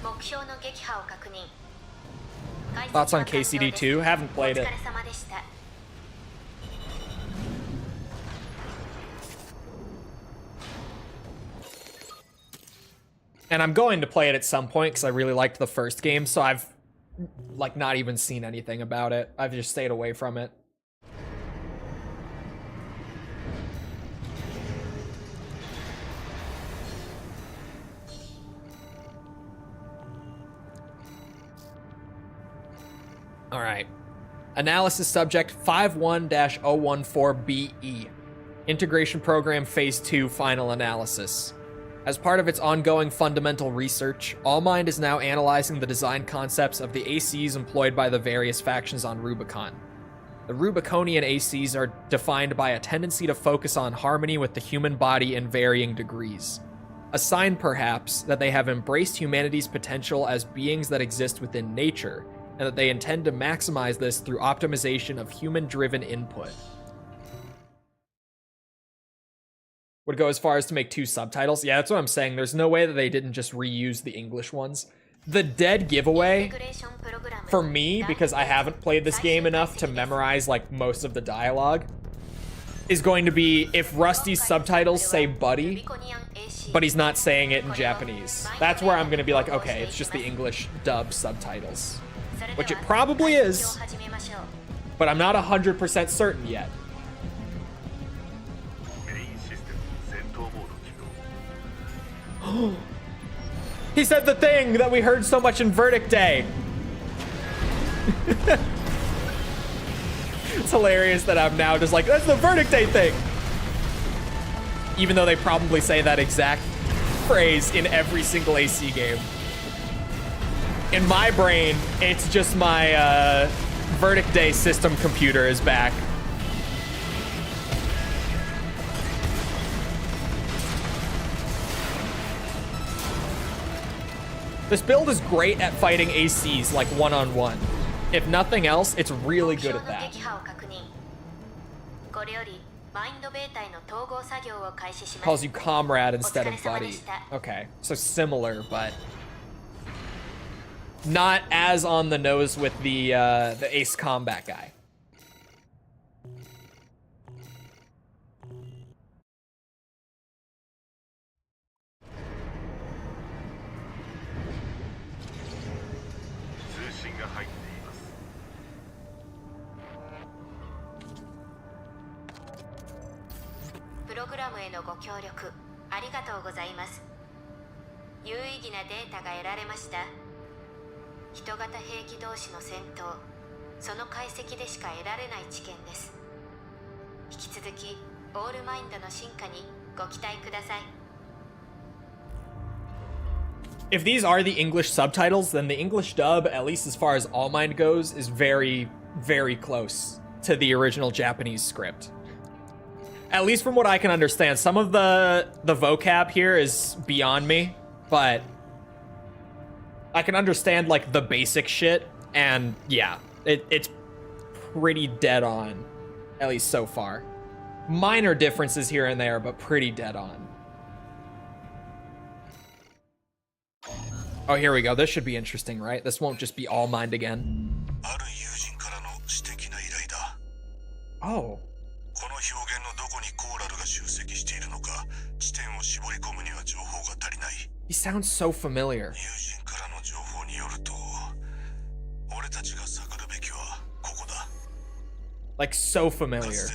Thoughts on KCD 2? Haven't played it. And I'm going to play it at some point because I really liked the first game, so I've like not even seen anything about it. I've just stayed away from it. All right. Analysis subject 51-014BE. Integration Program Phase 2 Final Analysis. As part of its ongoing fundamental research, Allmind is now analyzing the design concepts of the ACs employed by the various factions on Rubicon. The Rubiconian ACs are defined by a tendency to focus on harmony with the human body in varying degrees. A sign, perhaps, that they have embraced humanity's potential as beings that exist within nature, and that they intend to maximize this through optimization of human-driven input. Would go as far as to make 2 subtitles. Yeah, that's what I'm saying. There's no way that they didn't just reuse the English ones. The dead giveaway, for me, because I haven't played this game enough to memorize like most of the dialogue, is going to be if Rusty's subtitles say buddy, but he's not saying it in Japanese. That's where I'm going to be like, okay, it's just the English dub subtitles. Which it probably is, but I'm not 100% certain yet. He said the thing that we heard so much in Verdict Day. It's hilarious that I'm now just like, that's the Verdict Day thing. Even though they probably say that exact phrase in every single AC game. In my brain, it's just my Verdict Day system computer is back. This build is great at fighting ACs, like one-on-one. If nothing else, it's really good at that. Calls you comrade instead of buddy. Okay, so similar, but not as on the nose with the Ace Combat guy. ログラムへのご協力ありがとうございます。有意義なデータが得られました。人型兵器同士の戦闘、その解析でしか得られない知見です。引き続きオールマインドの進化にご期待ください。If these are the English subtitles, then the English dub, at least as far as All Mind goes, is very, very close to the original Japanese script. At least from what I can understand. Some of the vocab here is beyond me, but I can understand like the basic shit, and yeah, it's pretty dead on, at least so far. Minor differences here and there, but pretty dead on. Oh, here we go. This should be interesting, right? This won't just be All Mind again. Oh. He sounds so familiar. Like, so familiar.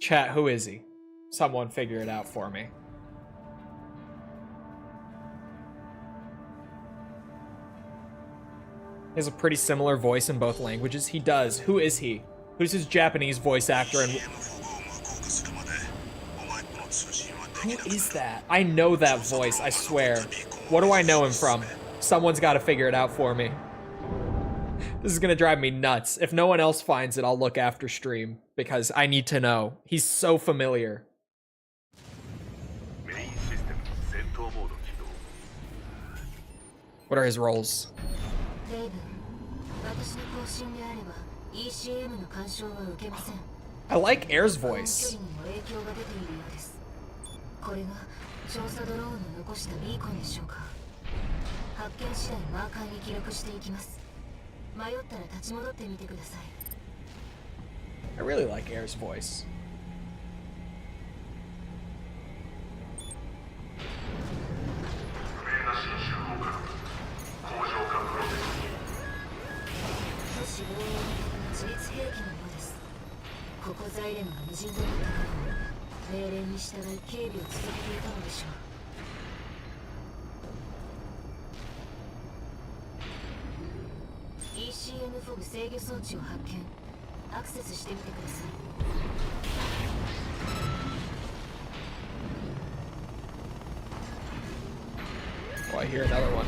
Chat, who is he? Someone figure it out for me. He has a pretty similar voice in both languages. He does. Who is he? Who's his Japanese voice actor? And who is that? I know that voice, I swear. What do I know him from? Someone's got to figure it out for me. This is gonna drive me nuts. If no one else finds it, I'll look after stream, because I need to know. He's so familiar. What are his roles? I like Air's voice. I really like Air's voice. Oh, I hear another one.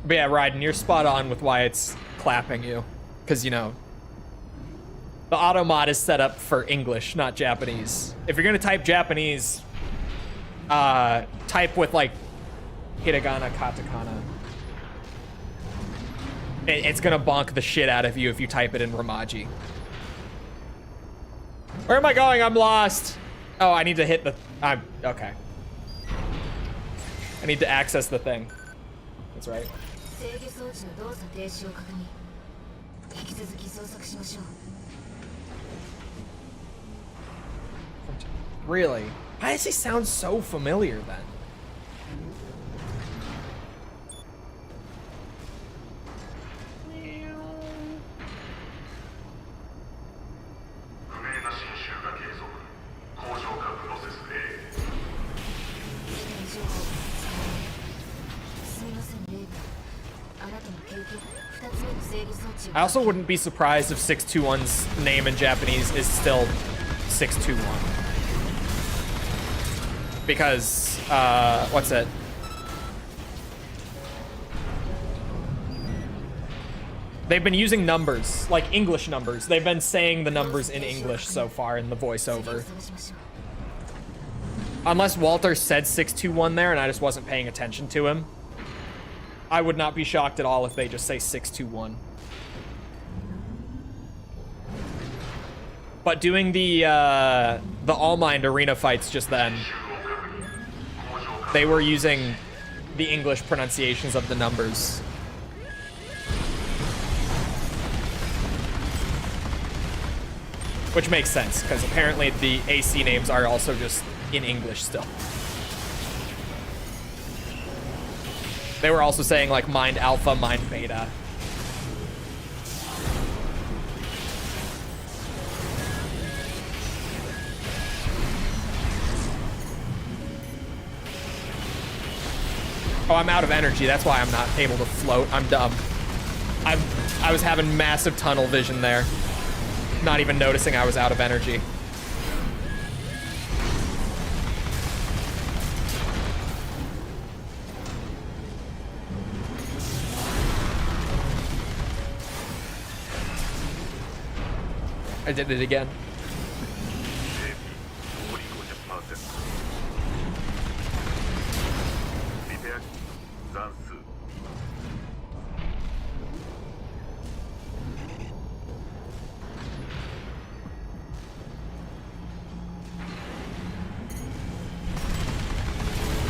But yeah, Ryden, you're spot on with why it's clapping you. Because, you know, the auto mod is set up for English, not Japanese. If you're going to type Japanese, type with, like, hiragana, katakana. It's going to bonk the shit out of you if you type it in Romaji. Where am I going? I'm lost. Oh, I need to hit the... okay. I need to access the thing. That's right. Really? Why does he sound so familiar then? I also wouldn't be surprised if 621's name in Japanese is still 621. Because, what's it? They've been using numbers, like English numbers. They've been saying the numbers in English so far in the voiceover. Unless Walter said 621 there and I just wasn't paying attention to him. I would not be shocked at all if they just say 621. But doing the All Mind arena fights just then, they were using the English pronunciations of the numbers. Which makes sense, because apparently the AC names are also just in English still. They were also saying like Mind Alpha, Mind Beta. Oh, I'm out of energy. That's why I'm not able to float. I'm dumb. I was having massive tunnel vision there. Not even noticing I was out of energy. I did it again.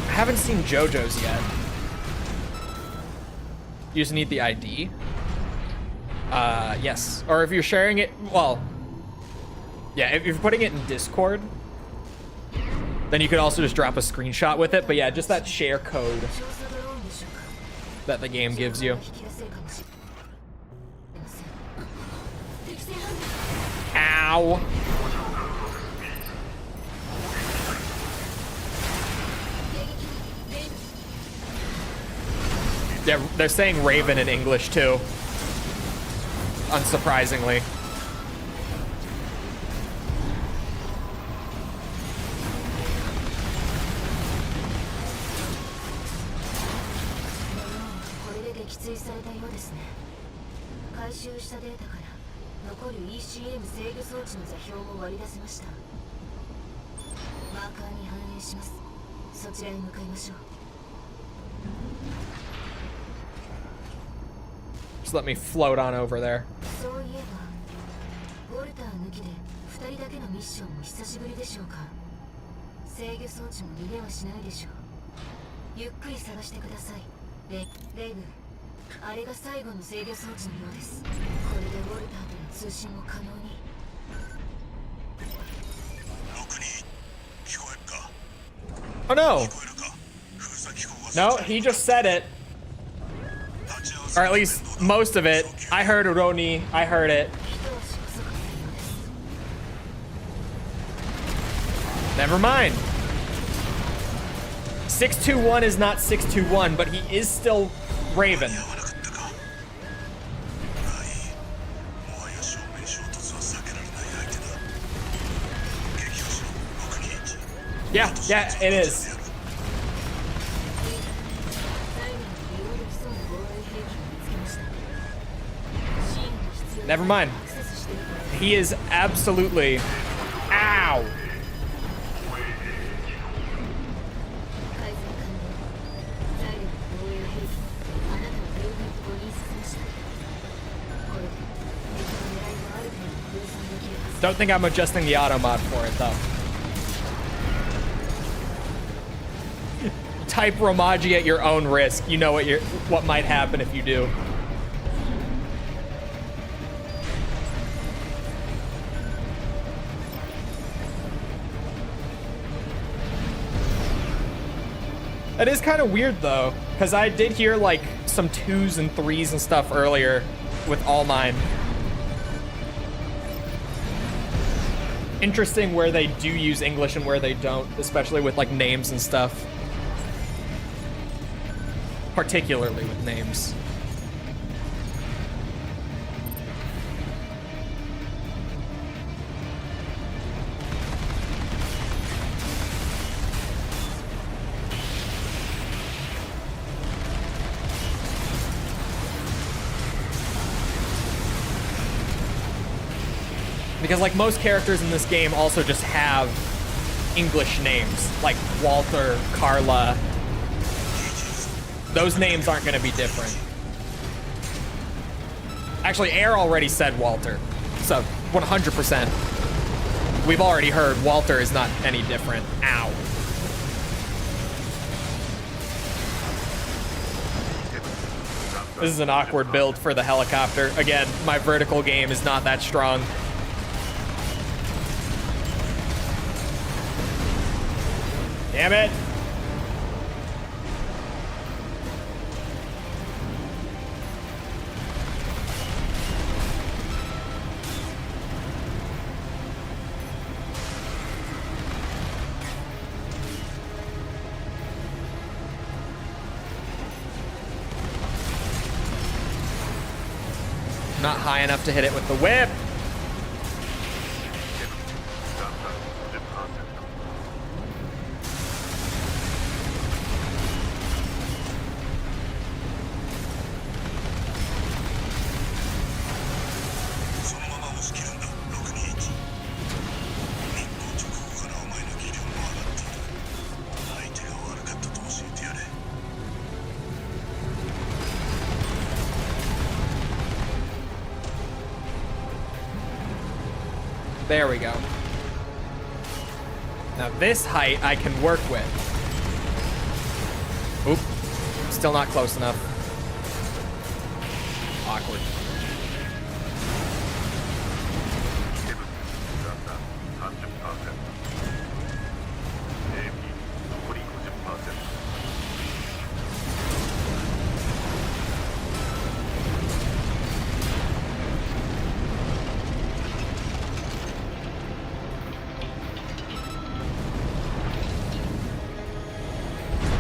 I haven't seen JoJo's yet. You just need the ID? Yes. Or if you're sharing it, well, yeah, if you're putting it in Discord, then you could also just drop a screenshot with it. But yeah, just that share code that the game gives you. Ow. Yeah, they're saying Raven in English too. Unsurprisingly. Just let me float on over there. Oh no! No, he just said it. Or at least most of it. I heard Uroni. I heard it. Never mind. 621 is not 621, but he is still Raven. Yeah, it is. Never mind. He is absolutely... Ow! Don't think I'm adjusting the auto mod for it, though. Type Romaji at your own risk. You know what might happen if you do. That is kind of weird though, because I did hear like some 2s and 3s and stuff earlier with All Mine. Interesting where they do use English and where they don't, especially with like names and stuff. Particularly with names. Because like most characters in this game also just have English names, like Walter, Carla. Those names aren't gonna be different. Actually, Air already said Walter, so 100%. We've already heard Walter is not any different. Ow. This is an awkward build for the helicopter. Again, my vertical game is not that strong. Damn it. Not high enough to hit it with the whip. There we go. Now this height I can work with. Oop. Still not close enough. Awkward.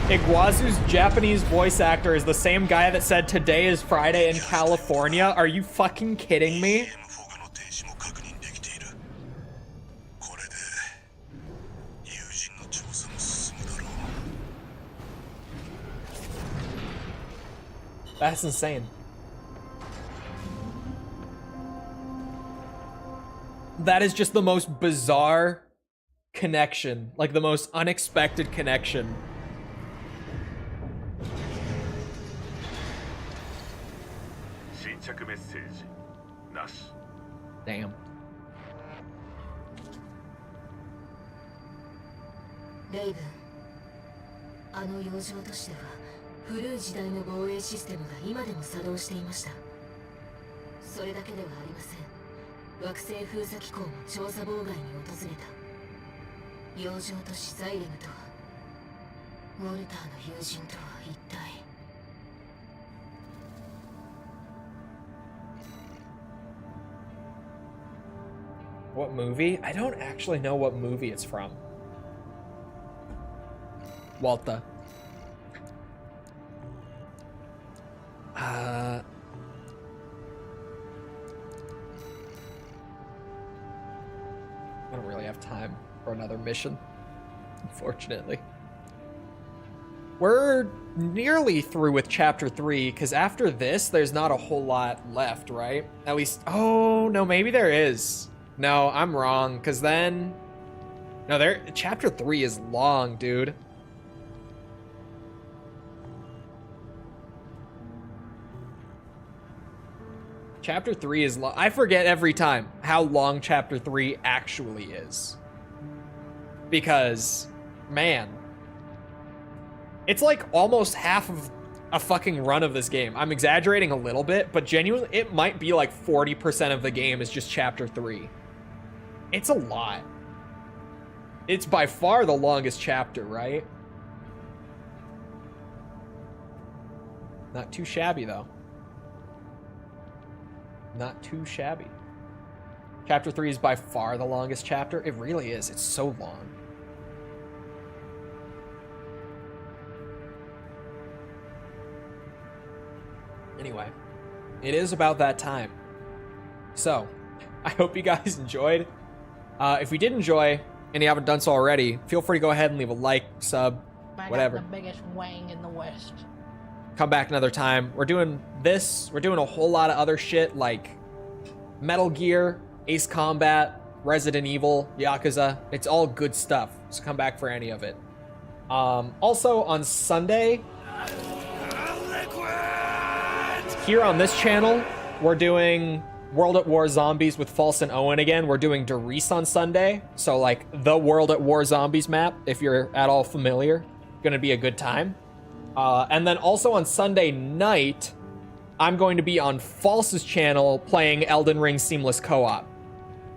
Iguazu's Japanese voice actor is the same guy that said today is Friday in California. Are you fucking kidding me? That's insane. That is just the most bizarre connection, like the most unexpected connection. Damn. レイブン、あの洋上都市では古い時代の防衛システムが今でも作動していました。それだけではありません。惑星封鎖機構も調査妨害に訪れた。洋上都市ザイレムとは、ウォルターの友人とは一体。What movie? I don't actually know what movie it's from. Walter. I don't really have time for another mission, unfortunately. We're nearly through with chapter 3, because after this, there's not a whole lot left, right? At least, oh, no, maybe there is. No, I'm wrong, because then... No, chapter 3 is long, dude. Chapter 3 is long. I forget every time how long chapter 3 actually is. Because, man. It's like almost half of a fucking run of this game. I'm exaggerating a little bit, but genuinely, it might be like 40% of the game is just chapter 3. It's a lot. It's by far the longest chapter, right? Not too shabby, though. Not too shabby. Chapter 3 is by far the longest chapter. It really is. It's so long. Anyway, it is about that time. So, I hope you guys enjoyed. If you did enjoy, and you haven't done so already, feel free to go ahead and leave a like, sub, whatever. I got the biggest wang in the West. Come back another time. We're doing this. We're doing a whole lot of other shit like Metal Gear. Ace Combat, Resident Evil, Yakuza. It's all good stuff, so come back for any of it. Also on Sunday, here on this channel, we're doing World at War Zombies with False and Owen again. We're doing Doris on Sunday, so like the World at War Zombies map, if you're at all familiar, gonna be a good time. And then also on Sunday night, I'm going to be on False's channel playing Elden Ring Seamless Co-op.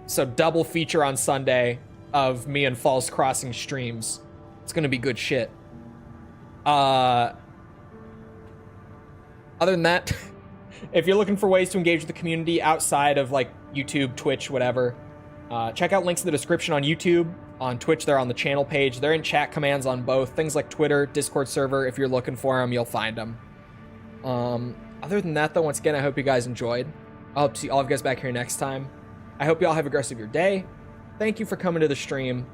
So double feature on Sunday of me and False crossing streams. It's gonna be good shit. Other than that, if you're looking for ways to engage with the community outside of like YouTube, Twitch, whatever, check out links in the description on YouTube. On Twitch, they're on the channel page. They're in chat commands on both. Things like Twitter, Discord server. If you're looking for them, you'll find them. Other than that, though, once again, I hope you guys enjoyed. I hope to see all of you guys back here next time. I hope you all have a great rest of your day. Thank you for coming to the stream,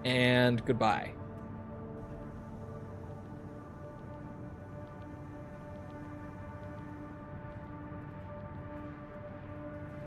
and goodbye.